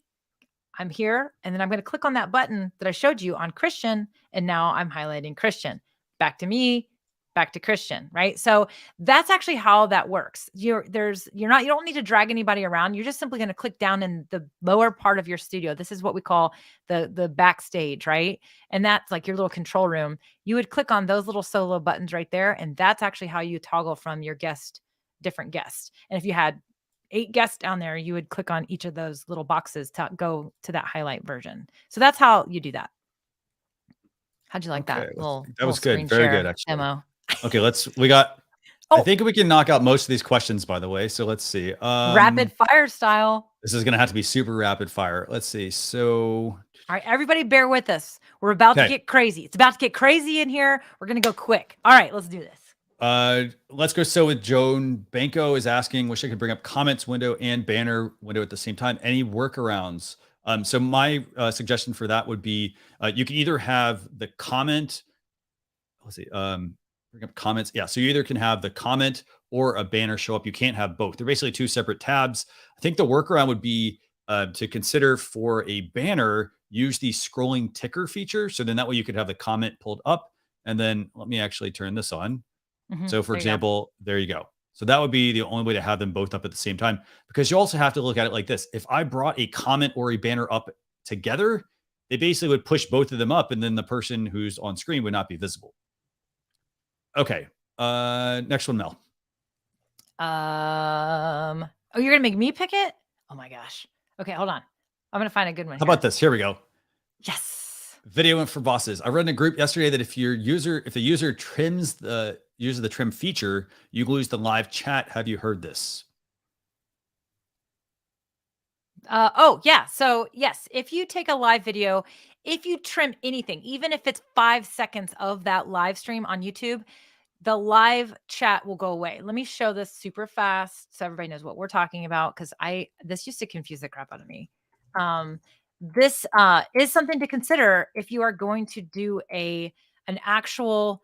I'm here, and then I'm going to click on that button that I showed you on Christian, and now I'm highlighting Christian. Back to me, back to Christian, right? So that's actually how that works. You don't need to drag anybody around. You're just simply going to click down in the lower part of your studio. This is what we call the backstage, right? And that's like your little control room. You would click on those little solo buttons right there, and that's actually how you toggle from your different guests. And if you had 8 guests down there, you would click on each of those little boxes to go to that highlight version. So that's how you do that. How'd you like that? That was good. Very good, actually. Demo. Okay, I think we can knock out most of these questions, by the way. So let's see. Rapid fire style. This is going to have to be super rapid fire. Let's see. So, all right, everybody bear with us. We're about to get crazy. It's about to get crazy in here. We're going to go quick. All right, let's do this. Let's go. So with Joan Banco is asking, wish I could bring up comments window and banner window at the same time. Any workarounds? So my suggestion for that would be you can either have the comment. Let's see. Bring up comments. Yeah. So you either can have the comment or a banner show up. You can't have both. They're basically 2 separate tabs. I think the workaround would be to consider for a banner, use the scrolling ticker feature. So then that way you could have the comment pulled up. And then let me actually turn this on. So for example, there you go. So that would be the only way to have them both up at the same time, because you also have to look at it like this. If I brought a comment or a banner up together, they basically would push both of them up, and then the person who's on screen would not be visible. Okay. Next one, Mel. Oh, you're going to make me pick it? Oh my gosh. Okay, hold on. I'm going to find a good one. How about this? Here we go. Yes. Video for bosses. I read in a group yesterday that if the user trims the trim feature, you lose the live chat. Have you heard this? Oh yeah. So yes, if you take a live video, if you trim anything, even if it's 5 seconds of that live stream on YouTube, the live chat will go away. Let me show this super fast so everybody knows what we're talking about, because this used to confuse the crap out of me. This is something to consider if you are going to do an actual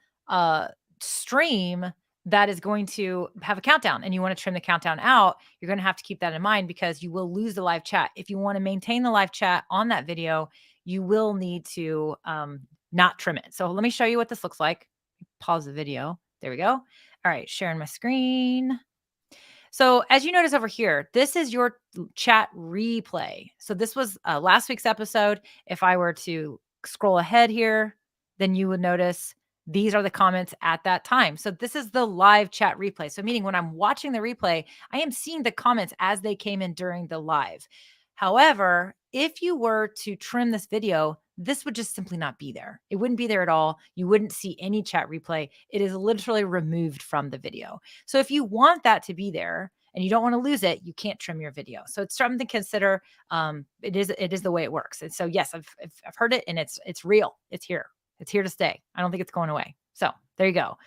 stream that is going to have a countdown and you want to trim the countdown out. You're going to have to keep that in mind, because you will lose the live chat. If you want to maintain the live chat on that video, you will need to not trim it. So let me show you what this looks like. Pause the video. There we go. All right, sharing my screen. So as you notice over here, this is your chat replay. So this was last week's episode. If I were to scroll ahead here, then you would notice these are the comments at that time. So this is the live chat replay. So meaning when I'm watching the replay, I am seeing the comments as they came in during the live. However, if you were to trim this video, this would just simply not be there. It wouldn't be there at all. You wouldn't see any chat replay. It is literally removed from the video. So if you want that to be there and you don't want to lose it, you can't trim your video. So it's something to consider. It is the way it works. And so yes, I've heard it, and it's real. It's here. It's here to stay. I don't think it's going away. So there you go.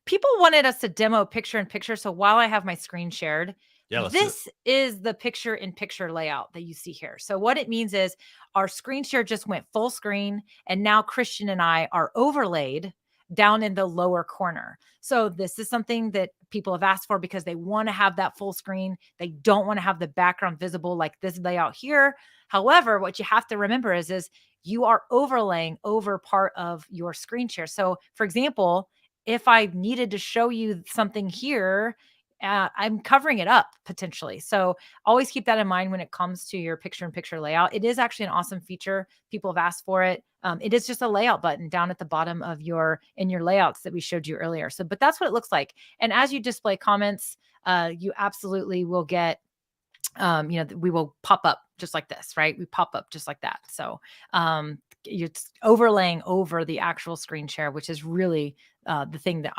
People wanted us to demo picture in picture. So while I have my screen shared, this is the picture in picture layout that you see here. So what it means is our screen share just went full screen, and now Christian and I are overlaid down in the lower corner. So this is something that people have asked for because they want to have that full screen. They don't want to have the background visible like this layout here. However, what you have to remember is you are overlaying over part of your screen share. So for example, if I needed to show you something here, I'm covering it up potentially. So always keep that in mind when it comes to your picture-in-picture layout. It is actually an awesome feature. People have asked for it. It is just a layout button down at the bottom of your layouts that we showed you earlier. So, but that's what it looks like. And as you display comments, you absolutely will get, we will pop up just like this, right? We pop up just like that. So you're overlaying over the actual screen share, which is really the thing that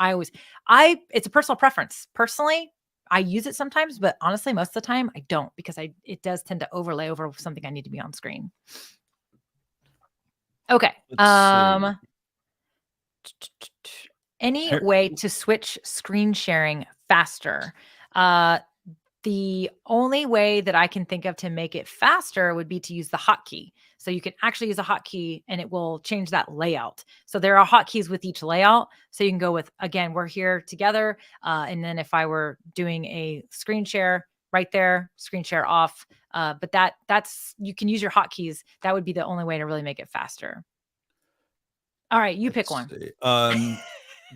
it's a personal preference. Personally, I use it sometimes, but honestly, most of the time I don't, because it does tend to overlay over something I need to be on screen. Okay. Any way to switch screen sharing faster? The only way that I can think of to make it faster would be to use the hotkey. So you can actually use a hotkey and it will change that layout. So there are hotkeys with each layout. So you can go with, again, we're here together. And then if I were doing a screen share, right there, screen share off. But that's, you can use your hotkeys. That would be the only way to really make it faster. All right, you pick one.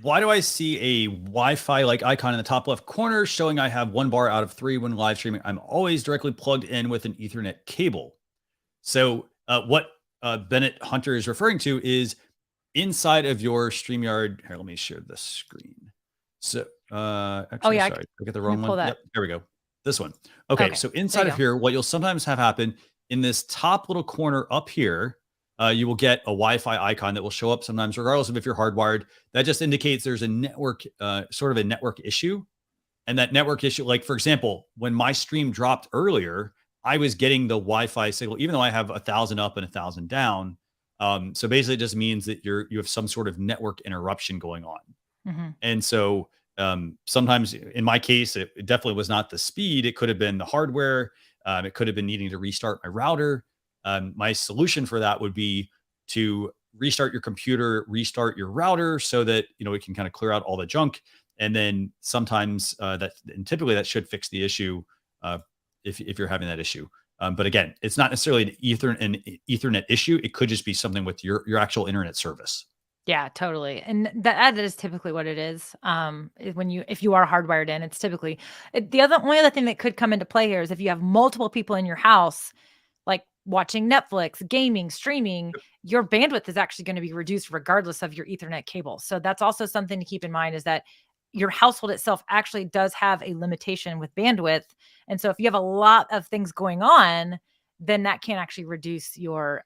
Why do I see a Wi-Fi like icon in the top left corner showing I have 1 bar out of 3 when live streaming? I'm always directly plugged in with an Ethernet cable. So what Bennett Hunter is referring to is inside of your StreamYard. Here, let me share the screen. So actually, sorry, I got the wrong one. Yep, there we go. This one. Okay, so inside of here, what you'll sometimes have happen in this top little corner up here, you will get a Wi-Fi icon that will show up sometimes, regardless of if you're hardwired. That just indicates there's a network, sort of a network issue. And that network issue, like for example, when my stream dropped earlier, I was getting the Wi-Fi signal, even though I have 1,000 up and 1,000 down. So basically, it just means that you have some sort of network interruption going on. Mm-hmm. And so sometimes, in my case, it definitely was not the speed. It could have been the hardware. It could have been needing to restart my router. My solution for that would be to restart your computer, restart your router, so that it can kind of clear out all the junk. And then sometimes and typically that should fix the issue if you're having that issue. But again, it's not necessarily an Ethernet issue. It could just be something with your actual internet service. Yeah, totally. And that is typically what it is. If you are hardwired in, it's typically only other thing that could come into play here is if you have multiple people in your house, like watching Netflix, gaming, streaming, your bandwidth is actually going to be reduced regardless of your Ethernet cable. So that's also something to keep in mind, is that your household itself actually does have a limitation with bandwidth. And so if you have a lot of things going on, then that can actually reduce your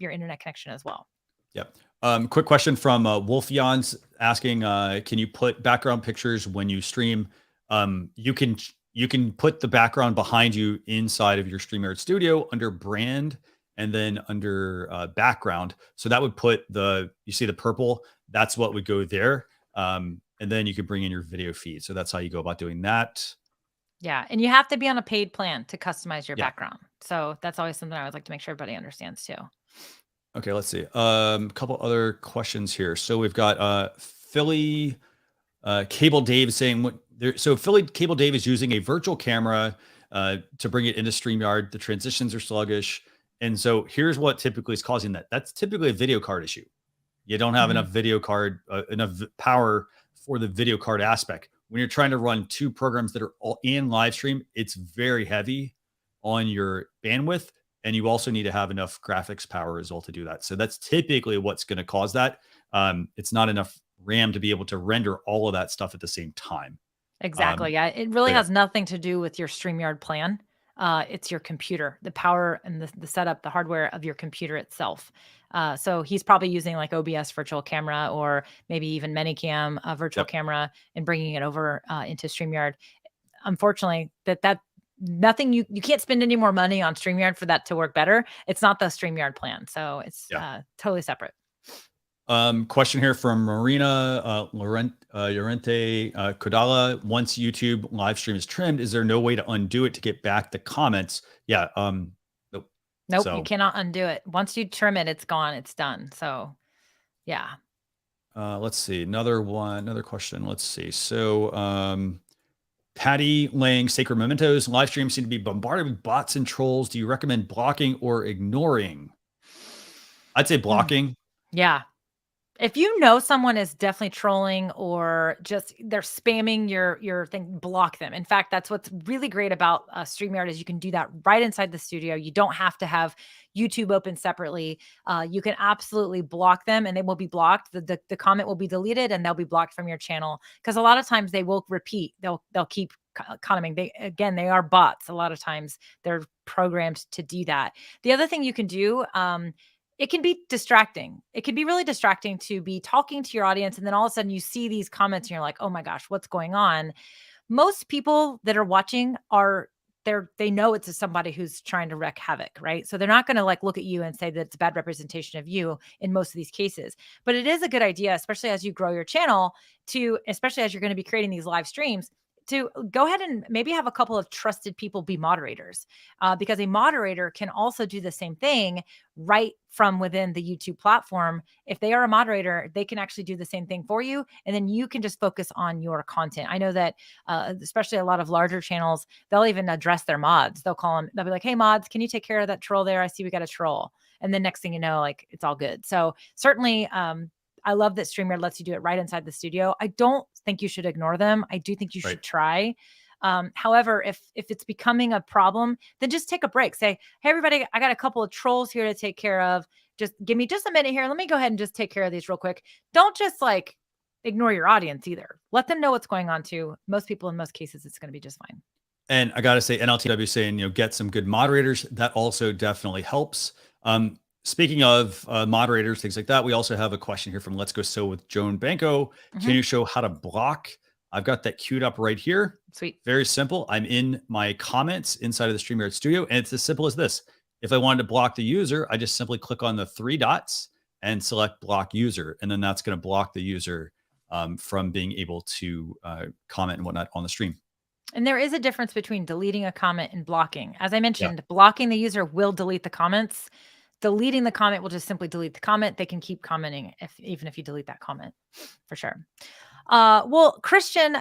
internet connection as well. Yep. Quick question from Wolf Jans asking, can you put background pictures when you stream? You can put the background behind you inside of your StreamYard studio under brand and then under background. So that would put you see the purple, that's what would go there. And then you could bring in your video feed. So that's how you go about doing that. Yeah. And you have to be on a paid plan to customize your background. So that's always something I would like to make sure everybody understands too. Okay, let's see. A couple other questions here. So we've got Philly Cable Dave saying so Philly Cable Dave is using a virtual camera to bring it into StreamYard. The transitions are sluggish. And so here's what typically is causing that. That's typically a video card issue. You don't have enough video card, enough power for the video card aspect. When you're trying to run 2 programs that are all in live stream, it's very heavy on your bandwidth. And you also need to have enough graphics power as well to do that. So that's typically what's going to cause that. It's not enough RAM to be able to render all of that stuff at the same time. Exactly. Yeah. It really has nothing to do with your StreamYard plan. It's your computer, the power and the setup, the hardware of your computer itself. So he's probably using like OBS virtual camera or maybe even Minicam virtual camera and bringing it over into StreamYard. Unfortunately, that nothing, you can't spend any more money on StreamYard for that to work better. It's not the StreamYard plan. So it's totally separate. Question here from Marina Llorente Kodala. Once YouTube live stream is trimmed, is there no way to undo it to get back the comments? Yeah. Nope, you cannot undo it. Once you trim it, it's gone. It's done. So yeah. Let's see. Another question. Let's see. So Patty Lang, Sacred Mementos, live streams seem to be bombarded with bots and trolls. Do you recommend blocking or ignoring? I'd say blocking. Yeah. If you know someone is definitely trolling or just they're spamming your thing, block them. In fact, that's what's really great about StreamYard is you can do that right inside the studio. You don't have to have YouTube open separately. You can absolutely block them and they will be blocked. The comment will be deleted and they'll be blocked from your channel. Because a lot of times they will repeat. They'll keep commenting. They are bots. A lot of times they're programmed to do that. The other thing you can do, it can be distracting. It can be really distracting to be talking to your audience. And then all of a sudden you see these comments and you're like, oh my gosh, what's going on? Most people that are watching they know it's somebody who's trying to wreak havoc, right? So they're not going to like look at you and say that it's a bad representation of you in most of these cases. But it is a good idea, especially as you grow your channel especially as you're going to be creating these live streams, to go ahead and maybe have a couple of trusted people be moderators, because a moderator can also do the same thing right from within the YouTube platform. If they are a moderator, they can actually do the same thing for you. And then you can just focus on your content. I know that especially a lot of larger channels, they'll even address their mods. They'll call them, they'll be like, hey mods, can you take care of that troll there? I see we got a troll. And then next thing you know, like it's all good. So certainly, I love that StreamYard lets you do it right inside the studio. I don't think you should ignore them. I do think you should try. However, if it's becoming a problem, then just take a break. Say, hey, everybody, I got a couple of trolls here to take care of. Just give me just a minute here. Let me go ahead and just take care of these real quick. Don't just like ignore your audience either. Let them know what's going on too. Most people, in most cases, it's going to be just fine. And I got to say, NLTW saying, get some good moderators. That also definitely helps. Speaking of moderators, things like that, we also have a question here from Let's Go Sew with Joan Banco. Can you show how to block? I've got that queued up right here. Sweet. Very simple. I'm in my comments inside of the StreamYard studio, and it's as simple as this. If I wanted to block the user, I just simply click on the 3 dots and select block user. And then that's going to block the user from being able to comment and whatnot on the stream. And there is a difference between deleting a comment and blocking. As I mentioned, blocking the user will delete the comments. Deleting the comment will just simply delete the comment. They can keep commenting even if you delete that comment, for sure. Well, Christian,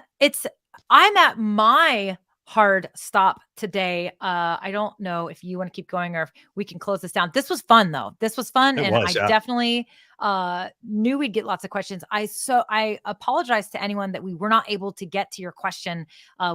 I'm at my hard stop today. I don't know if you want to keep going or if we can close this down. This was fun though. This was fun. I definitely knew we'd get lots of questions. I apologize to anyone that we were not able to get to your question.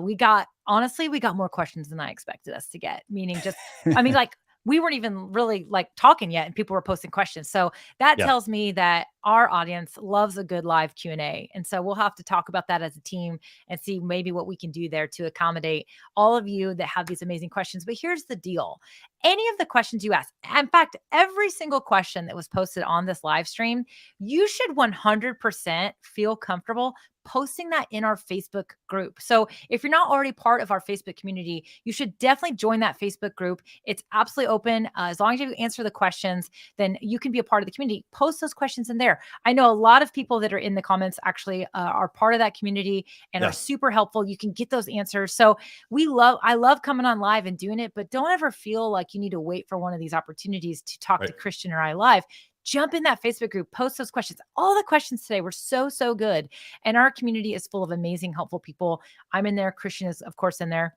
We got more questions than I expected us to get, meaning just, I mean, like, we weren't even really like talking yet and people were posting questions. So that tells me that our audience loves a good live Q&A. And so we'll have to talk about that as a team and see maybe what we can do there to accommodate all of you that have these amazing questions. But here's the deal. Any of the questions you ask, in fact, every single question that was posted on this live stream, you should 100% feel comfortable posting that in our Facebook group. So if you're not already part of our Facebook community, you should definitely join that Facebook group. It's absolutely open. As long as you answer the questions, then you can be a part of the community. Post those questions in there. I know a lot of people that are in the comments actually are part of that community and are super helpful. You can get those answers. So I love coming on live and doing it, but don't ever feel like you need to wait for one of these opportunities to talk to Christian or I live. Jump in that Facebook group, post those questions. All the questions today were so good. And our community is full of amazing, helpful people. I'm in there. Christian is, of course, in there.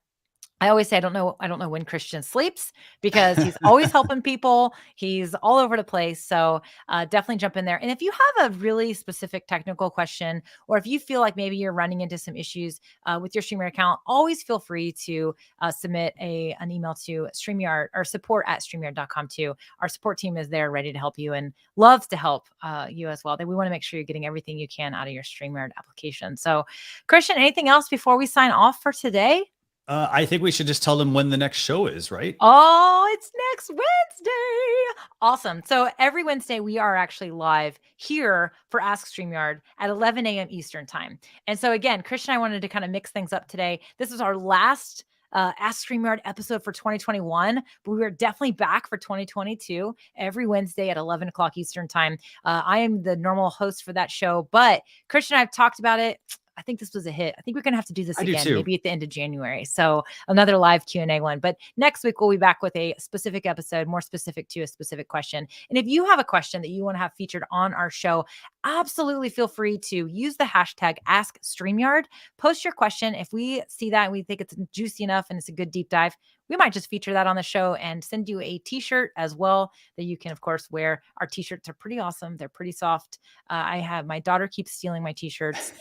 I always say, I don't know when Christian sleeps because he's always helping people. He's all over the place. So definitely jump in there. And if you have a really specific technical question, or if you feel like maybe you're running into some issues with your StreamYard account, always feel free to submit an email to StreamYard or support@StreamYard.com too. Our support team is there ready to help you and loves to help you as well. We want to make sure you're getting everything you can out of your StreamYard application. So Christian, anything else before we sign off for today? I think we should just tell them when the next show is, right? Oh, it's next Wednesday. Awesome. So every Wednesday, we are actually live here for Ask StreamYard at 11 a.m. Eastern time. And so again, Christian and I wanted to kind of mix things up today. This is our last Ask StreamYard episode for 2021, but we are definitely back for 2022 every Wednesday at 11 o'clock Eastern time. I am the normal host for that show, but Christian and I have talked about it. I think this was a hit. I think we're going to have to do this again, maybe at the end of January. So another live Q&A one. But next week, we'll be back with a specific episode, more specific to a specific question. And if you have a question that you want to have featured on our show, absolutely feel free to use the hashtag Ask StreamYard. Post your question. If we see that and we think it's juicy enough and it's a good deep dive, we might just feature that on the show and send you a t-shirt as well that you can, of course, wear. Our t-shirts are pretty awesome. They're pretty soft. My daughter keeps stealing my t-shirts.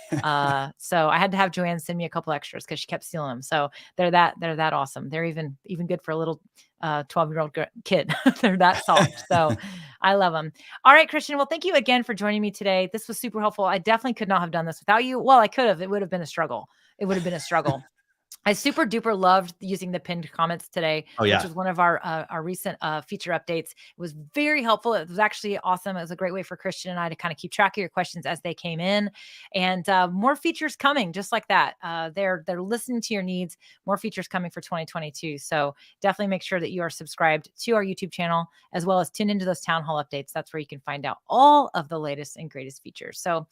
So I had to have Joanne send me a couple extras because she kept stealing them. So they're that awesome. They're even good for a little 12-year-old kid. They're that soft. So I love them. All right, Christian. Well, thank you again for joining me today. This was super helpful. I definitely could not have done this without you. Well, I could have. It would have been a struggle. I super duper loved using the pinned comments today, which was one of our recent feature updates. It was very helpful. It was actually awesome. It was a great way for Christian and I to kind of keep track of your questions as they came in, and more features coming just like that. They're listening to your needs. More features coming for 2022. So definitely make sure that you are subscribed to our YouTube channel as well as tune into those town hall updates. That's where you can find out all of the latest and greatest features. So,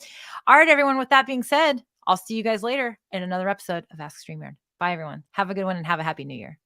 all right, everyone. With that being said, I'll see you guys later in another episode of Ask StreamYard. Bye, everyone. Have a good one and have a happy new year.